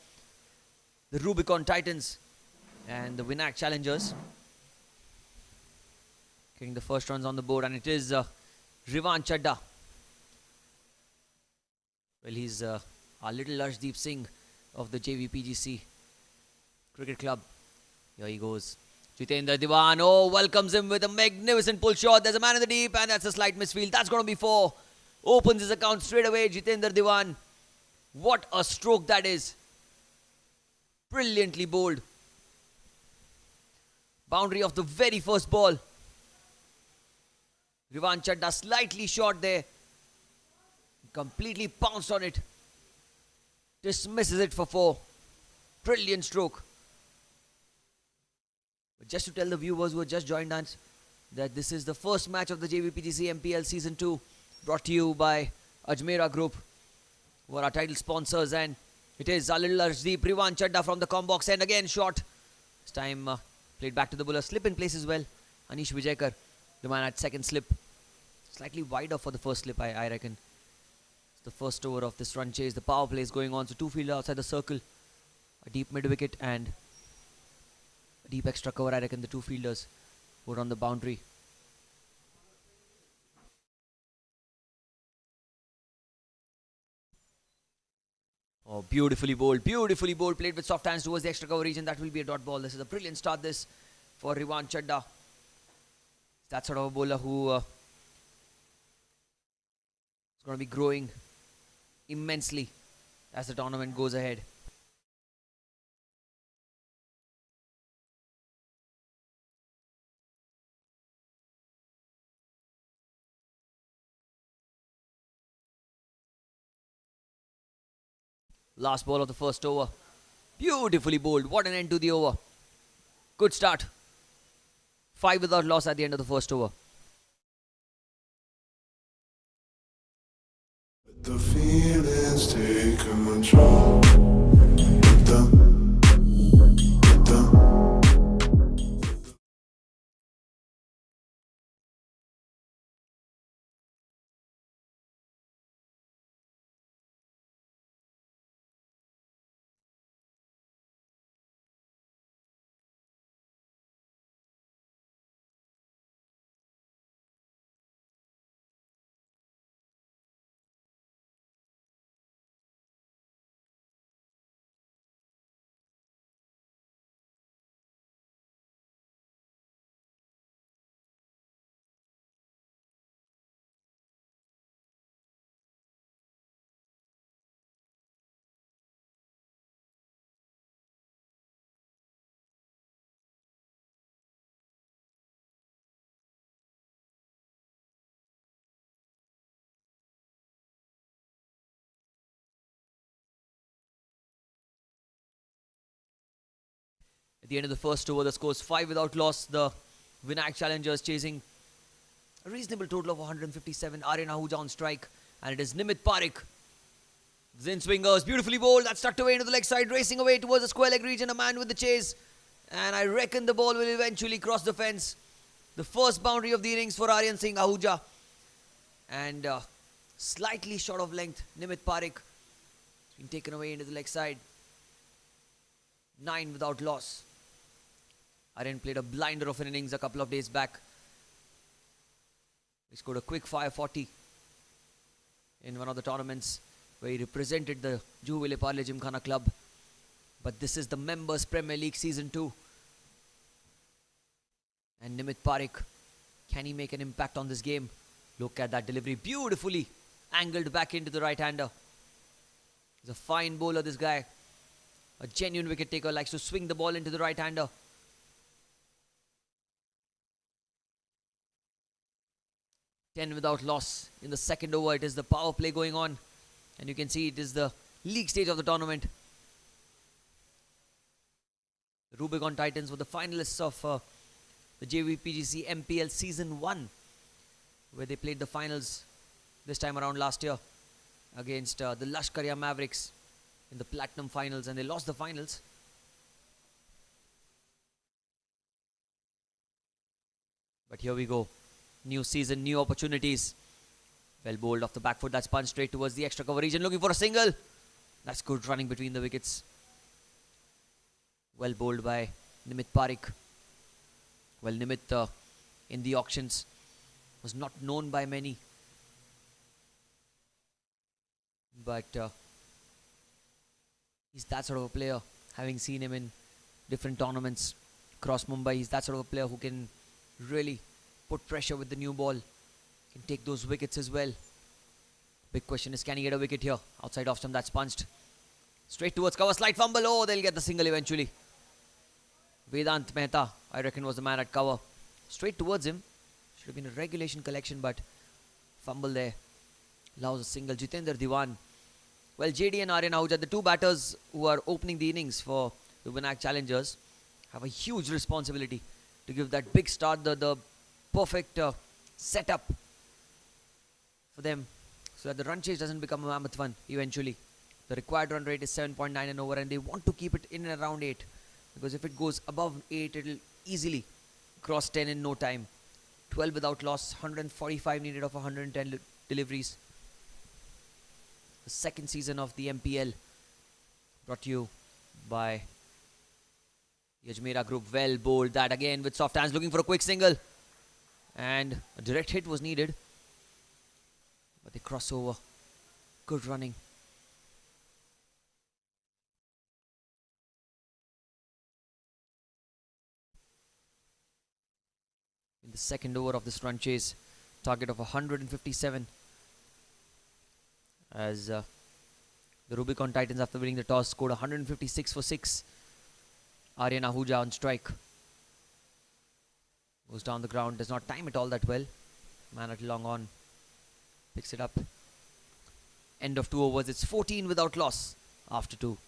the Rubicon Titans and the Vinayak challengers. Getting the first runs on the board, and it is Rivan Chadda. Well, he's our little Arshdeep Singh of the Jvpgc Cricket Club. Here he goes. Jitendra Diwan, welcomes him with a magnificent pull shot. There's a man in the deep, and that's a slight misfield. That's going to be 4. Opens his account straight away, Jitendra Diwan. What a stroke that is. Brilliantly bowled. Boundary of the very first ball. Rivan Chadda slightly short there. Completely pounced on it. Dismisses it for 4. Brilliant stroke. But just to tell the viewers who have just joined us that this is the first match of the Jvpgc Mpl Season 2, brought to you by Ajmera Group, who are our title sponsors, and it is our little Arshdeep, Rivan Chadda from the combox, and again short. This time played back to the bowler, slip in place as well. Anish Vijayakar, the man at second slip. Slightly wider for the first slip, I reckon. It's the first over of this run chase. The power play is going on, so 2 fielders outside the circle. A deep mid wicket and a deep extra cover. I reckon the 2 fielders were on the boundary. Oh, beautifully bowled, played with soft hands towards the extra cover region. That will be a dot ball. This is a brilliant start this for Rivan Chadda. That sort of a bowler who is going to be growing immensely as the tournament goes ahead. Last ball of the first over. Beautifully bowled. What an end to the over. Good start. 5 without loss at the end of the first over. The feelings take control. At the end of the first over, the score's 5 without loss. The Vinayak challengers chasing a reasonable total of 157. Aryan Ahuja on strike. And it is Nimit Parikh. Zin swingers, beautifully bowled. That's tucked away into the leg side, racing away towards the square leg region. A man with the chase. And I reckon the ball will eventually cross the fence. The first boundary of the innings for Aryan Singh Ahuja. And slightly short of length, Nimit Parikh. Been taken away into the leg side. 9 without loss. Aryan played a blinder of an innings a couple of days back. He scored a quick fire 40 in one of the tournaments where he represented the Jvpgc Gymkhana Club. But this is the Members Premier League Season 2. And Nimit Parikh, can he make an impact on this game? Look at that delivery, beautifully angled back into the right-hander. He's a fine bowler, this guy. A genuine wicket taker, likes to swing the ball into the right-hander. Ten without loss in the second over. It is the power play going on. And you can see it is the league stage of the tournament. The Rubicon Titans were the finalists of the Jvpgc Mpl Season 1, where they played the finals this time around last year against the Lashkaria Mavericks in the Platinum Finals, and they lost the finals. But here we go. New season, new opportunities. Well bowled off the back foot. That's punched straight towards the extra cover region. Looking for a single. That's good running between the wickets. Well bowled by Nimit Parikh. Well, Nimit in the auctions was not known by many. But he's that sort of a player. Having seen him in different tournaments across Mumbai, he's that sort of a player who can really put pressure with the new ball. Can take those wickets as well. Big question is, can he get a wicket here? Outside off stump, that's punched. Straight towards cover, slight fumble. Oh, they'll get the single eventually. Vedant Mehta, I reckon, was the man at cover. Straight towards him. Should have been a regulation collection, but fumble there. Allows a single. Jitendra Diwan. Well, JD and Aryan Ahuja, the two batters who are opening the innings for the Vinayak challengers, have a huge responsibility to give that big start, the perfect setup for them, so that the run chase doesn't become a mammoth one eventually. The required run rate is 7.9 and over, and they want to keep it in and around 8, because if it goes above 8, it'll easily cross 10 in no time. 12 without loss, 145 needed of 110 deliveries. The second season of the MPL, brought to you by the Ajmera Group. Well bowled, that again with soft hands, looking for a quick single, and a direct hit was needed, but they cross over. Good running. In the second over of this run chase, target of 157, as the Rubicon Titans, after winning the toss, scored 156 for 6. Aryan Ahuja on strike. Goes down the ground, does not time it all that well. Man at long on. Picks it up. End of 2 overs. It's 14 without loss after 2.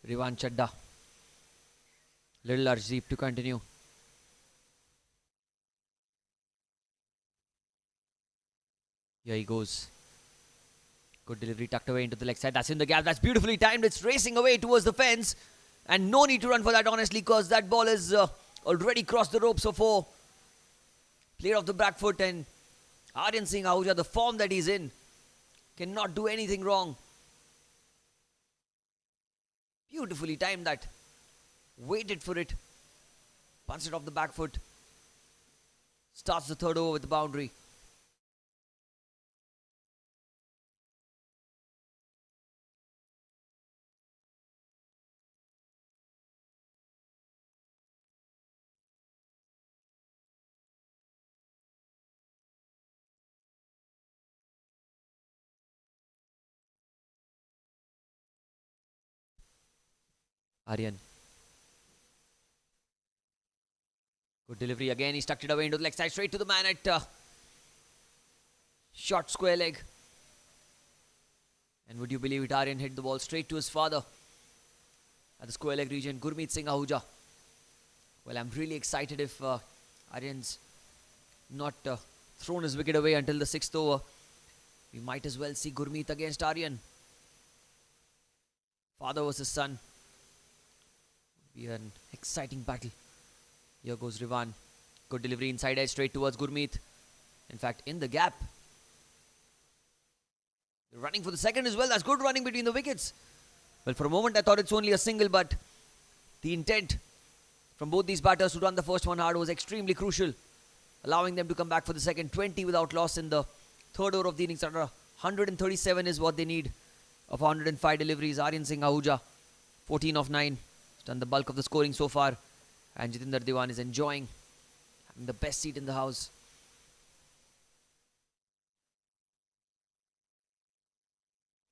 Rivan Chadda. Little Arshdeep to continue. Here he goes. Good delivery, tucked away into the leg side. That's in the gap. That's beautifully timed. It's racing away towards the fence. And no need to run for that, honestly, because that ball has already crossed the ropes for 4. Clear off the back foot, and Aryan Singh Ahuja, the form that he's in, cannot do anything wrong. Beautifully timed that. Waited for it. Punched it off the back foot. Starts the third over with the boundary. Aryan. Good delivery again. He stuck it away into the leg side, straight to the man at short square leg. And would you believe it, Aryan hit the ball straight to his father at the square leg region, Gurmeet Singh Ahuja. Well, I'm really excited if Aryan's not thrown his wicket away until the 6th over. We might as well see Gurmeet against Aryan. Father versus son. Be an exciting battle. Here goes Rivan. Good delivery inside edge, straight towards Gurmeet. In fact, in the gap. Running for the second as well. That's good running between the wickets. Well, for a moment I thought it's only a single, but the intent from both these batters to run the first one hard was extremely crucial, allowing them to come back for the second. 20 without loss in the third over of the innings. 137 is what they need of 105 deliveries. Aryan Singh Ahuja, 14 of 9. done the bulk of the scoring so far, and Jitendra Diwan is enjoying having the best seat in the house.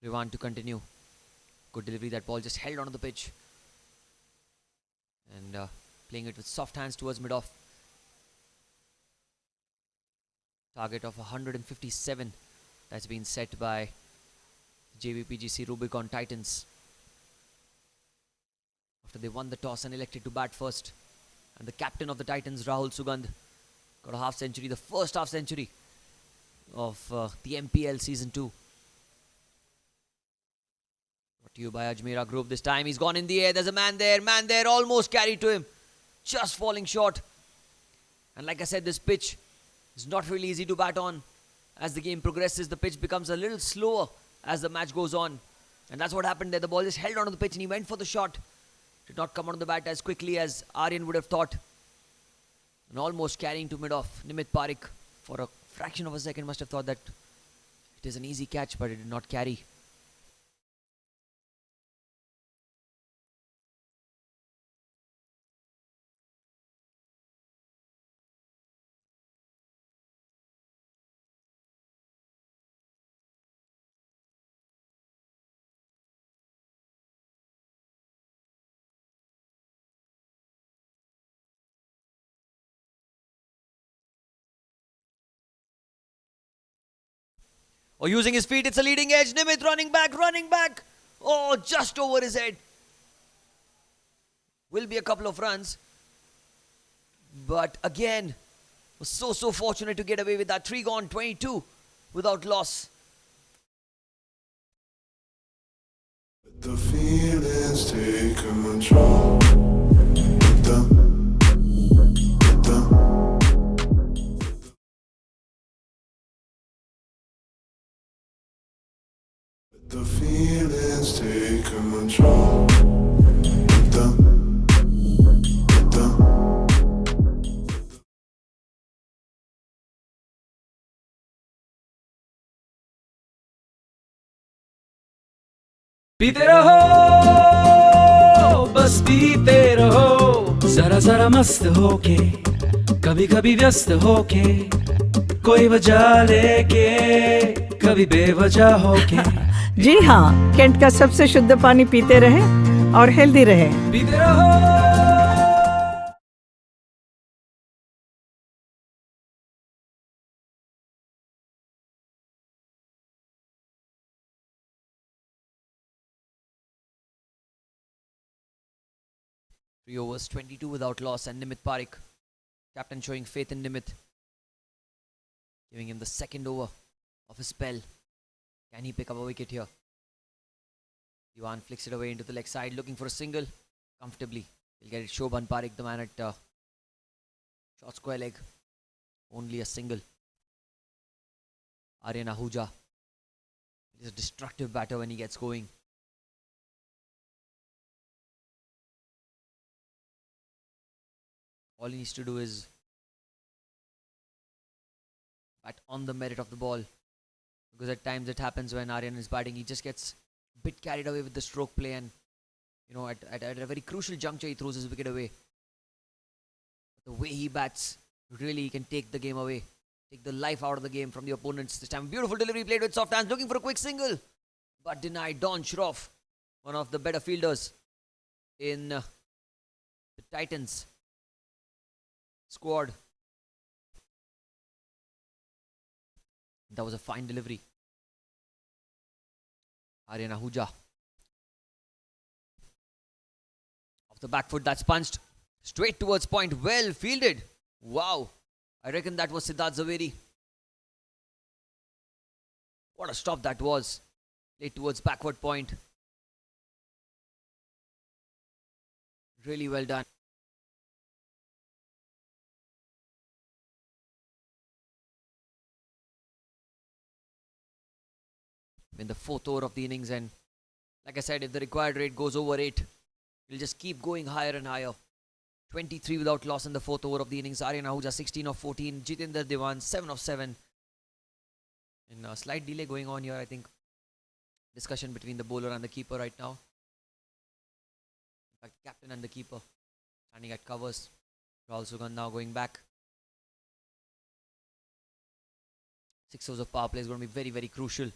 Diwan to continue. Good delivery. That ball just held onto the pitch, and playing it with soft hands towards mid-off. Target of 157 that's been set by Jvpgc Rubicon Titans after they won the toss and elected to bat first. And the captain of the Titans, Rahul Sugandh, got a half century, the first half century of the MPL Season 2. Brought to you by Ajmera Group. This time he's gone in the air. There's a man there, almost carried to him, just falling short. And like I said, this pitch is not really easy to bat on. As the game progresses, the pitch becomes a little slower as the match goes on. And that's what happened there. The ball just held onto the pitch and he went for the shot. Did not come onto the bat as quickly as Aryan would have thought. And almost carrying to mid-off. Nimit Parikh, for a fraction of a second, must have thought that it is an easy catch, but it did not carry. Or using his feet, it's a leading edge. Nimit running back. Oh, just over his head. Will be a couple of runs. But again, was so fortunate to get away with that. 3 gone, 22 without loss. The feelings take control. The feelings take control. पीते रहो, बस पीते रहो, जरा जरा मस्त होके, कभी कभी व्यस्त होके, कोई वजह लेके, कभी बेवजह होके। जी हाँ, कैंट का सबसे शुद्ध पानी पीते रहें और हेल्दी रहें। पीते रहो। Three overs, 22 without loss, and Nimit Parikh, captain, showing faith in Nimit, giving him the second over of his spell. Can he pick up a wicket here? Diwan flicks it away into the leg side, looking for a single comfortably. He'll get it. Shobhan Parikh, the man at short square leg. Only a single. Aryan Ahuja. He's a destructive batter when he gets going. All he needs to do is bat on the merit of the ball. Because at times it happens when Aryan is batting, he just gets a bit carried away with the stroke play, and you know, at a very crucial juncture he throws his wicket away. But the way he bats, really he can take the game away, take the life out of the game from the opponents. This time beautiful delivery played with soft hands, looking for a quick single, but denied. Don Shroff, one of the better fielders in the Titans squad. That was a fine delivery. Aryan Ahuja. Off the back foot, that's punched straight towards point. Well fielded. Wow. I reckon that was Siddharth Zaveri. What a stop that was. Played towards backward point. Really well done. In the 4th over of the innings, and like I said, if the required rate goes over 8, we'll just keep going higher and higher. 23 without loss in the 4th over of the innings. Aryan Ahuja 16 of 14, Jitendra Diwan 7 of 7. And a slight delay going on here, I think. Discussion between the bowler and the keeper right now. fact, the captain and the keeper standing at covers. Rahul Sugandh now going back. 6 overs of power play is going to be very, very crucial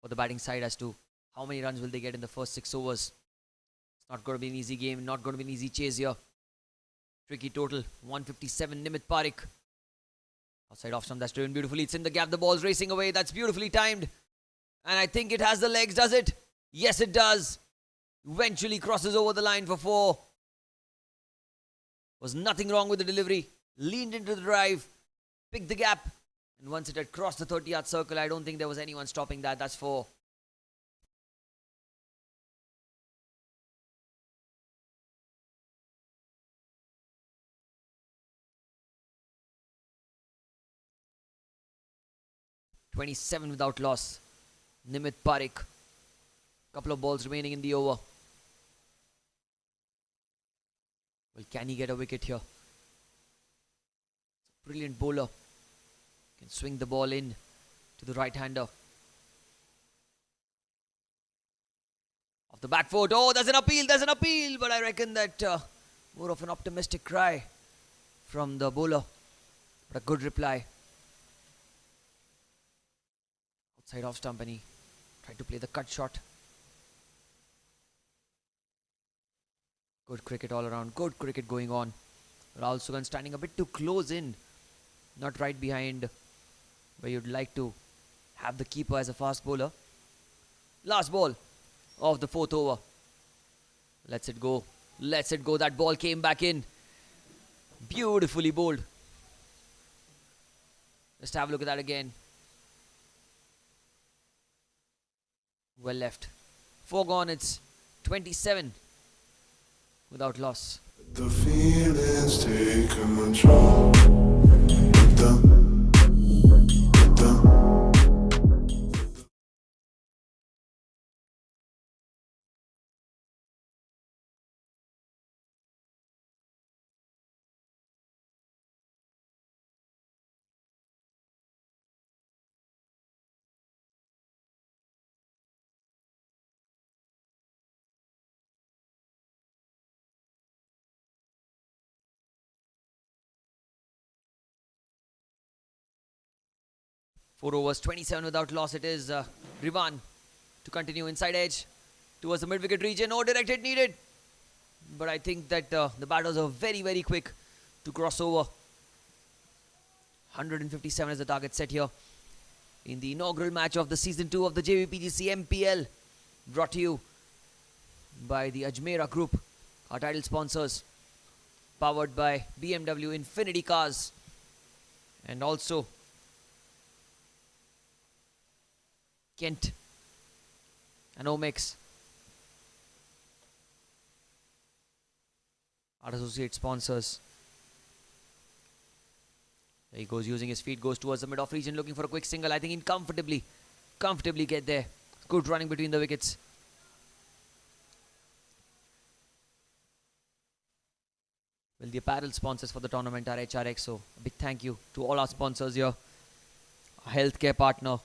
for the batting side as to how many runs will they get in the first 6 overs. It's not going to be an easy game, not going to be an easy chase here. Tricky total, 157. Nimit Parikh. Outside off stump, that's driven beautifully. It's in the gap, the ball's racing away. That's beautifully timed. And I think it has the legs, does it? Yes, it does. Eventually crosses over the line for 4. Was nothing wrong with the delivery. Leaned into the drive, picked the gap. And once it had crossed the 30-yard circle, I don't think there was anyone stopping that. That's 4. (27) without loss. Nimit Parikh. Couple of balls remaining in the over. Well, can he get a wicket here? It's a brilliant bowler. Can swing the ball in to the right-hander. Off the back foot. Oh, there's an appeal. But I reckon that more of an optimistic cry from the bowler. But a good reply. Outside off stump, and he tried to play the cut shot. Good cricket all around. Good cricket going on. Rahul Sugandh standing a bit too close in. Not right behind where you'd like to have the keeper as a fast bowler. Last ball of the 4th over. Lets it go. That ball came back in. Beautifully bowled. Let's have a look at that again. Well left. 4 gone. It's 27 without loss. The feelings take control. Four overs, 27 without loss. It is Rivan to continue inside edge towards the mid-wicket region. No direct hit needed. But I think that the batters are very, very quick to cross over. 157 is the target set here in the inaugural match of the Season 2 of the Jvpgc Mpl. Brought to you by the Ajmera Group, our title sponsors. Powered by BMW Infinity Cars. And also Kent and Omex, our associate sponsors. There he goes, using his feet, goes towards the mid-off region, looking for a quick single. I think he can comfortably get there. Good running between the wickets. Well, the apparel sponsors for the tournament are HRX, so a big thank you to all our sponsors here. Our healthcare partner,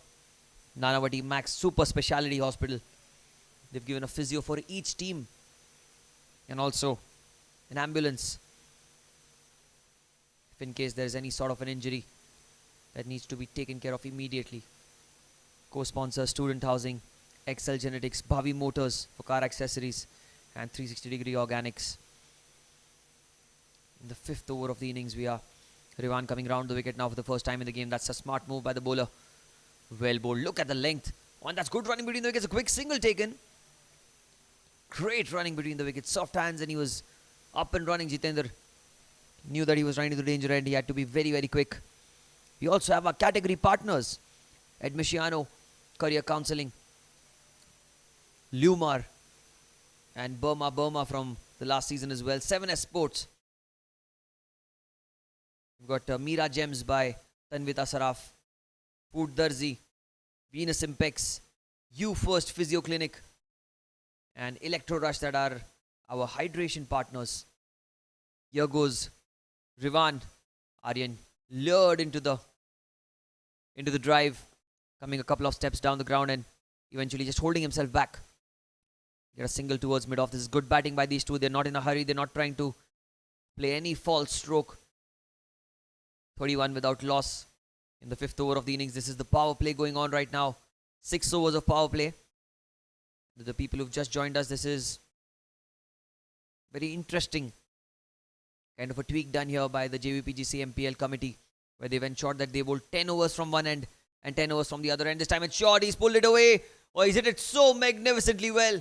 Nanavati Max Super Speciality Hospital. They've given a physio for each team and also an ambulance if in case there is any sort of an injury that needs to be taken care of immediately. Co-sponsor Student Housing, Excel Genetics, Bhavi Motors for car accessories and 360-degree Organics. In the 5th over of the innings, we are Rivan coming round the wicket now for the first time in the game. That's a smart move by the bowler. Well bowled. Look at the length. And that's good running between the wickets. A quick single taken. Great running between the wickets. Soft hands, and he was up and running. Jitendra knew that he was running to the danger end. He had to be very, very quick. We also have our category partners. Admisciano Career Counselling, Lumar, and Burma from the last season as well. 7S Sports. We've got Mira Gems by Tanvita Saraf, Food Darzi, Venus Impex, You First Physio Clinic, and Electro Rush that are our hydration partners. Here goes Rivan. Aryan lured into the drive, coming a couple of steps down the ground and eventually just holding himself back. Get a single towards mid-off. This is good batting by these two. They're not in a hurry. They're not trying to play any false stroke. 31 without loss in the 5th over of the innings. This is the power play going on right now. 6 overs of power play. To the people who've just joined us, this is very interesting kind of a tweak done here by the Jvpgc Mpl committee, where they've ensured that they bowled 10 overs from one end and 10 overs from the other end. This time it's short. He's pulled it away. Oh, he's hit it so magnificently well.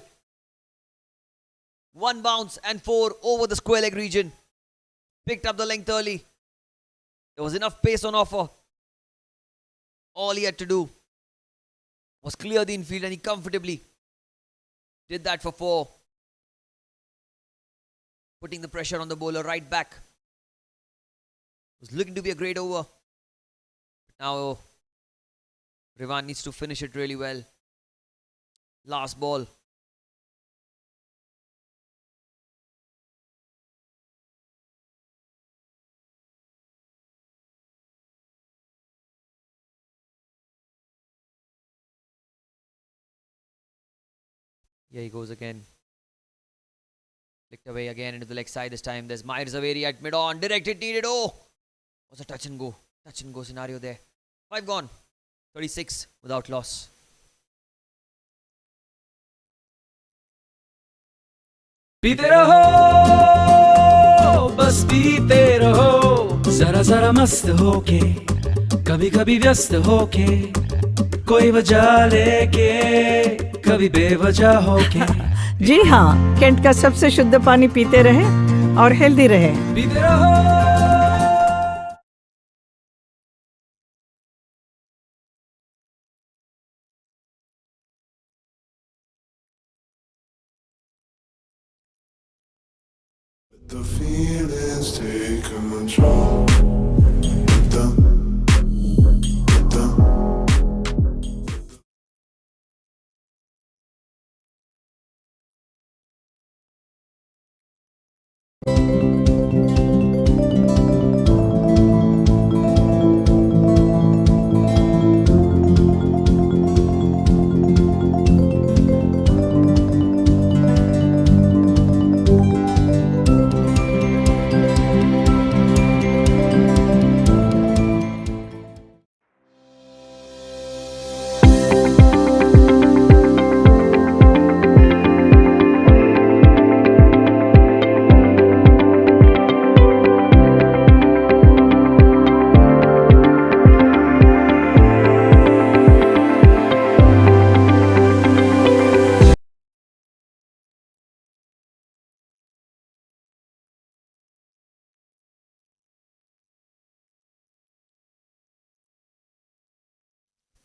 1 bounce and 4 over the square leg region. Picked up the length early. There was enough pace on offer. All he had to do was clear the infield, and he comfortably did that for 4. Putting the pressure on the bowler right back. It was looking to be a great over. Now Rivan needs to finish it really well. Last ball. Here he goes again. Flicked away again into the leg side this time. There's Mahir Zaveri at mid-on. Directed, needed. Oh! Was a touch and go. Touch and go scenario there. 5 gone. 36 without loss. पीते रहो बस पीते रहो जरा जरा मस्त होके कभी कभी व्यस्त होके कोई वजह लेके कभी बेवजह होके जी हाँ, कैंट का सबसे शुद्ध पानी पीते रहें और हेल्दी रहें। पीते रहो The feelings take control.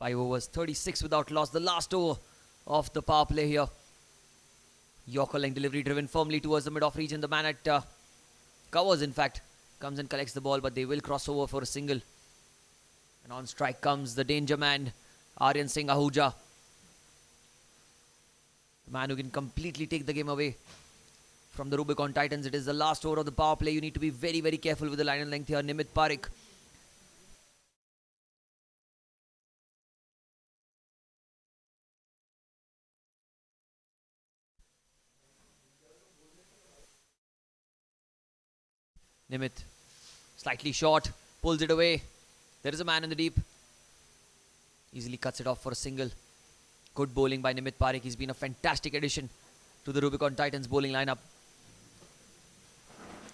Five overs, 36 without loss. The last over of the power play here. Yorker length delivery driven firmly towards the mid-off region. The man at covers, in fact, comes and collects the ball, but they will cross over for a single. And on strike comes the danger man, Aryan Singh Ahuja. The man who can completely take the game away from the Rubicon Titans. It is the last over of the power play. You need to be very, very careful with the line and length here. Nimit Parikh. Nimit, slightly short, pulls it away. There is a man in the deep. Easily cuts it off for a single. Good bowling by Nimit Parikh. He's been a fantastic addition to the Rubicon Titans bowling lineup.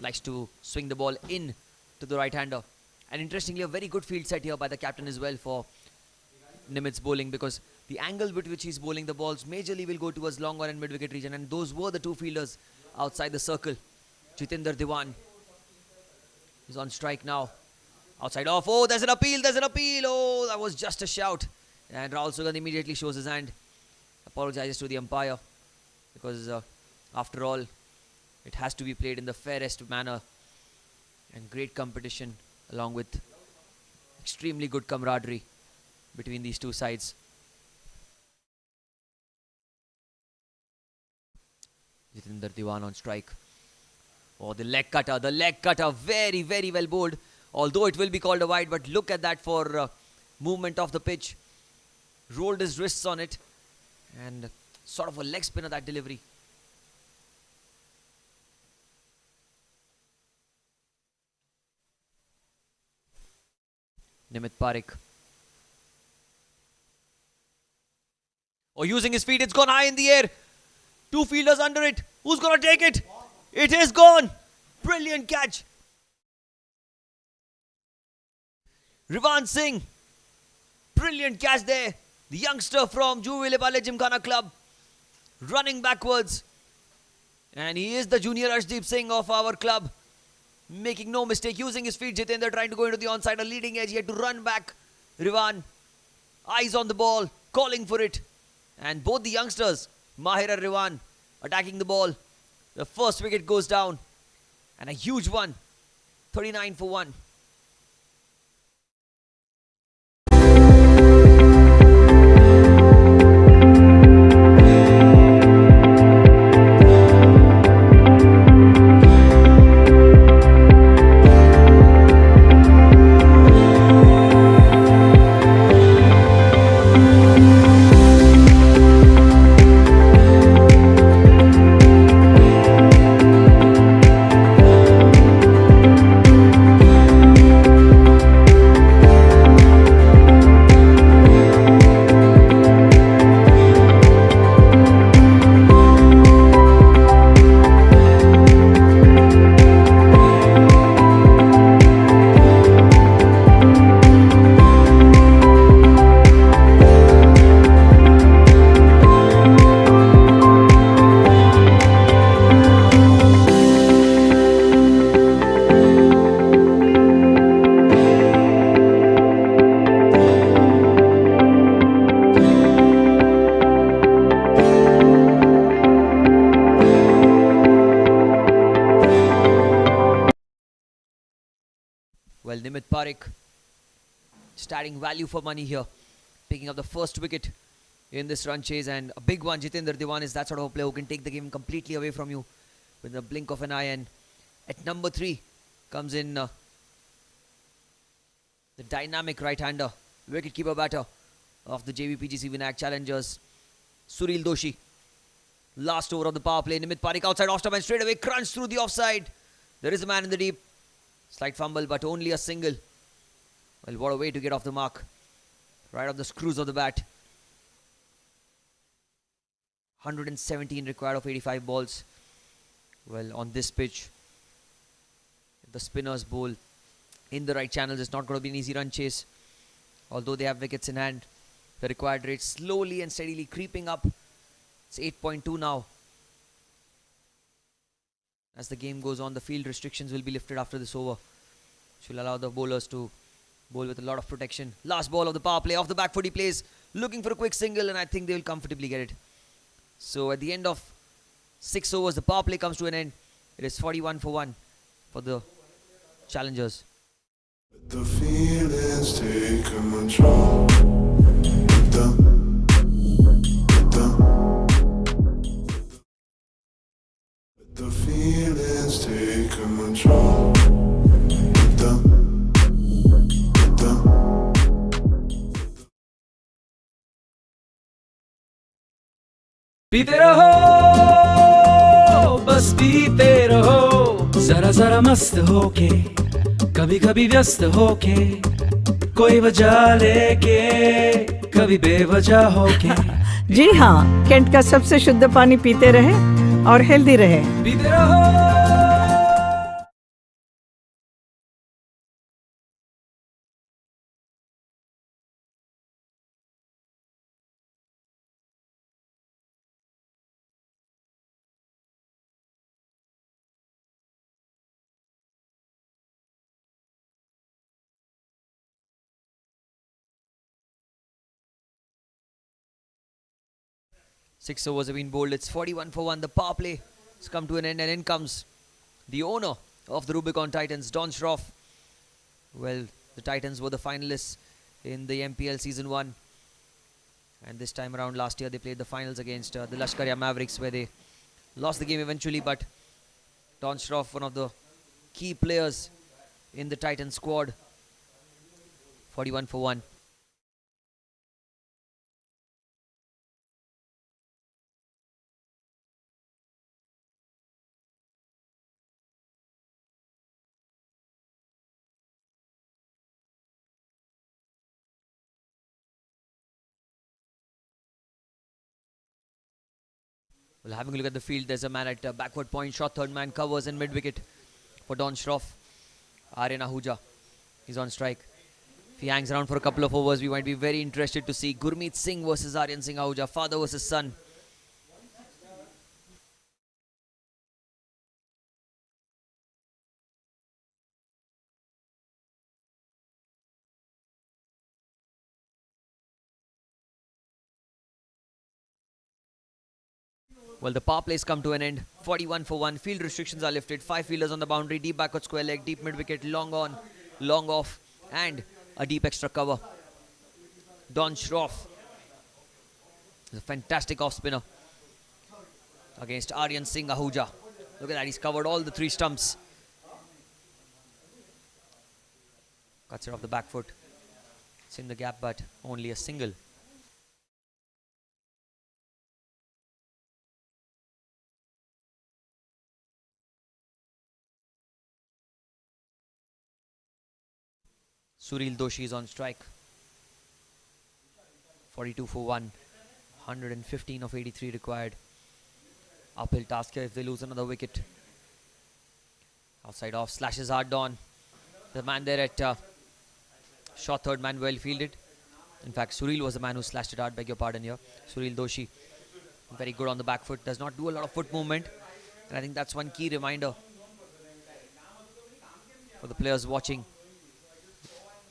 Likes to swing the ball in to the right-hander. And interestingly, a very good field set here by the captain as well for Nimit's bowling, because the angle with which he's bowling the balls majorly will go towards long on and mid-wicket region. And those were the two fielders outside the circle. Jitendra Diwan is on strike now. Outside off. Oh, there's an appeal. There's an appeal. Oh, that was just a shout. And Rahul Sugandh immediately shows his hand. Apologizes to the umpire. Because after all, it has to be played in the fairest manner. And great competition along with extremely good camaraderie between these two sides. Jitendra Diwan on strike. Oh, the leg cutter, very, very well bowled. Although it will be called a wide, but look at that for movement of the pitch. Rolled his wrists on it, and sort of a leg spinner, that delivery. Nimit Parikh. Oh, using his feet, it's gone high in the air. Two fielders under it. Who's gonna take it? It is gone. Brilliant catch. Rivan Singh. Brilliant catch there. The youngster from Jvpgc Gymkhana Club. Running backwards. And he is the junior Arshdeep Singh of our club. Making no mistake. Using his feet. Jitendra trying to go into the onside. A leading edge. He had to run back. Rivan. Eyes on the ball. Calling for it. And both the youngsters, Mahir and Rivan, attacking the ball. The first wicket goes down. And a huge one. 39 for 1. Well, Nimit Parikh starting value for money here. Picking up the first wicket in this run chase, and a big one. Jitendra Diwan is that sort of a player who can take the game completely away from you with a blink of an eye. And at number 3 comes in the dynamic right-hander, wicket-keeper batter of the Jvpgc Vinayak challengers, Suril Doshi. Last over of the power play. Nimit Parikh outside off stump and straight away crunched through the offside. There is a man in the deep. Slight fumble, but only a single. Well, what a way to get off the mark. Right off the screws of the bat. 117 required of 85 balls. Well, on this pitch, if the spinners bowl in the right channels, it's not going to be an easy run chase. Although they have wickets in hand, the required rate slowly and steadily creeping up. It's 8.2 now. As the game goes on, the field restrictions will be lifted after this over, which will allow the bowlers to bowl with a lot of protection. Last ball of the power play. Off the back foot he plays, looking for a quick single, and I think they will comfortably get it. So at the end of 6 overs, the power play comes to an end. It is 41 for 1 for the challengers. The feelings take control. The feelings take control. पीते रहो बस पीते रहो जरा जरा मस्त होके कभी कभी व्यस्त होके कोई वजह लेके कभी बेवजह होके जी हाँ, कैंट का सबसे शुद्ध पानी पीते रहे और हेल्दी रहे। पीते रहो। Six overs have been bowled. It's 41 for 1. The power play has come to an end, and in comes the owner of the Rubicon Titans, Don Schroff. Well, the Titans were the finalists in the MPL Season 1. And this time around, last year, they played the finals against the Lashkar Mavericks, where they lost the game eventually. But Don Schroff, one of the key players in the Titan squad, 41 for 1. Well, having a look at the field, there's a man at backward point. Shot third man covers in mid-wicket for Don Shroff. Aryan Ahuja is on strike. If he hangs around for a couple of overs, we might be very interested to see Gurmeet Singh versus Aryan Singh Ahuja, father versus son. Well, the power plays come to an end. 41 for 1. Field restrictions are lifted. 5 fielders on the boundary. Deep backward square leg. Deep mid-wicket. Long on. Long off. And a deep extra cover. Don Shroff is a fantastic off-spinner against Aryan Singh Ahuja. Look at that. He's covered all the 3 stumps. Cuts it off the back foot. It's in the gap, but only a single. Suril Doshi is on strike. 42 for 1. 115 of 83 required. Uphill task here if they lose another wicket. Outside off, slashes hard on. The man there at shot third man, well fielded. In fact, Suril was the man who slashed it hard, beg your pardon here. Suril Doshi, very good on the back foot. Does not do a lot of foot movement. And I think that's one key reminder for the players watching.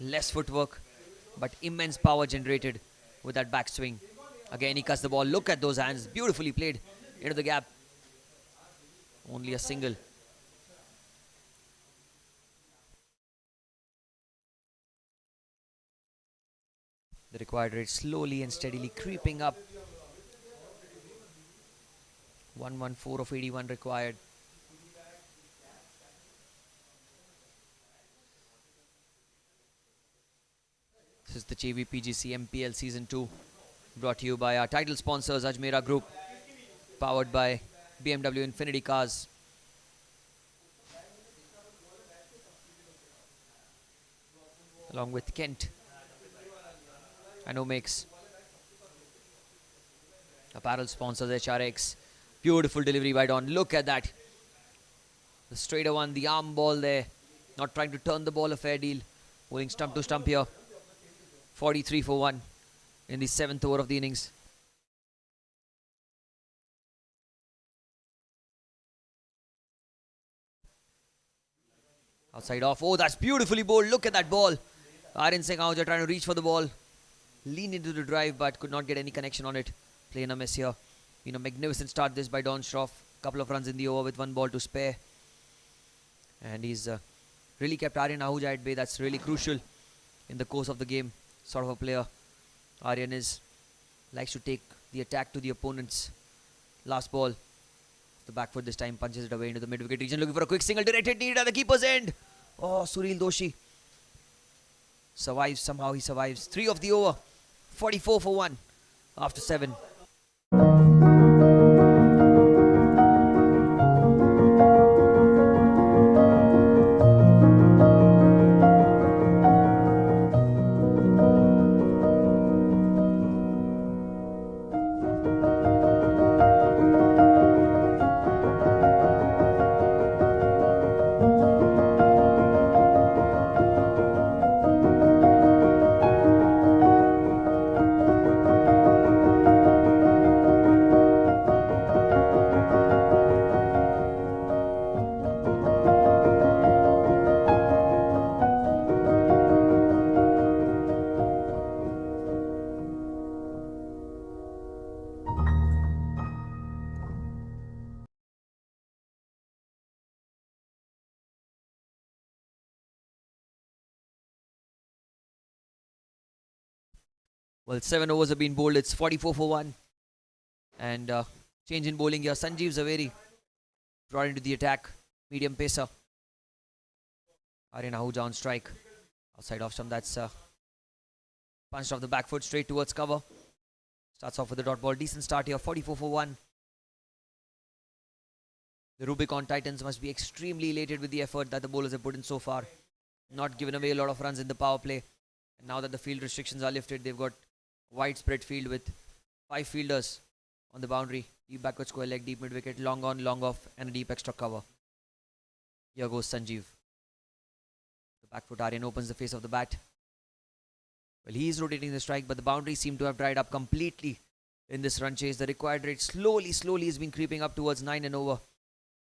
Less footwork, but immense power generated with that backswing. Again, he cuts the ball. Look at those hands. Beautifully played into the gap. Only a single. The required rate slowly and steadily creeping up. 114 of 81 required. This is the Jvpgc Mpl Season 2, brought to you by our title sponsors Ajmera Group, powered by BMW Infinity Cars. Along with Kent and Omex. Apparel sponsors HRX. Beautiful delivery by Don. Look at that. The straighter one, the arm ball there. Not trying to turn the ball, a fair deal. Bowling stump to stump here. 43 for 1 in the 7th over of the innings. Outside off. Oh, that's beautifully bowled. Look at that ball. Aryan Singh Ahuja trying to reach for the ball. Lean into the drive, but could not get any connection on it. Playing a miss here. You know, magnificent start this by Don Shroff. Couple of runs in the over with 1 ball to spare. And he's really kept Aryan Ahuja at bay. That's really crucial in the course of the game. Sort of a player Aryan likes to take the attack to the opponents. Last ball, the back foot this time punches it away into the mid wicket region, looking for a quick single, directed need at the keeper's end. Oh, Suril Doshi survives, somehow he survives. 3 of the over, 44 for 1 after 7. Well, 7 overs have been bowled. It's 44 for 1. And change in bowling here. Sanjeev Zaveri brought into the attack. Medium pacer. Aryan Ahuja on strike. Outside off stump. That's punched off the back foot straight towards cover. Starts off with the dot ball. Decent start here. 44 for 1. The Rubicon Titans must be extremely elated with the effort that the bowlers have put in so far. Not given away a lot of runs in the power play. And now that the field restrictions are lifted, they've got widespread field with 5 fielders on the boundary. Deep backward square leg, deep mid wicket, long on, long off, and a deep extra cover. Here goes Sanjeev. The back foot Aryan opens the face of the bat. Well, he is rotating the strike, but the boundaries seem to have dried up completely in this run chase. The required rate slowly has been creeping up towards 9 and over.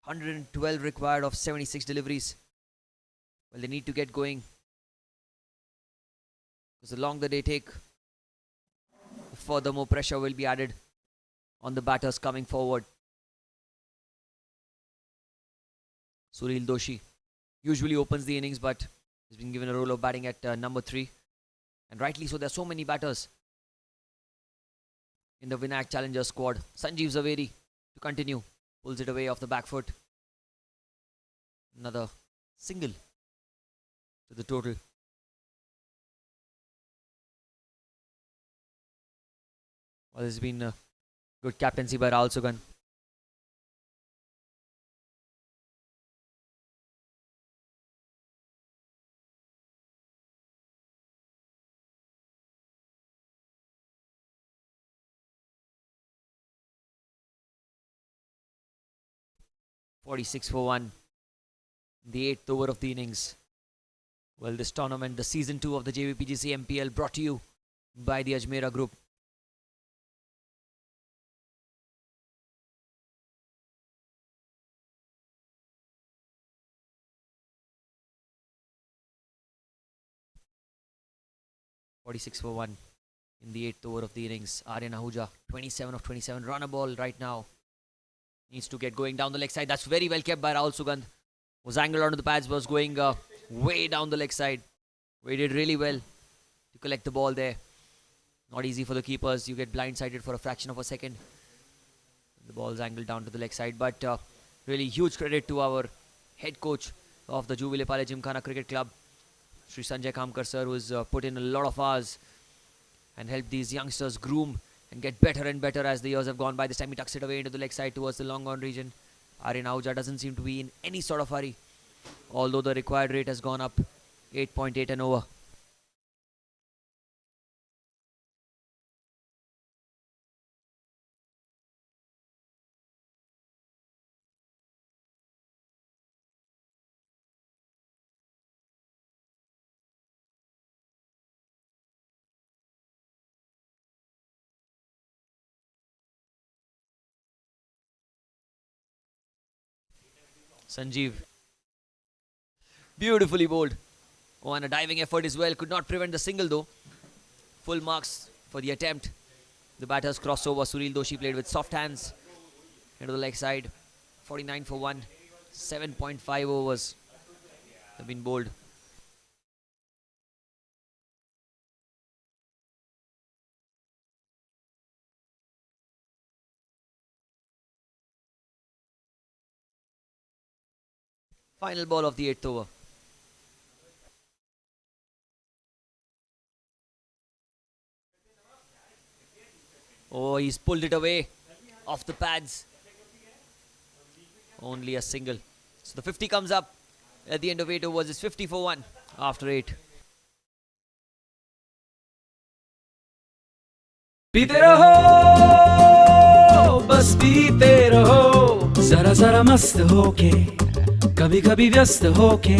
112 required of 76 deliveries. Well, they need to get going, because the longer they take, the further more pressure will be added on the batters coming forward. Sunil Doshi usually opens the innings, but he's been given a role of batting at number 3. And rightly so, there are so many batters in the Vinayak Challenger squad. Sanjeev Zaveri to continue. Pulls it away off the back foot. Another single to the total. Well, this has been a good captaincy by Rahul Sugandh. .46 for 1. The 8th over of the innings. Well, this tournament, the season 2 of the Jvpgc Mpl, brought to you by the Ajmera Group. .46 for 1 in the 8th over of the innings. Aryan Ahuja, 27 of 27. Run a ball right now. Needs to get going down the leg side. That's very well kept by Rahul Sugandh. Was angled onto the pads, was going way down the leg side. Waited really well to collect the ball there. Not easy for the keepers. You get blindsided for a fraction of a second. The ball's angled down to the leg side. But really huge credit to our head coach of the Jvpgc Gymkhana Cricket Club, Shri Sanjay Kamkar sir, who's put in a lot of hours and helped these youngsters groom and get better and better as the years have gone by. This time he tucks it away into the leg side towards the long on region. Aryan Ahuja doesn't seem to be in any sort of hurry, although the required rate has gone up 8.8 and over. Sanjeev, beautifully bowled. Oh, and a diving effort as well. Could not prevent the single though. Full marks for the attempt. The batter's crossover. Sunil Doshi played with soft hands into the leg side. 49 for 1. 7.5 overs have been bowled. Final ball of the 8th over. Oh, he's pulled it away off the pads. Only a single. So the 50 comes up at the end of 8 overs. It's 50 for 1 after 8. पीते रहो बस पीते रहो जरा जरा मस्त होके कभी कभी व्यस्त होके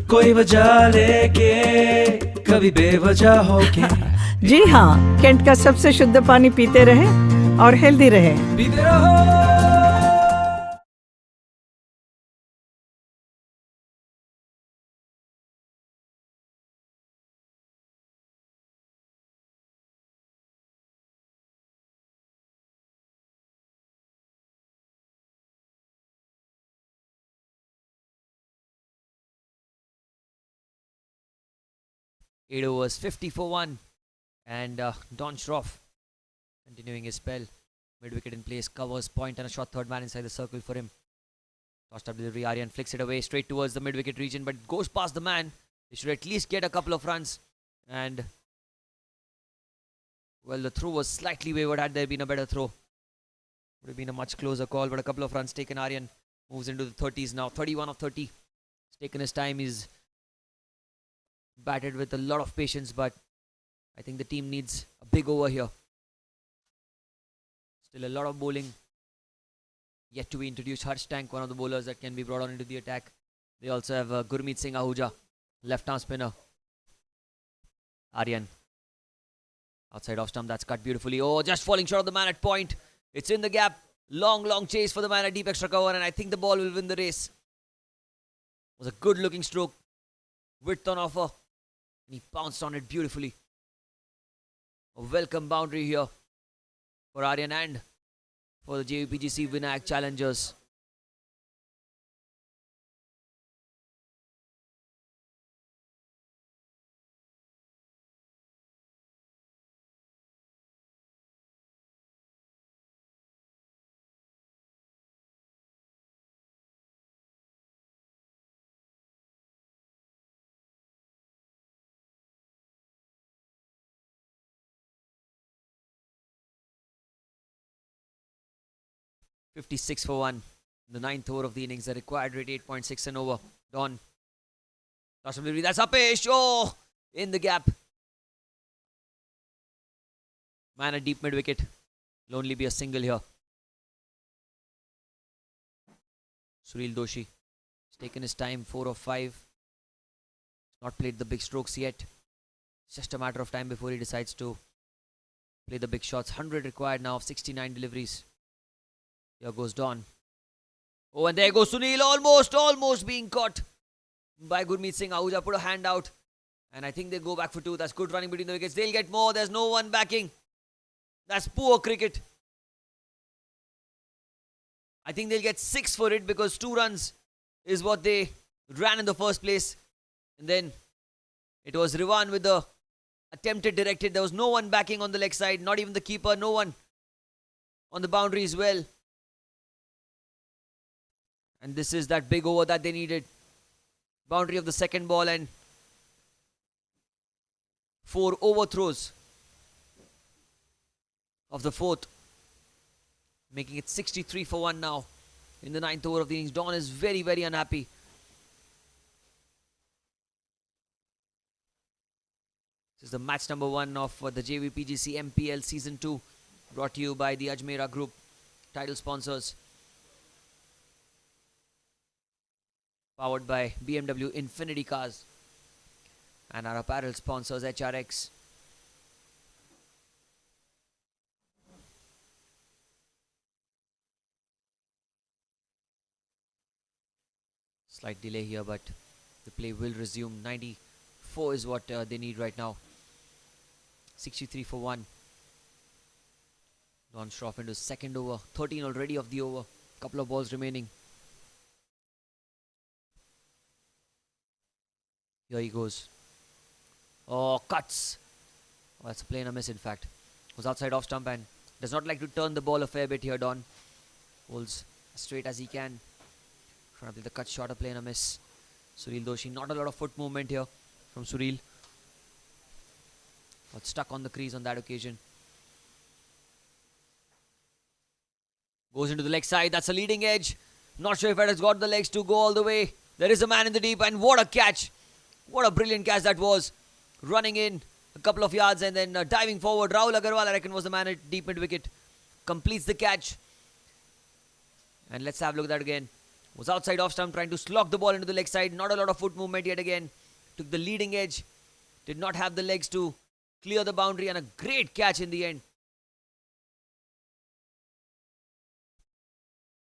कोई वजह लेके कभी बेवजह होके जी हाँ, कैंट का सबसे शुद्ध पानी पीते रहे और हेल्दी रहे। पीते रहो। Eight overs, 50 for 1. And Don Schroff continuing his spell. Mid wicket in place, covers point and a short third man inside the circle for him. Tossed up delivery, Aryan flicks it away straight towards the mid wicket region, but it goes past the man. They should at least get a couple of runs. And well, the throw was slightly wayward. Had there been a better throw, would have been a much closer call, but a couple of runs taken. Aryan moves into the 30s now. 31 of 30. He's taken his time. He's batted with a lot of patience, but I think the team needs a big over here. Still a lot of bowling yet to be introduced. Harsh Tank, one of the bowlers that can be brought on into the attack. They also have Gurmeet Singh Ahuja, left arm spinner. Aryan. Outside off stump, that's cut beautifully. Oh, just falling short of the man at point. It's in the gap. Long chase for the man at deep extra cover, and I think the ball will win the race. It was a good looking stroke. Width on offer. And he pounced on it beautifully. A welcome boundary here for Aryan and for the Jvpgc Vinayak challengers. .56 for 1. The 9th over of the innings. The required rate 8.6 and over. Don. Toss of delivery. That's Apesh. Oh! In the gap. Man at deep mid wicket. Will only be a single here. Sunil Doshi. He's taken his time. 4 of 5. Not played the big strokes yet. It's just a matter of time before he decides to play the big shots. 100 required now of 69 deliveries. Here goes Don. Oh, and there goes Sunil. Almost being caught by Gurmeet Singh. Ahuja put a hand out. And I think they go back for 2. That's good running between the wickets. They'll get more. There's no one backing. That's poor cricket. I think they'll get 6 for it because 2 runs is what they ran in the first place. And then it was Rivan with the attempted directed. There was no one backing on the leg side. Not even the keeper. No one on the boundary as well. And this is that big over that they needed. Boundary of the second ball and 4 overthrows of the 4th. Making it 63 for 1 now in the 9th over of the innings. Don is very unhappy. This is the match number 1 of the Jvpgc Mpl Season 2. Brought to you by the Ajmera Group. Title sponsors. Powered by BMW Infinity Cars. And our apparel sponsors HRX. Slight delay here, but the play will resume. 94 is what they need right now. 63 for 1. Don Shroff into second over. 13 already of the over. Couple of balls remaining. Here he goes. Oh, cuts. Oh, that's a play and a miss, in fact. Was outside off stump and does not like to turn the ball a fair bit here, Don. Holds as straight as he can. Trying to play the cut short, a play and a miss. Sunil Doshi, not a lot of foot movement here from Sunil. Got stuck on the crease on that occasion. Goes into the leg side. That's a leading edge. Not sure if it has got the legs to go all the way. There is a man in the deep and what a catch. What a brilliant catch that was. Running in a couple of yards and then diving forward. Rahul Agarwal, I reckon, was the man at deep mid wicket. Completes the catch. And let's have a look at that again. Was outside off stump trying to slog the ball into the leg side. Not a lot of foot movement yet again. Took the leading edge. Did not have the legs to clear the boundary and a great catch in the end.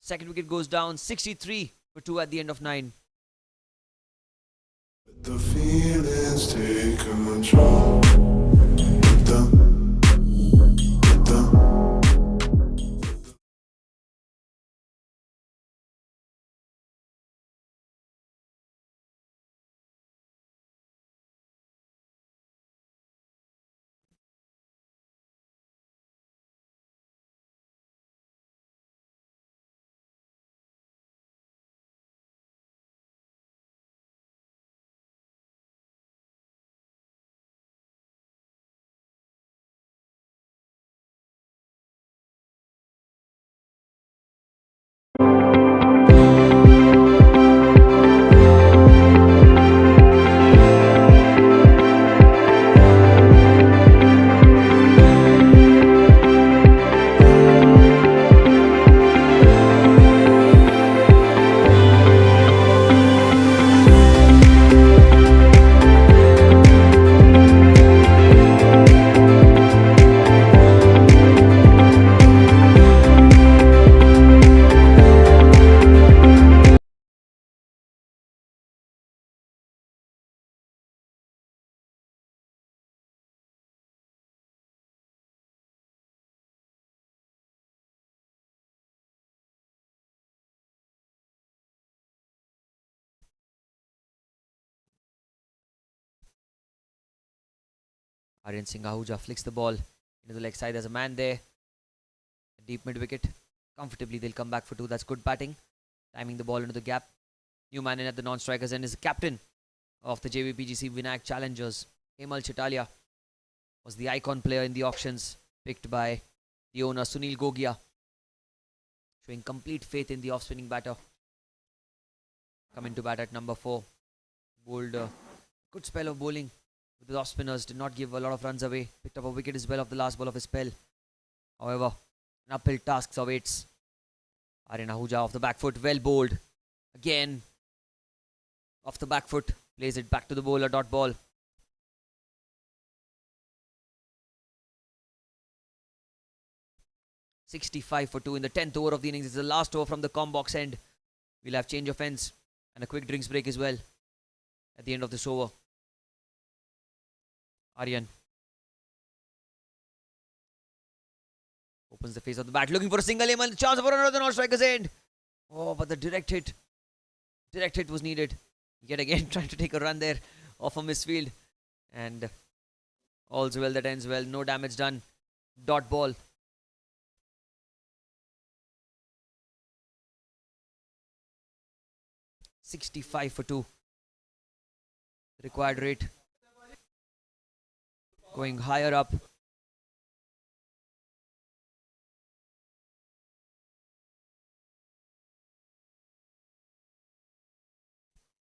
Second wicket goes down. 63 for 2 at the end of 9. The feelings take control. Aryan Singh Ahuja flicks the ball into the leg side. There's a man there. A deep mid wicket. Comfortably, they'll come back for 2. That's good batting. Timing the ball into the gap. New man in at the non-strikers end is the captain of the Jvpgc Vinayak Challengers. Hemal Chitalia was the icon player in the auctions, picked by the owner Sunil Gogia, showing complete faith in the off-spinning batter. Coming to bat at number 4. Bowled a good spell of bowling with the off-spinners. Did not give a lot of runs away. Picked up a wicket as well off the last ball of his spell. However, an uphill task awaits. Aryan Ahuja off the back foot. Well bowled. Again, off the back foot. Plays it back to the bowler. Dot ball. .65 for 2 in the 10th over of the innings. It's the last over from the com box end. We'll have change of ends and a quick drinks break as well at the end of this over. Aryan opens the face of the bat, looking for a single aim and chance for another non-striker's end. Oh, but the direct hit was needed. Yet again, trying to take a run there off a misfield. And all's well that ends well. No damage done. Dot ball. .65 for 2. Required rate. Going higher up.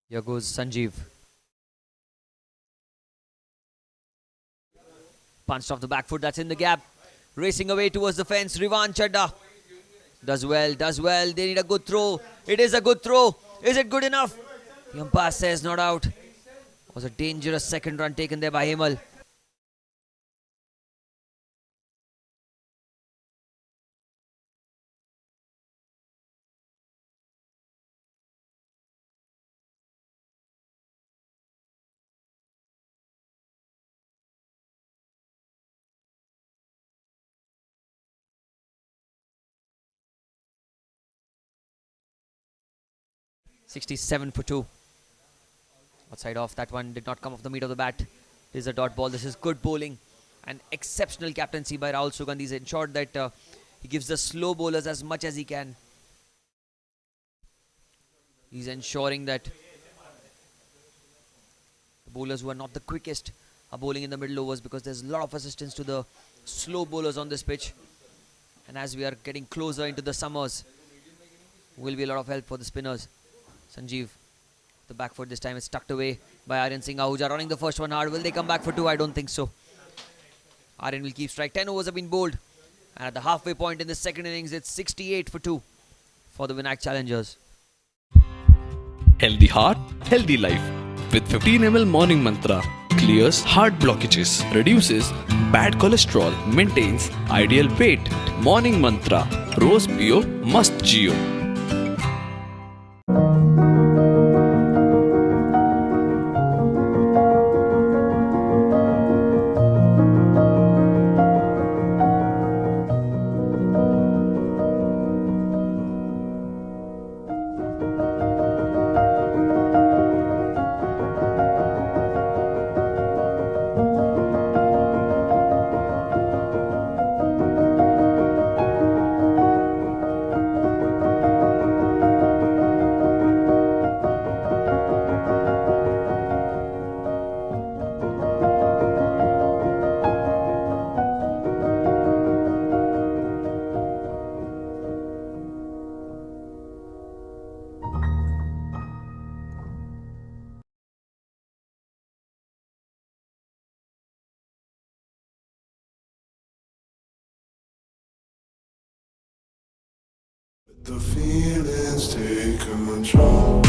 Here goes Sanjeev. Punched off the back foot. That's in the gap. Racing away towards the fence. Rivan Chadda does well. They need a good throw. It is a good throw. Is it good enough? The umpire says not out. Was a dangerous second run taken there by Hemal. .67 for 2. Outside off, that one did not come off the meat of the bat. It is a dot ball. This is good bowling and exceptional captaincy by Rahul Sugandh. He's ensured that he gives the slow bowlers as much as he can. He's ensuring that the bowlers who are not the quickest are bowling in the middle overs, because there's a lot of assistance to the slow bowlers on this pitch. And as we are getting closer into the summers, will be a lot of help for the spinners. Sanjeev, the back foot this time is tucked away by Aryan Singh Ahuja, running the first one hard. Will they come back for 2? I don't think so. Aryan will keep strike. 10 overs have been bowled. And at the halfway point in the second innings, it's 68 for 2 for the Vinayak Challengers. Healthy heart, healthy life. With 15 ml morning mantra. Clears heart blockages. Reduces bad cholesterol. Maintains ideal weight. Morning mantra. Rose Pio Must Geo. The feelings take control.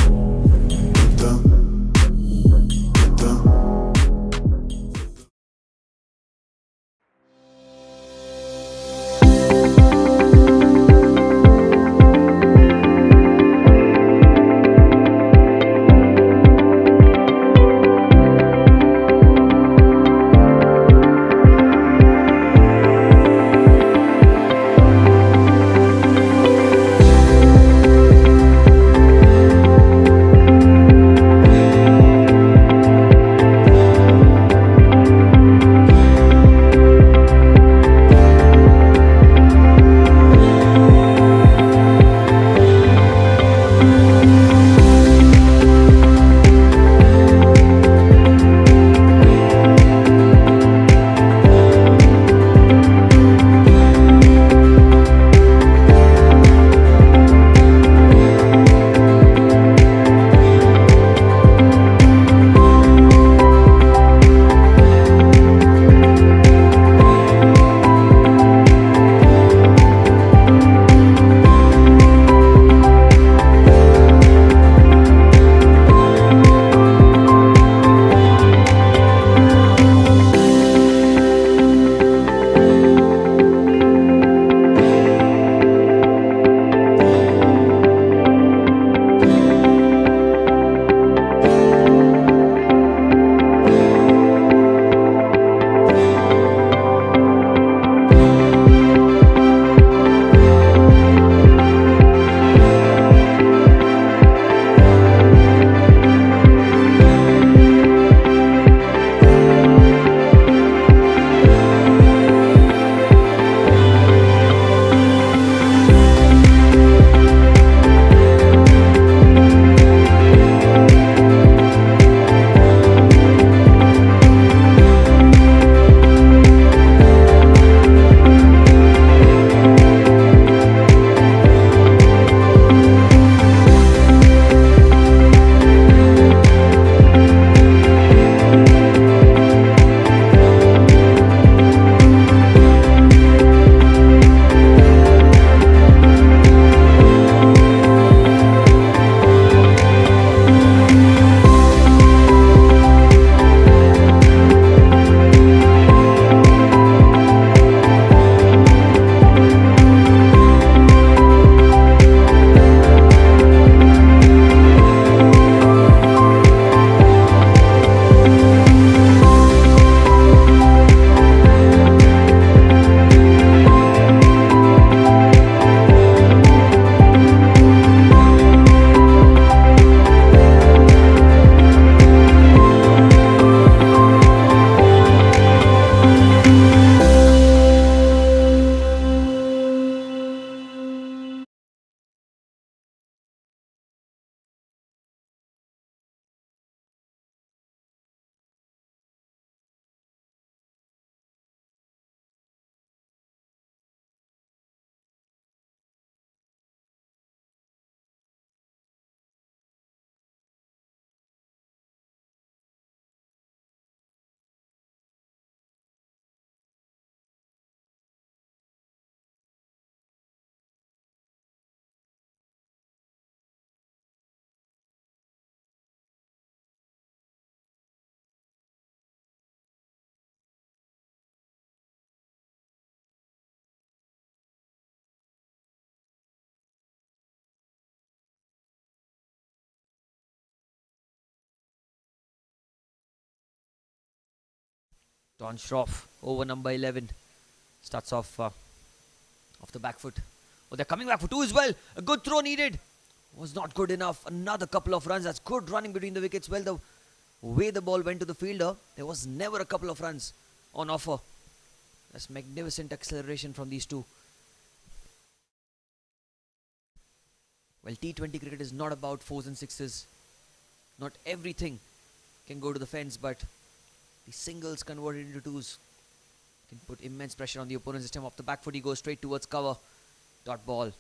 Don Schroff, over number 11. Starts off the back foot. Oh, they're coming back for 2 as well. A good throw needed. Was not good enough. Another couple of runs. That's good running between the wickets. Well, the way the ball went to the fielder, there was never a couple of runs on offer. That's magnificent acceleration from these two. Well, T20 cricket is not about 4s and 6s. Not everything can go to the fence, but the singles converted into 2s can put immense pressure on the opponent's system. Off the back foot, he goes straight towards cover. Dot ball.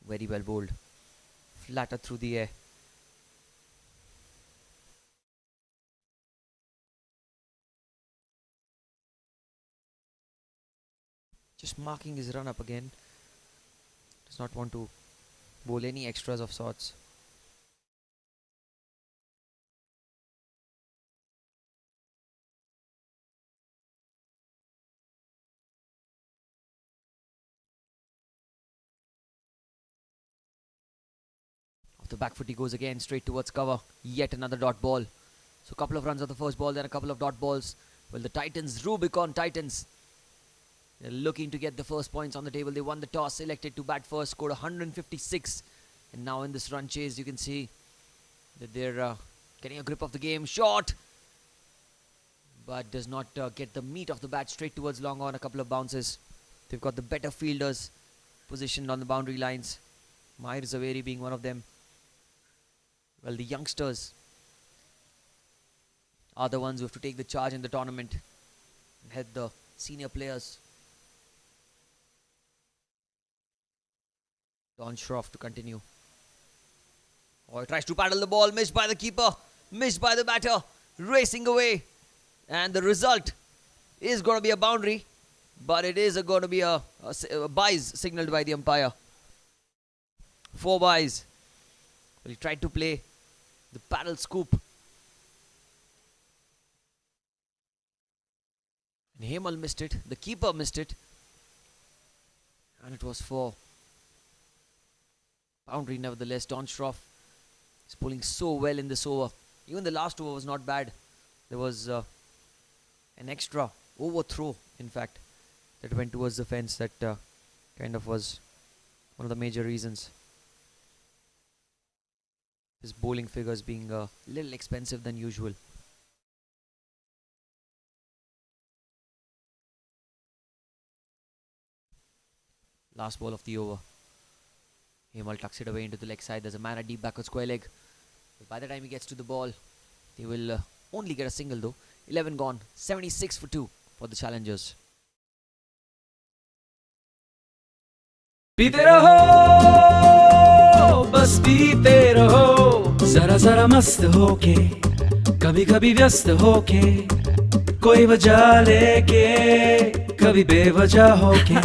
Very well bowled. Flatter through the air. Just marking his run up again. Does not want to bowl any extras of sorts. Off the back foot he goes again, straight towards cover. Yet another dot ball. So a couple of runs on the first ball, then a couple of dot balls. Well, the Titans, Rubicon Titans, they're looking to get the first points on the table. They won the toss, elected to bat first, scored 156. And now in this run chase, you can see that they're getting a grip of the game. Short, but does not get the meat of the bat. Straight towards long on, a couple of bounces. They've got the better fielders positioned on the boundary lines. Mahir Zaveri being one of them. Well, the youngsters are the ones who have to take the charge in the tournament and head the senior players. Don Schroff to continue. Oh, he tries to paddle the ball, missed by the keeper, missed by the batter, racing away. And the result is going to be a boundary, but it is going to be a byes signalled by the umpire. 4 byes. Well, he tried to play the paddle scoop. And Hemal missed it, the keeper missed it. And it was 4. Boundary nevertheless. Don Schroff is pulling so well in this over. Even the last over was not bad. There was an extra overthrow, in fact, that went towards the fence. That kind of was one of the major reasons. His bowling figures being a little expensive than usual. Last ball of the over. Hemal tucks it away into the leg side. There's a man at deep backward square leg. But by the time he gets to the ball, they will only get a single though. 11 gone. 76 for 2 for the challengers. पीते रहो बस पीते रहो जरा जरा मस्त होके कभी कभी व्यस्त होके कोई वजह लेके कभी बेवजह होके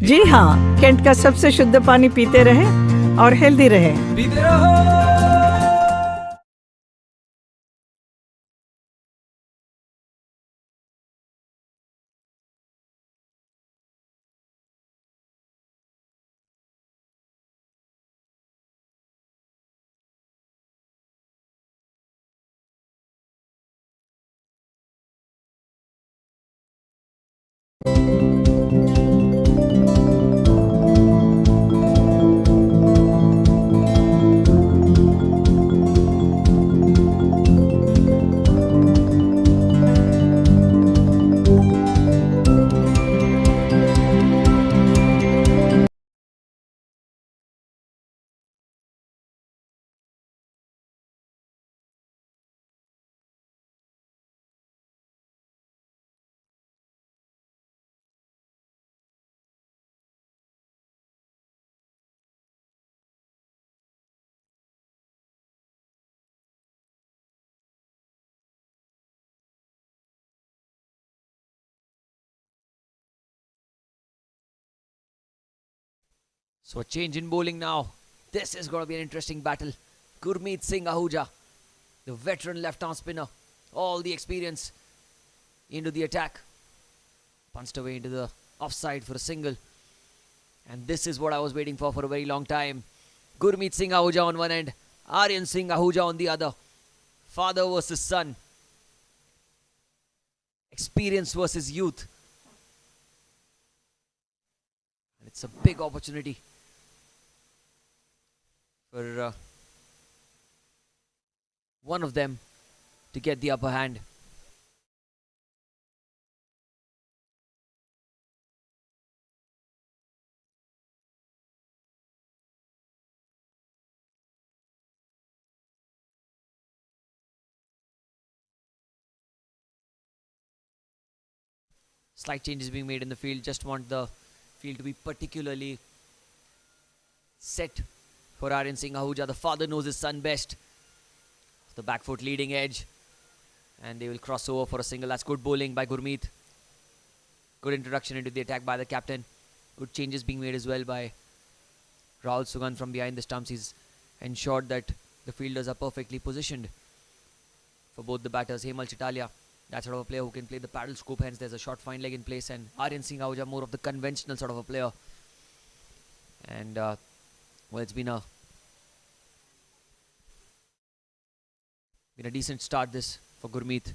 जी हाँ, कैंट का सबसे शुद्ध पानी पीते रहे और हेल्दी रहे। पीते रहो। So a change in bowling now. This is going to be an interesting battle. Gurmeet Singh Ahuja, the veteran left-arm spinner. All the experience into the attack. Punched away into the offside for a single. And this is what I was waiting for a very long time. Gurmeet Singh Ahuja on one end. Aryan Singh Ahuja on the other. Father versus son. Experience versus youth. And it's a big opportunity for one of them to get the upper hand. Slight changes being made in the field. Just want the field to be particularly set for Aryan Singh Ahuja. The father knows his son best. The back foot leading edge. And they will cross over for a single. That's good bowling by Gurmeet. Good introduction into the attack by the captain. Good changes being made as well by Rahul Sugandh from behind the stumps. He's ensured that the fielders are perfectly positioned for both the batters. Hemal Chitalia, that sort of a player who can play the paddle scoop, hence there's a short fine leg in place. And Aryan Singh Ahuja, more of the conventional sort of a player. And well, it's been a decent start this for Gurmeet.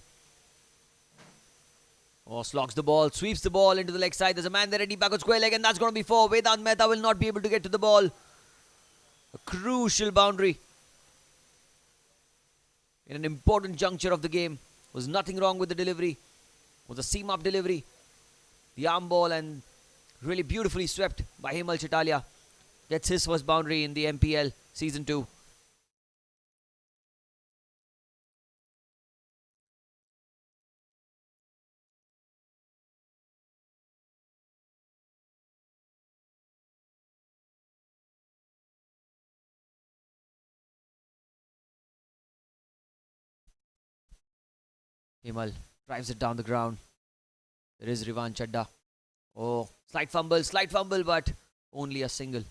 Oh, slogs the ball, sweeps the ball into the leg side. There's a man there ready, backward square leg, and that's going to be 4. Vedant Mehta will not be able to get to the ball. A crucial boundary in an important juncture of the game. Was nothing wrong with the delivery. Was a seam up delivery. The arm ball, and really beautifully swept by Hemal Chitalia. Gets his first boundary in the MPL Season 2. Hemal drives it down the ground. There is Rivan Chadda. Oh, slight fumble, but only a single.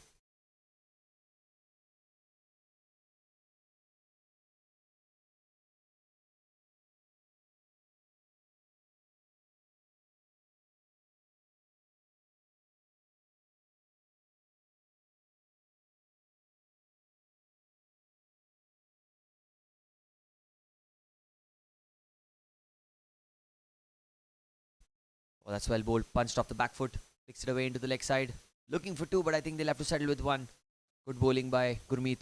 Oh, that's well bowled. Punched off the back foot. Picks it away into the leg side. Looking for 2, but I think they'll have to settle with 1. Good bowling by Gurmeet.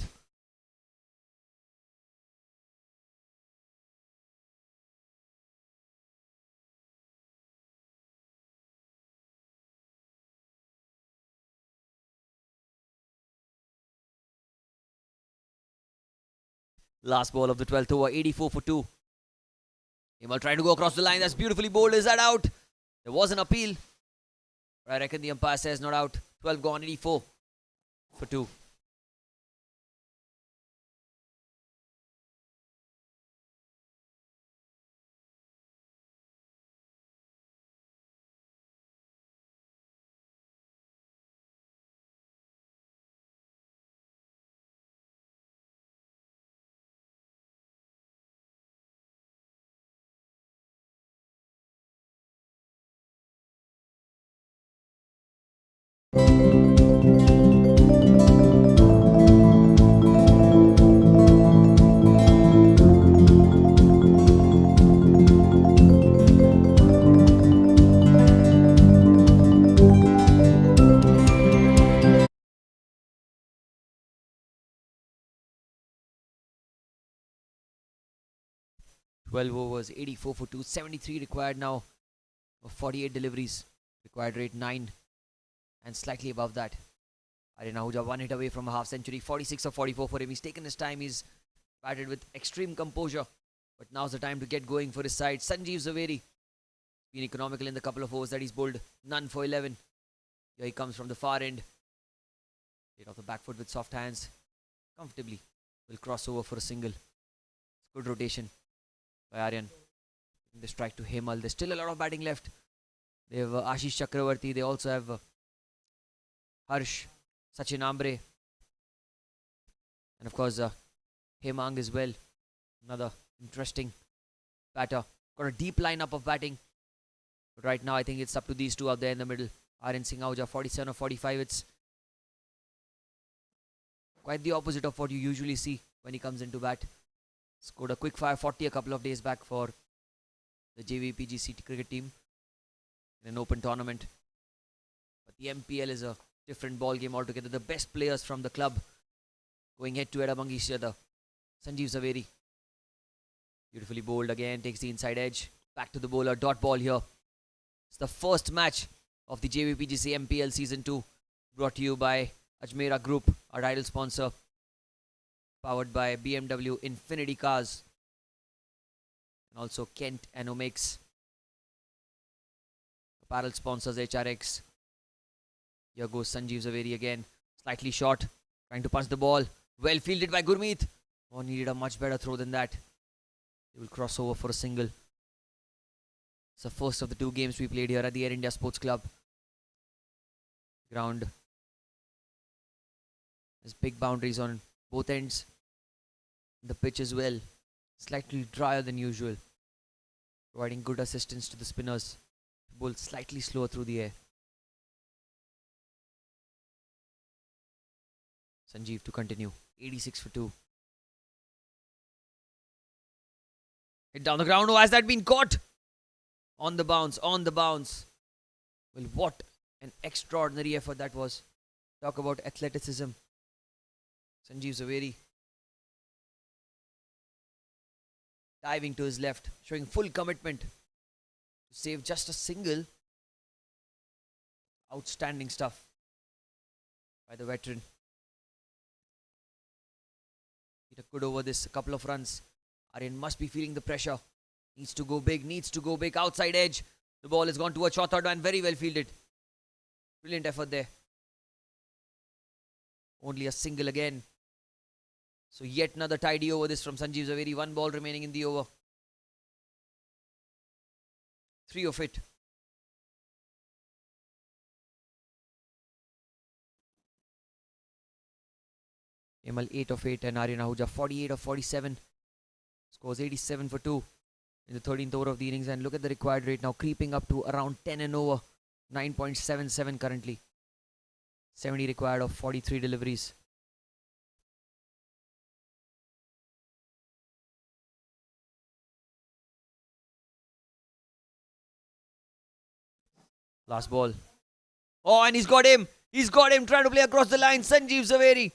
Last ball of the 12th over. 84 for 2. Hemal trying to go across the line. That's beautifully bowled. Is that out? There was an appeal. I reckon the umpire says not out. 12 gone, 84 for 2. Twelve overs, 84 for 2, 73 required now. 48 deliveries. Required rate 9. And slightly above that. Aryan Ahuja 1 hit away from a half century. 46 or 44 for him. He's taken his time. He's batted with extreme composure. But now's the time to get going for his side. Sanjeev Zaveri. Been economical in the couple of overs that he's bowled. None for 11. Here he comes from the far end. Hit off the back foot with soft hands. Comfortably. Will cross over for a single. It's good rotation by Aryan. The strike to Hemal. There's still a lot of batting left. They have Ashish Chakravarti. They also have Harsh, Sachin Ambre. And of course, Hemang as well. Another interesting batter. Got a deep lineup of batting. But right now, I think it's up to these two out there in the middle. Aryan Singh Ahuja, 47 or 45. It's quite the opposite of what you usually see when he comes into bat. Scored a quick fire 40 a couple of days back for the JVPGC cricket team in an open tournament. But the MPL is a different ball game altogether. The best players from the club going head to head among each other. Sanjeev Zaveri, beautifully bowled again, takes the inside edge. Back to the bowler, dot ball here. It's the first match of the JVPGC Mpl Season 2, brought to you by Ajmera Group, our title sponsor, powered by BMW Infinity Cars, and also Kent and Omex. Apparel sponsors HRX. Here goes Sanjeev Zaveri again, slightly short, trying to punch the ball. Well fielded by Gurmeet. Oh, needed a much better throw than that. He will cross over for a single. It's the first of the two games we played here at the Air India Sports Club. Ground has big boundaries on both ends. The pitch as well, slightly drier than usual, providing good assistance to the spinners. Ball slightly slower through the air. Sanjeev to continue. 86 for 2. Hit down the ground. Oh, has that been caught? On the bounce, on the bounce. Well, what an extraordinary effort that was. Talk about athleticism. Sanjeev Zaveri diving to his left, showing full commitment to save just a single. Outstanding stuff by the veteran. Hit a good over this, a couple of runs. Aryan must be feeling the pressure. Needs to go big, outside edge. The ball has gone towards short third and very well fielded. Brilliant effort there. Only a single again. So yet another tidy over this from Sanjeev Zaveri. One ball remaining in the over. 3 of it. Mpl 8 of 8 and Aryan Ahuja 48 of 47. Scores 87 for 2 in the 13th over of the innings. And look at the required rate now, creeping up to around 10 and over. 9.77 currently. 70 required of 43 deliveries. Last ball. Oh, and he's got him. He's got him trying to play across the line. Sanjeev Zaveri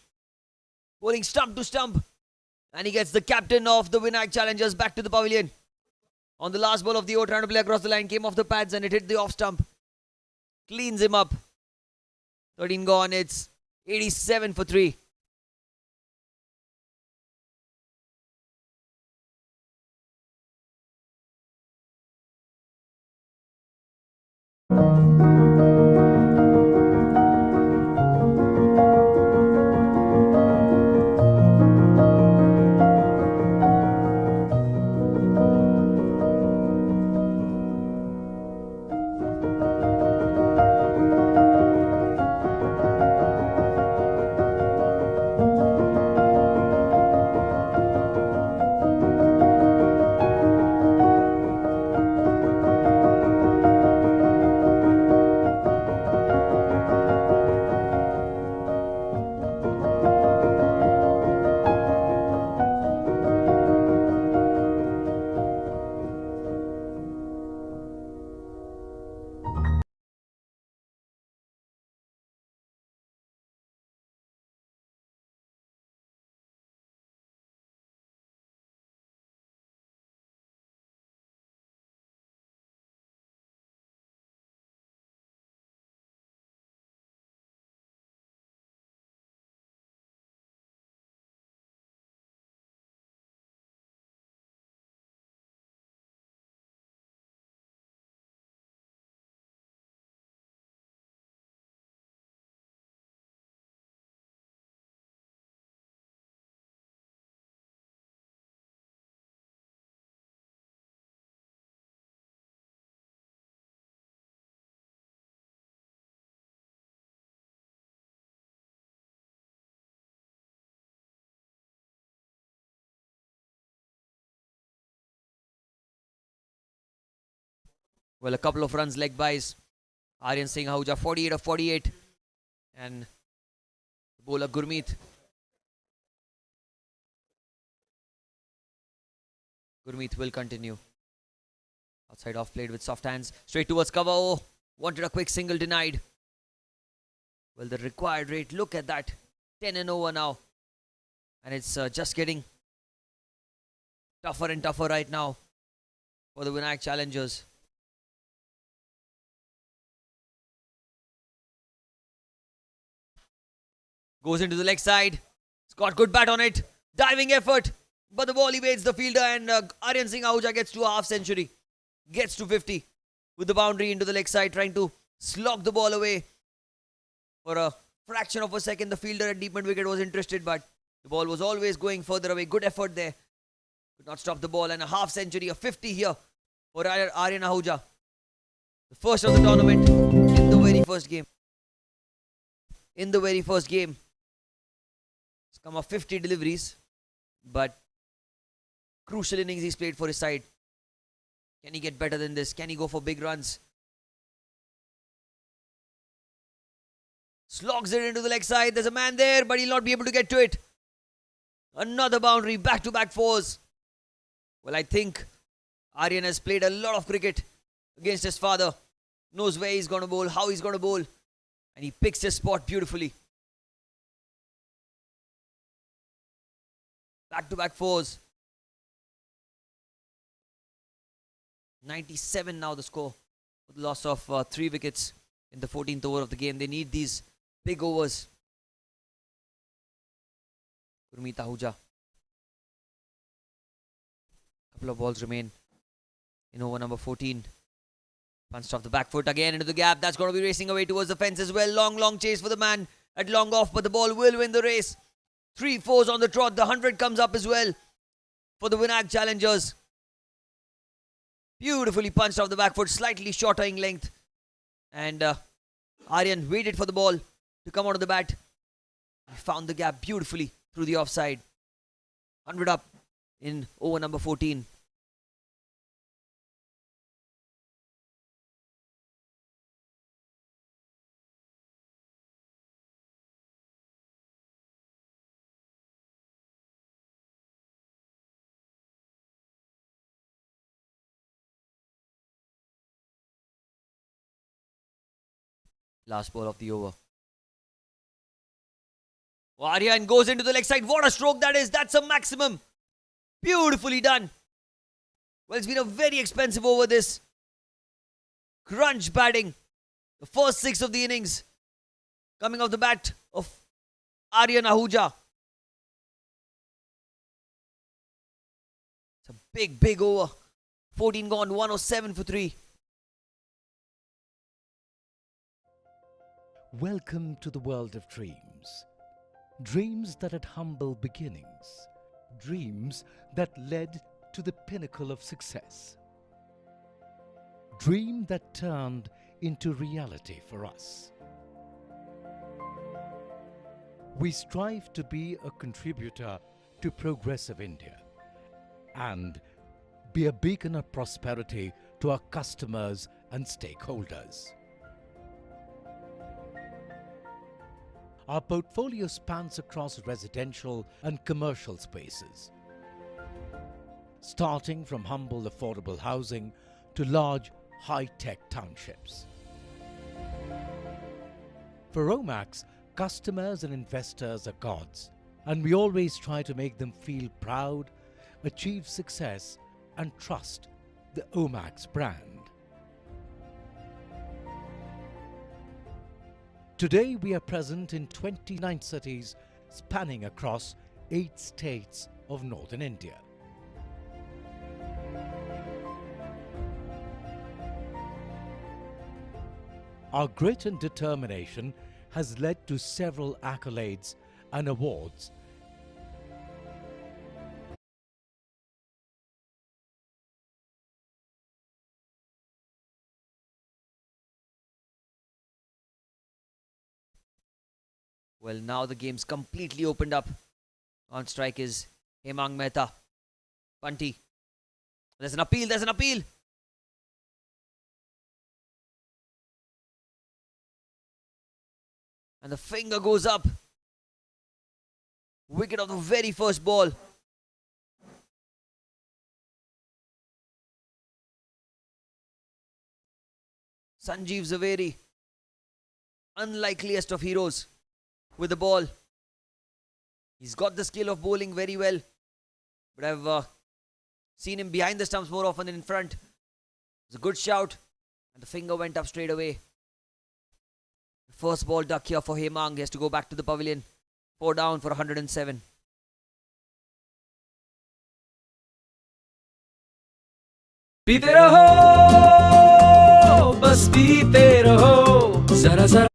bowling stump to stump. And he gets the captain of the Vinayak challengers back to the pavilion. On the last ball of the over, trying to play across the line. Came off the pads and it hit the off stump. Cleans him up. 13 gone. It's 87 for 3. Well, a couple of runs leg bys. Aryan Singh Ahuja 48 of 48. And the bowler Gurmeet. Gurmeet will continue. Outside off played with soft hands. Straight towards cover. Oh, wanted a quick single, denied. Well, the required rate, look at that. 10 and over now. And it's just getting tougher and tougher right now for the Vinayak challengers. Goes into the leg side. It's got good bat on it. Diving effort. But the ball evades the fielder and Aryan Singh Ahuja gets to a half century. Gets to 50 with the boundary into the leg side, trying to slog the ball away. For a fraction of a second, the fielder at deep mid wicket was interested, but the ball was always going further away. Good effort there. Could not stop the ball, and a half century, a 50 here for Aryan Ahuja. The first of the tournament in the very first game. In the very first game. It's come off 50 deliveries, but crucial innings he's played for his side. Can he get better than this? Can he go for big runs? Slogs it into the leg side. There's a man there, but he'll not be able to get to it. Another boundary, back-to-back fours. Well, I think Aryan has played a lot of cricket against his father. Knows where he's going to bowl, how he's going to bowl. And he picks his spot beautifully. Back-to-back fours. 97 now the score. With the loss of 3 wickets in the 14th over of the game. They need these big overs. Gurmeet Ahuja. Couple of balls remain in over number 14. Punched off the back foot again into the gap. That's going to be racing away towards the fence as well. Long chase for the man at long off, but the ball will win the race. 3 fours on the trot. The 100 comes up as well for the Vinayak challengers. Beautifully punched off the back foot, slightly shorter in length. And Aryan waited for the ball to come out of the bat. He found the gap beautifully through the offside. 100 up in over number 14. Last ball of the over. Aryan goes into the leg side. What a stroke that is. That's a maximum. Beautifully done. Well, it's been a very expensive over this. Crunch batting. The first 6 of the innings. Coming off the bat of Aryan Ahuja. It's a big over. 14 gone, 107 for 3. Welcome to the world of dreams. Dreams that had humble beginnings. Dreams that led to the pinnacle of success. Dream that turned into reality for us. We strive to be a contributor to progressive India and be a beacon of prosperity to our customers and stakeholders. Our portfolio spans across residential and commercial spaces, starting from humble affordable housing to large high-tech townships. For Omax, customers and investors are gods, and we always try to make them feel proud, achieve success, and trust the Omax brand. Today we are present in 29 cities spanning across 8 states of northern India. Our grit and determination has led to several accolades and awards. Well, now the game's completely opened up. On strike is Hemang Mehta. Punty. There's an appeal, there's an appeal. And the finger goes up. Wicket of the very first ball. Sanjeev Zaveri, unlikeliest of heroes with the ball. He's got the skill of bowling very well, but I've seen him behind the stumps more often than in front. It's a good shout, and the finger went up straight away. First ball duck here for Hemang. He has to go back to the pavilion. 4 down for 107. पीते रहो बस पीते रहो जरा जरा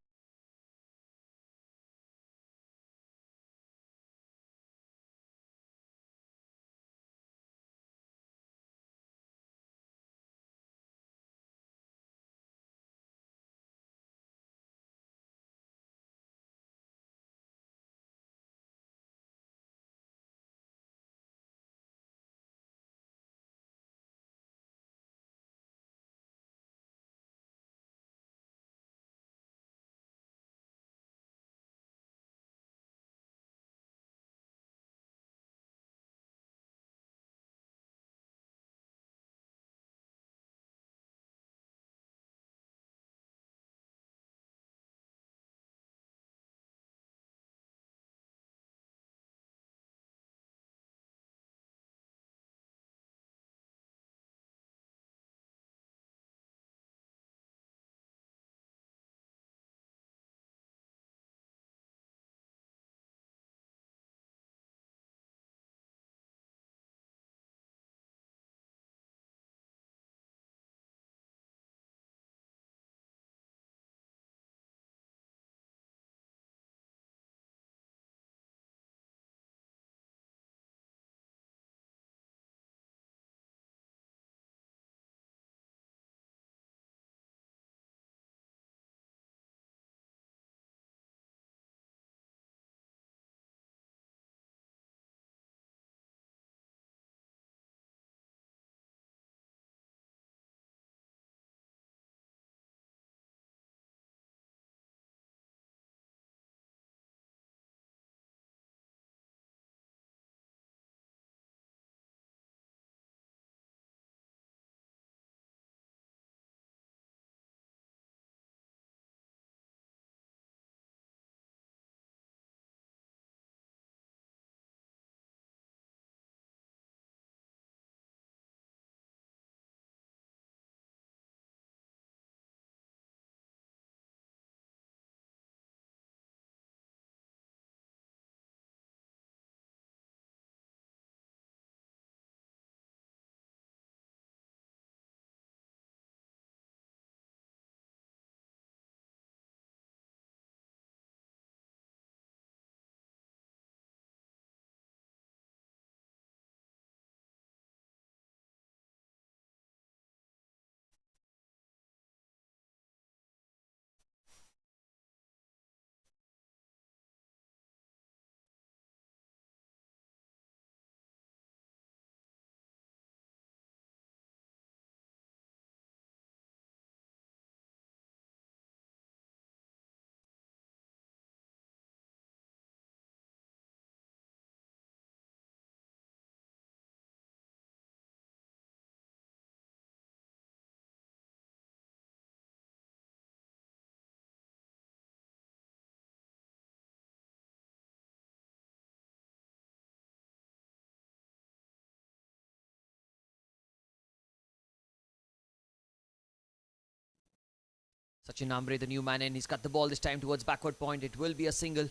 Sachin Ambre, the new man in. He's cut the ball this time towards backward point. It will be a single.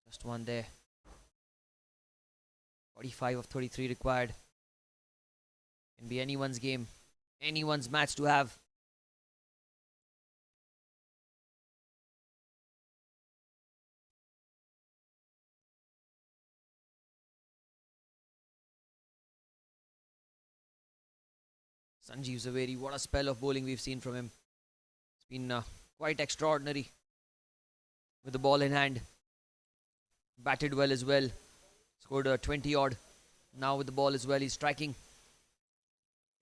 Just one there. 45 of 33 required. Can be anyone's game. Anyone's match to have. Sanjeev Zaveri, what a spell of bowling we've seen from him. It's been quite extraordinary. With the ball in hand. Batted well as well. Scored a 20 odd. Now with the ball as well, he's striking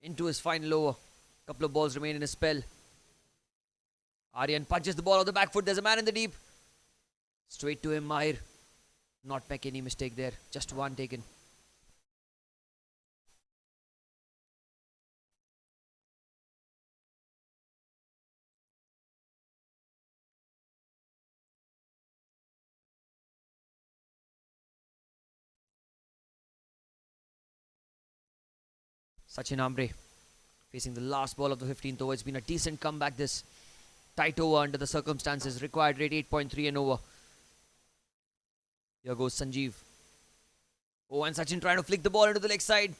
into his final over. Couple of balls remain in his spell. Aryan punches the ball off the back foot. There's a man in the deep. Straight to him, Mahir. Not make any mistake there. Just one taken. Sachin Ambre facing the last ball of the 15th over. It's been a decent comeback, this tight over under the circumstances. Required rate 8.3 and over. Here goes Sanjeev. Oh, and Sachin trying to flick the ball into the leg side.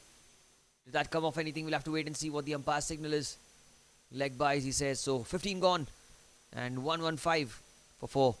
Did that come off anything? We'll have to wait and see what the umpire signal is. Leg buys, he says. So 15 gone and 115 for 4.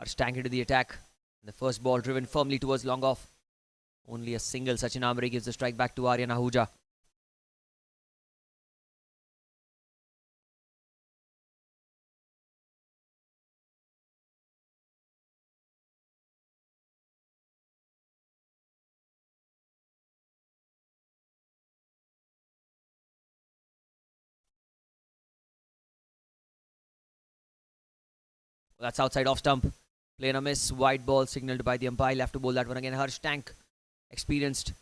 Are stank into the attack. The first ball driven firmly towards long off. Only a single. Sachin Ambre gives the strike back to Aryan Ahuja. That's outside off stump. Playing a miss. Wide ball signalled by the umpire. He'll have to bowl that one again. Harsh Tank, experienced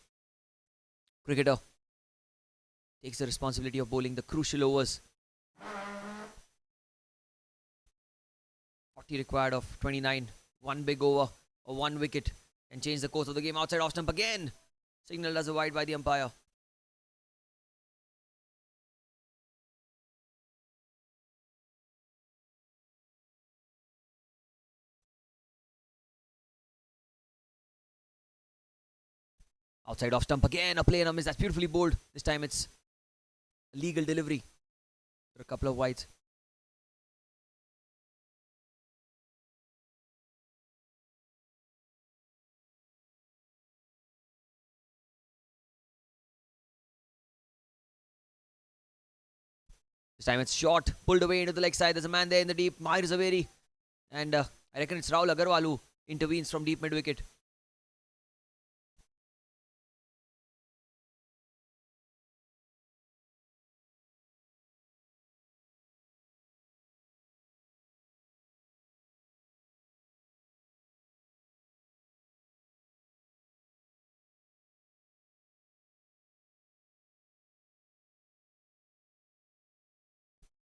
cricketer, takes the responsibility of bowling the crucial overs. 40 required of 29. One big over or one wicket can change the course of the game. Outside off stump again. Signalled as a wide by the umpire. Outside off stump again, a play and a miss. That's beautifully bowled. This time it's a legal delivery for a couple of wides. This time it's short, pulled away into the leg side. There's a man there in the deep. Mahir Zaveri. And I reckon it's Rahul Agarwal who intervenes from deep mid wicket.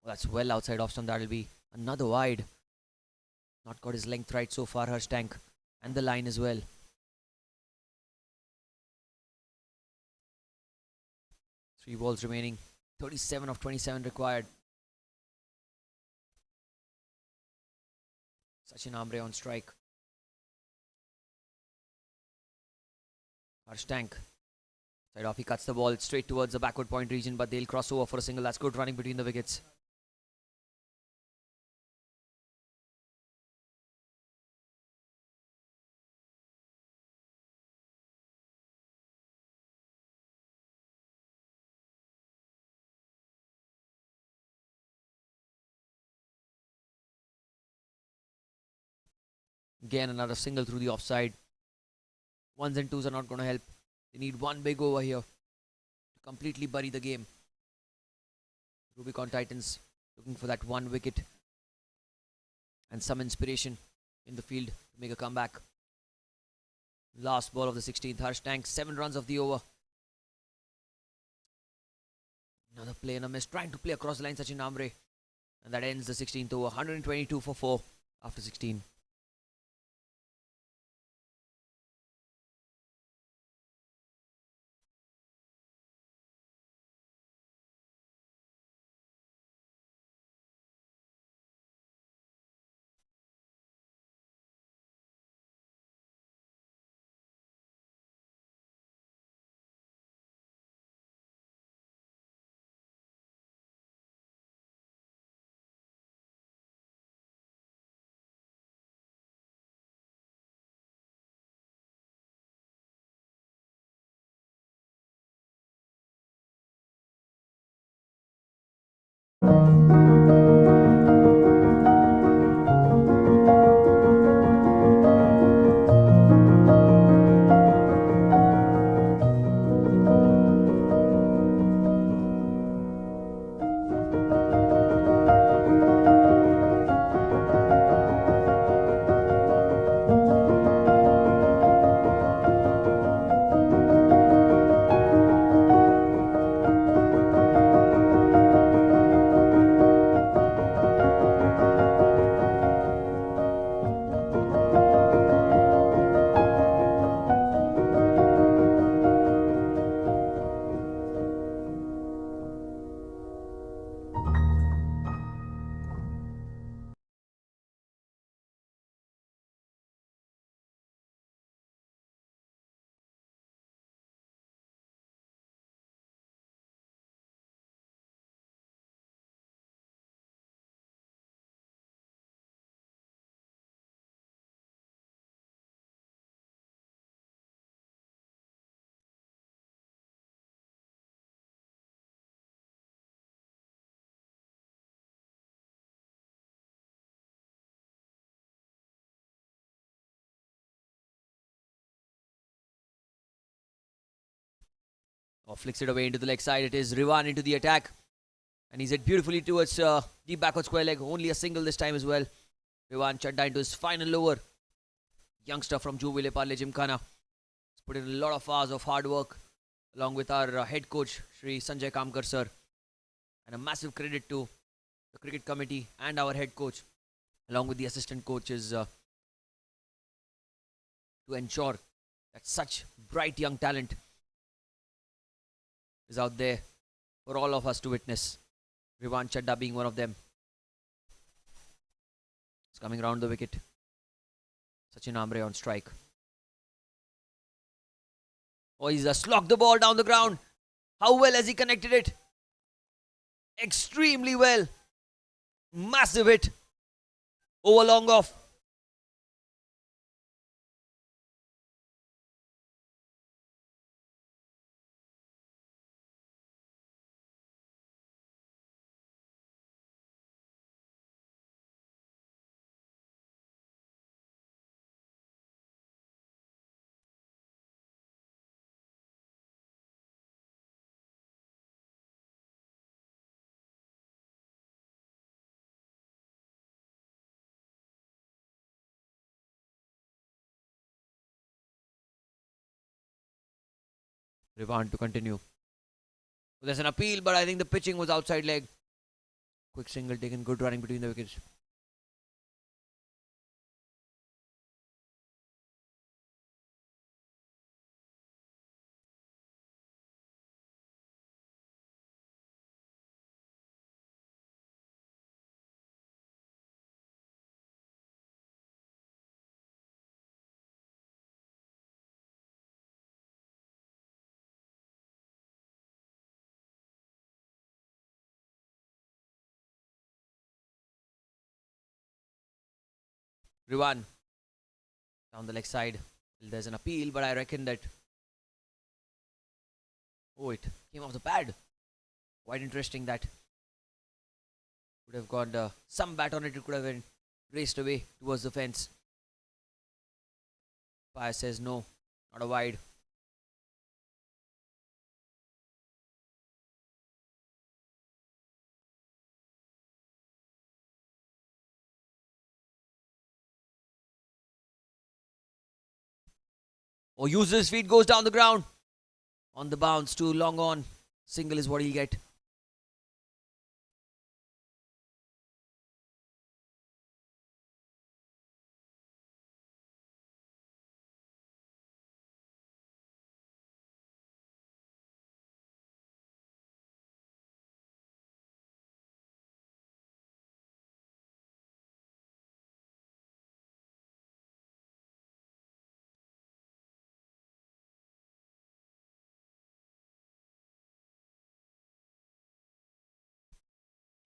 Oh, that's well outside off stump. That'll be another wide. Not got his length right so far, Harsh Tank. And the line as well. 3 balls remaining. 37 of 27 required. Sachin Ambre on strike. Harsh Tank. Side off, he cuts the ball straight towards the backward point region, but they'll cross over for a single. That's good running between the wickets. Again, another single through the offside. Ones and twos are not going to help. They need one big over here to completely bury the game. Rubicon Titans looking for that one wicket and some inspiration in the field to make a comeback. Last ball of the 16th. Harsh Tank, 7 runs of the over. Another play and a miss. Trying to play across the line, Sachin Ambre. And that ends the 16th over. 122 for 4 after 16. Or flicks it away into the leg side. It is Rivan into the attack. And he's hit beautifully towards deep backward square leg. Only a single this time as well. Rivan Chadda into his final over. Youngster from Jvpgc Gymkhana. He's put in a lot of hours of hard work along with our head coach, Shri Sanjay Kamkar sir. And a massive credit to the cricket committee and our head coach along with the assistant coaches to ensure that such bright young talent is out there for all of us to witness. Rivan Chadda being one of them. It's coming round the wicket. Sachin Ambre on strike. Oh, he's slogged the ball down the ground. How well has he connected it? Extremely well. Massive hit. Over long off. Rivan to continue. There's an appeal, but I think the pitching was outside leg. Quick single taken, good running between the wickets. Rivan down the leg side. There's an appeal, but I reckon that... Oh, it came off the pad. Quite interesting that. Would have got some bat on it. It could have been raced away towards the fence. Umpire says no, not a wide. Oh, uses his feet, goes down the ground. On the bounce, too long on. Single is what he'll get.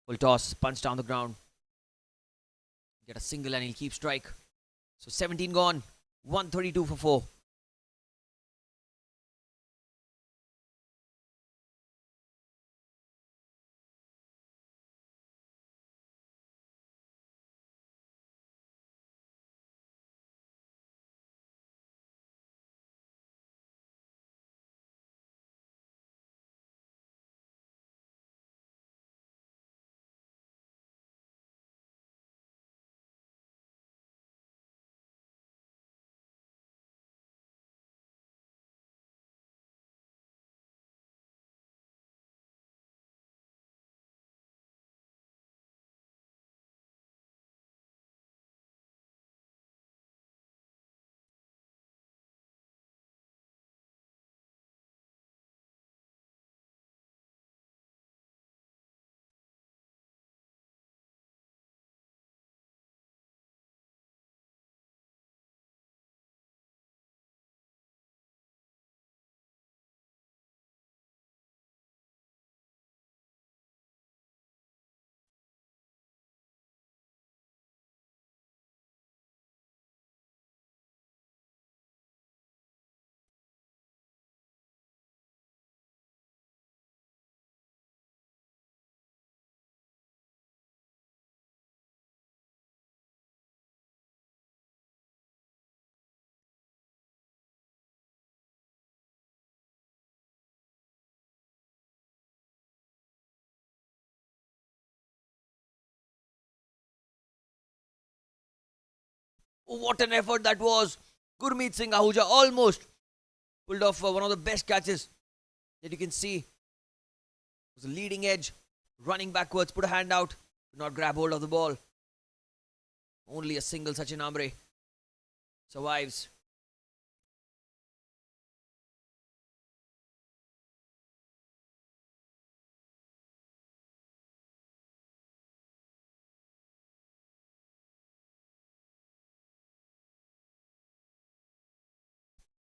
Full toss, punch down the ground. Get a single and he'll keep strike. So 17 gone, 132 for 4. Oh, what an effort that was. Gurmeet Singh Ahuja almost pulled off one of the best catches that you can see. It was a leading edge, running backwards, put a hand out, could not grab hold of the ball. Only a single Sachin Ambre survives.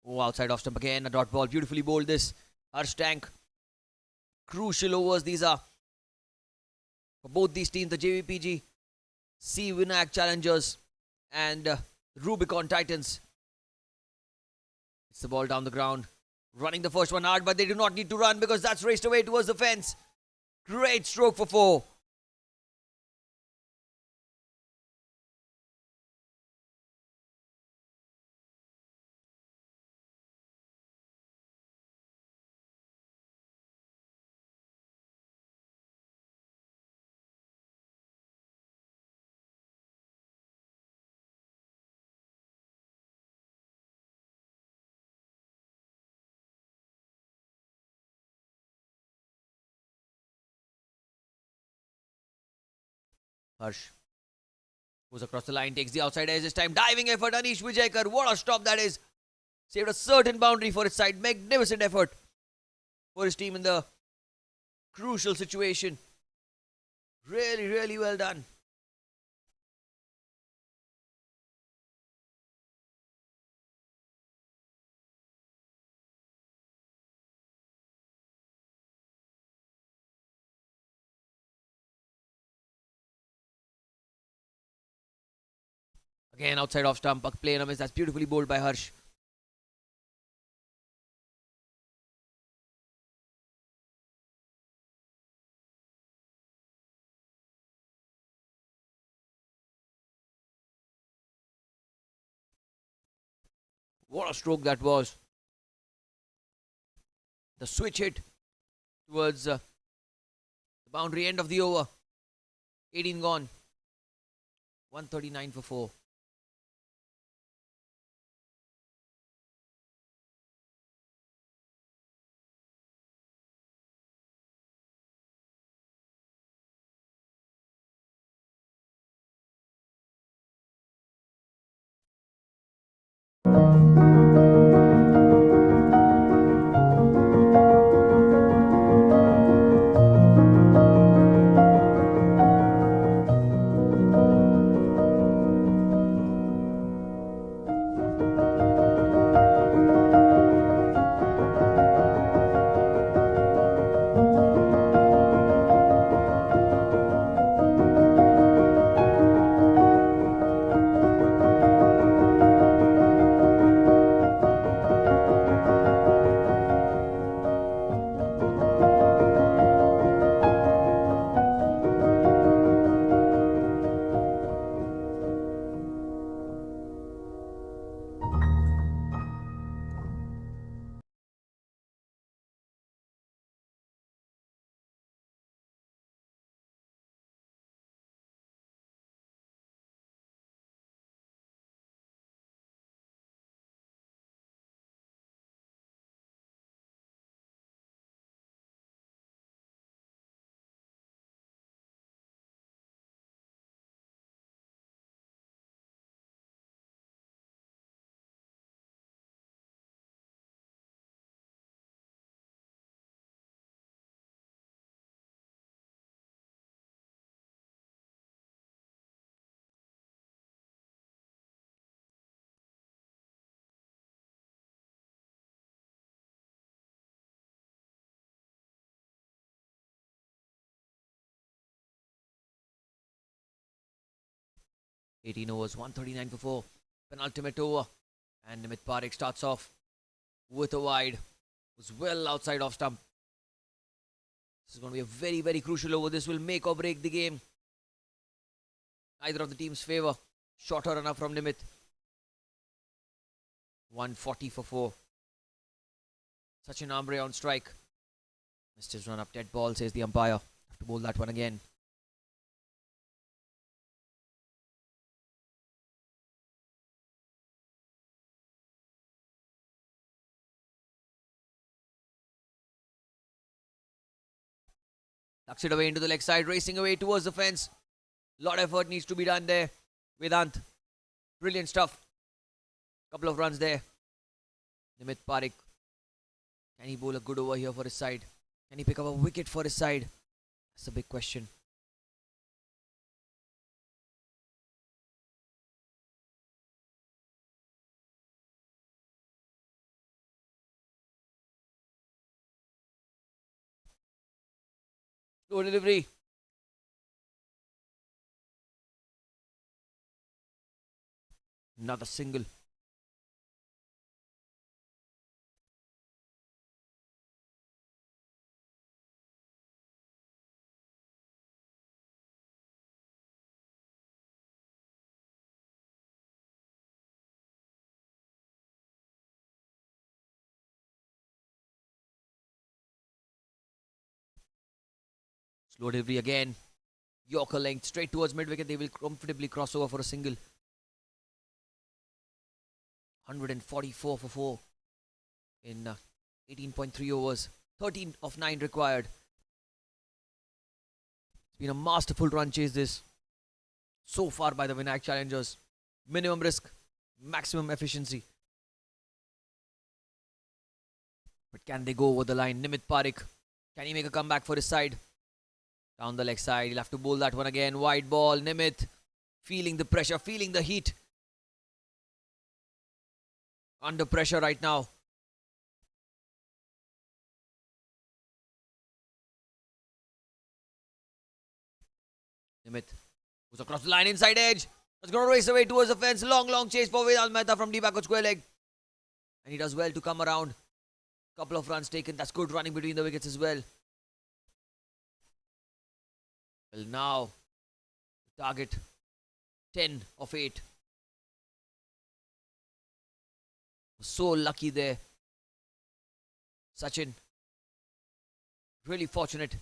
Oh, outside off stump again, a dot ball, beautifully bowled this. Harsh Tank. Crucial overs these are for both these teams, the JVPGC Vinayak Challengers and Rubicon Titans. It's the ball down the ground. Running the first one hard, but they do not need to run because that's raced away towards the fence. Great stroke for 4. Harsh goes across the line, takes the outside edge this time. Diving effort, Anish Vijayakar. What a stop that is. Saved a certain boundary for his side. Magnificent effort for his team in the crucial situation. Really, really well done. Again, outside off stump, puck play and a miss. That's beautifully bowled by Harsh. What a stroke that was. The switch hit towards the boundary end of the over. 18 gone. 139 for 4. Eighteen overs, 139 for 4. Penultimate over. And Nimit Parekh starts off with a wide. Was well outside off stump. This is going to be a very, very crucial over. This will make or break the game. Either of the team's favour. Shorter run-up from Nimit. 140 for 4. Sachin Ambre on strike. Missed his run-up. Dead ball, says the umpire. Have to bowl that one again. Ducks it away into the leg side, racing away towards the fence. Lot of effort needs to be done there. Vedant, brilliant stuff. Couple of runs there. Nimit Parekh, can he bowl a good over here for his side? Can he pick up a wicket for his side? That's the big question. Slow delivery. Another single. Slow delivery again. Yorker length straight towards mid-wicket. They will comfortably cross over for a single. 144 for 4 in 18.3 overs. 13 of 9 required. It's been a masterful run chase this so far by the Vinayak challengers. Minimum risk, maximum efficiency. But can they go over the line? Nimit Parekh, can he make a comeback for his side? Down the leg side, he'll have to bowl that one again. Wide ball, Nimit feeling the pressure, feeling the heat. Under pressure right now. Nimit goes across the line, inside edge. It's going to race away towards the fence. Long chase for Vedant Mehta from deep backward square leg. And he does well to come around. Couple of runs taken. That's good running between the wickets as well. Well, now, target 10 of 8. So lucky there. Sachin. Really fortunate.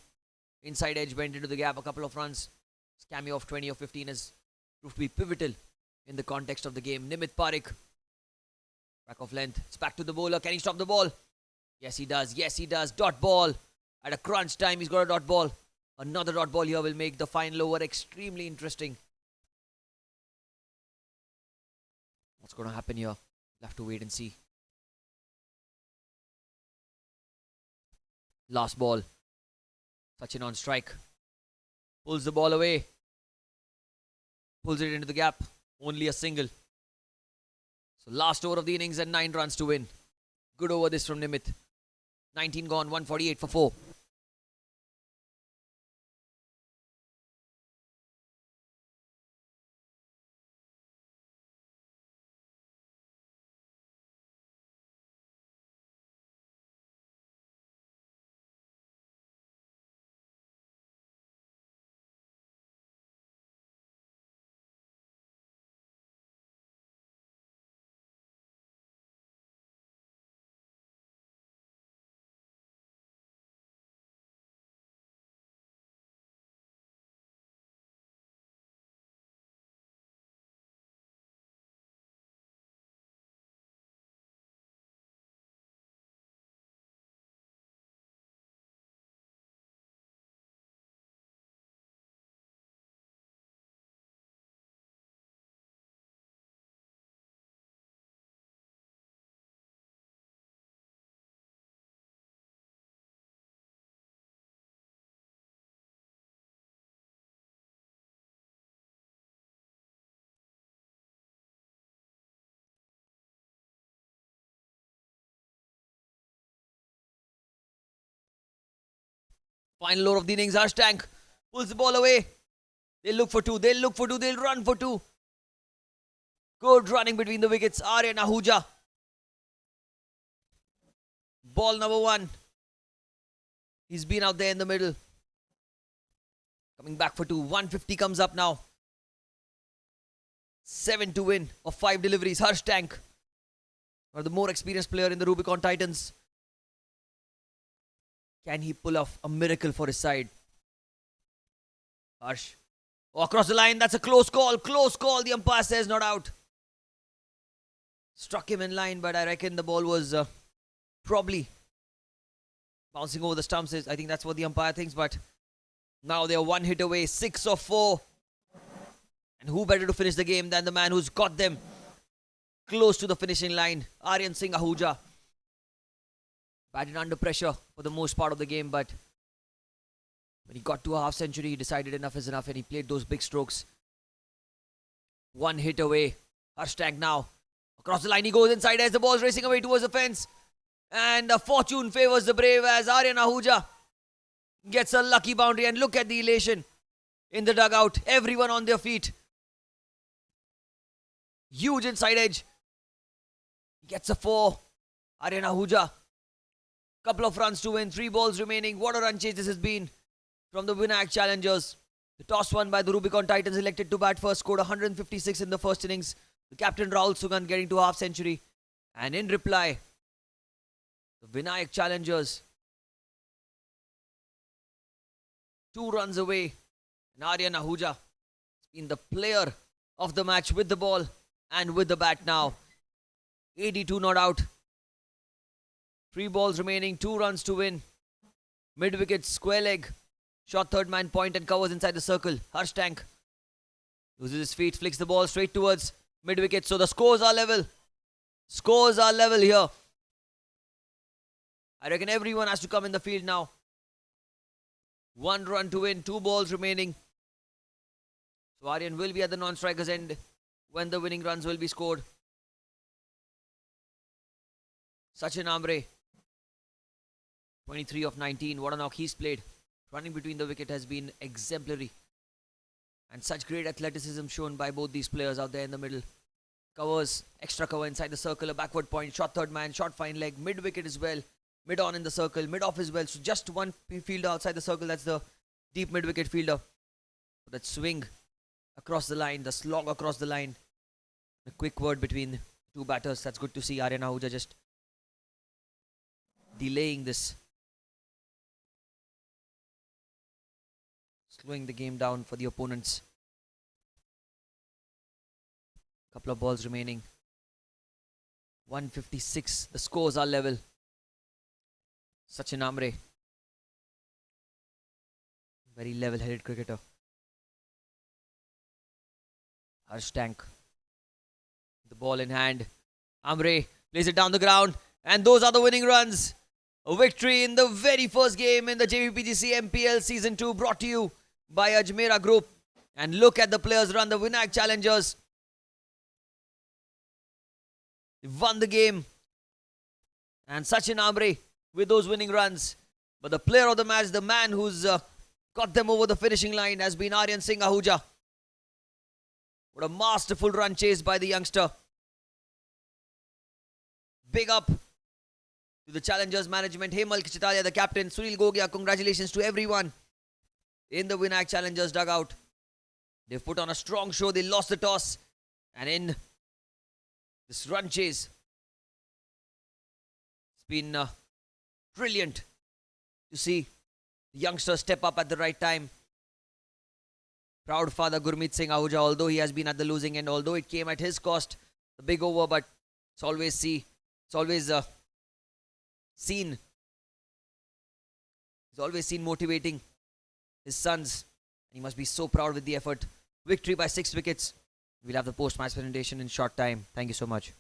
Inside edge went into the gap. A couple of runs. His cameo of 20 or 15 has proved to be pivotal in the context of the game. Nimit Parikh. Back of length. It's back to the bowler. Can he stop the ball? Yes, he does. Yes, he does. Dot ball. At a crunch time, he's got a dot ball. Another dot ball here will make the final over extremely interesting. What's going to happen here? We'll have to wait and see. Last ball. Sachin on strike. Pulls the ball away. Pulls it into the gap. Only a single. So last over of the innings and 9 runs to win. Good over this from Nimit. 19 gone, 148 for 4. Final over of the innings. Harsh Tank pulls the ball away. They'll look for 2. They'll look for 2. They'll run for 2. Good running between the wickets. Aryan Ahuja. Ball number 1. He's been out there in the middle. Coming back for 2. 150 comes up now. 7 to win of 5 deliveries. Harsh Tank, one of the more experienced player in the Rubicon Titans. Can he pull off a miracle for his side? Harsh. Oh, across the line. That's a close call. Close call. The umpire says not out. Struck him in line, but I reckon the ball was probably bouncing over the stumps. I think that's what the umpire thinks, but now they're 1 hit away. 6 of 4. And who better to finish the game than the man who's got them close to the finishing line? Aryan Singh Ahuja. Batted under pressure for the most part of the game, but when he got to a half century, he decided enough is enough and he played those big strokes. 1 hit away. Harsh Tank now. Across the line he goes inside as the ball's racing away towards the fence. And fortune favours the brave as Aryan Ahuja gets a lucky boundary. And look at the elation in the dugout. Everyone on their feet. Huge inside edge. Gets a 4. Aryan Ahuja. Couple of runs to win. 3 balls remaining. What a run chase this has been from the Vinayak challengers. The toss won by the Rubicon Titans, elected to bat first, scored 156 in the first innings. The captain Rahul Sugandh getting to half century. And in reply, the Vinayak challengers 2 runs away. And Aryan Ahuja has been the player of the match with the ball and with the bat now. 82 not out. 3 balls remaining, 2 runs to win. Mid-wicket, square leg. Shot third man point and covers inside the circle. Harsh Tank loses his feet, flicks the ball straight towards mid-wicket. So the scores are level. Scores are level here. I reckon everyone has to come in the field now. 1 run to win, 2 balls remaining. So Aryan will be at the non-striker's end when the winning runs will be scored. Sachin Ambre, 23 of 19. What a knock he's played. Running between the wicket has been exemplary. And such great athleticism shown by both these players out there in the middle. Covers, extra cover inside the circle, a backward point, short third man, short fine leg, mid wicket as well, mid on in the circle, mid off as well. So just one fielder outside the circle, that's the deep mid wicket fielder. That swing across the line, the slog across the line. A quick word between two batters, that's good to see. Aryan Ahuja just delaying this. Slowing the game down for the opponents. Couple of balls remaining. 156. The scores are level. Sachin Amre. Very level-headed cricketer. Harsh Tank. The ball in hand. Amre plays it down the ground. And those are the winning runs. A victory in the very first game in the Jvpgc Mpl Season 2, brought to you by Ajmera Group. And look at the players run the Vinayak Challengers. They won the game. And Sachin Amre with those winning runs. But the player of the match, the man who's got them over the finishing line, has been Aryan Singh Ahuja. What a masterful run chase by the youngster. Big up to the Challengers management, Hemal Kichitalia, the captain, Sunil Gogia. Congratulations to everyone in the Vinayak Challengers dugout. They've put on a strong show. They lost the toss. And in this run chase, it's been brilliant to see the youngsters step up at the right time. Proud father Gurmeet Singh Ahuja, although he has been at the losing end, although it came at his cost, the big over, but it's always seen. He's always seen motivating his sons. He must be so proud with the effort. Victory by 6 wickets. We'll have the post-match presentation in short time. Thank you so much.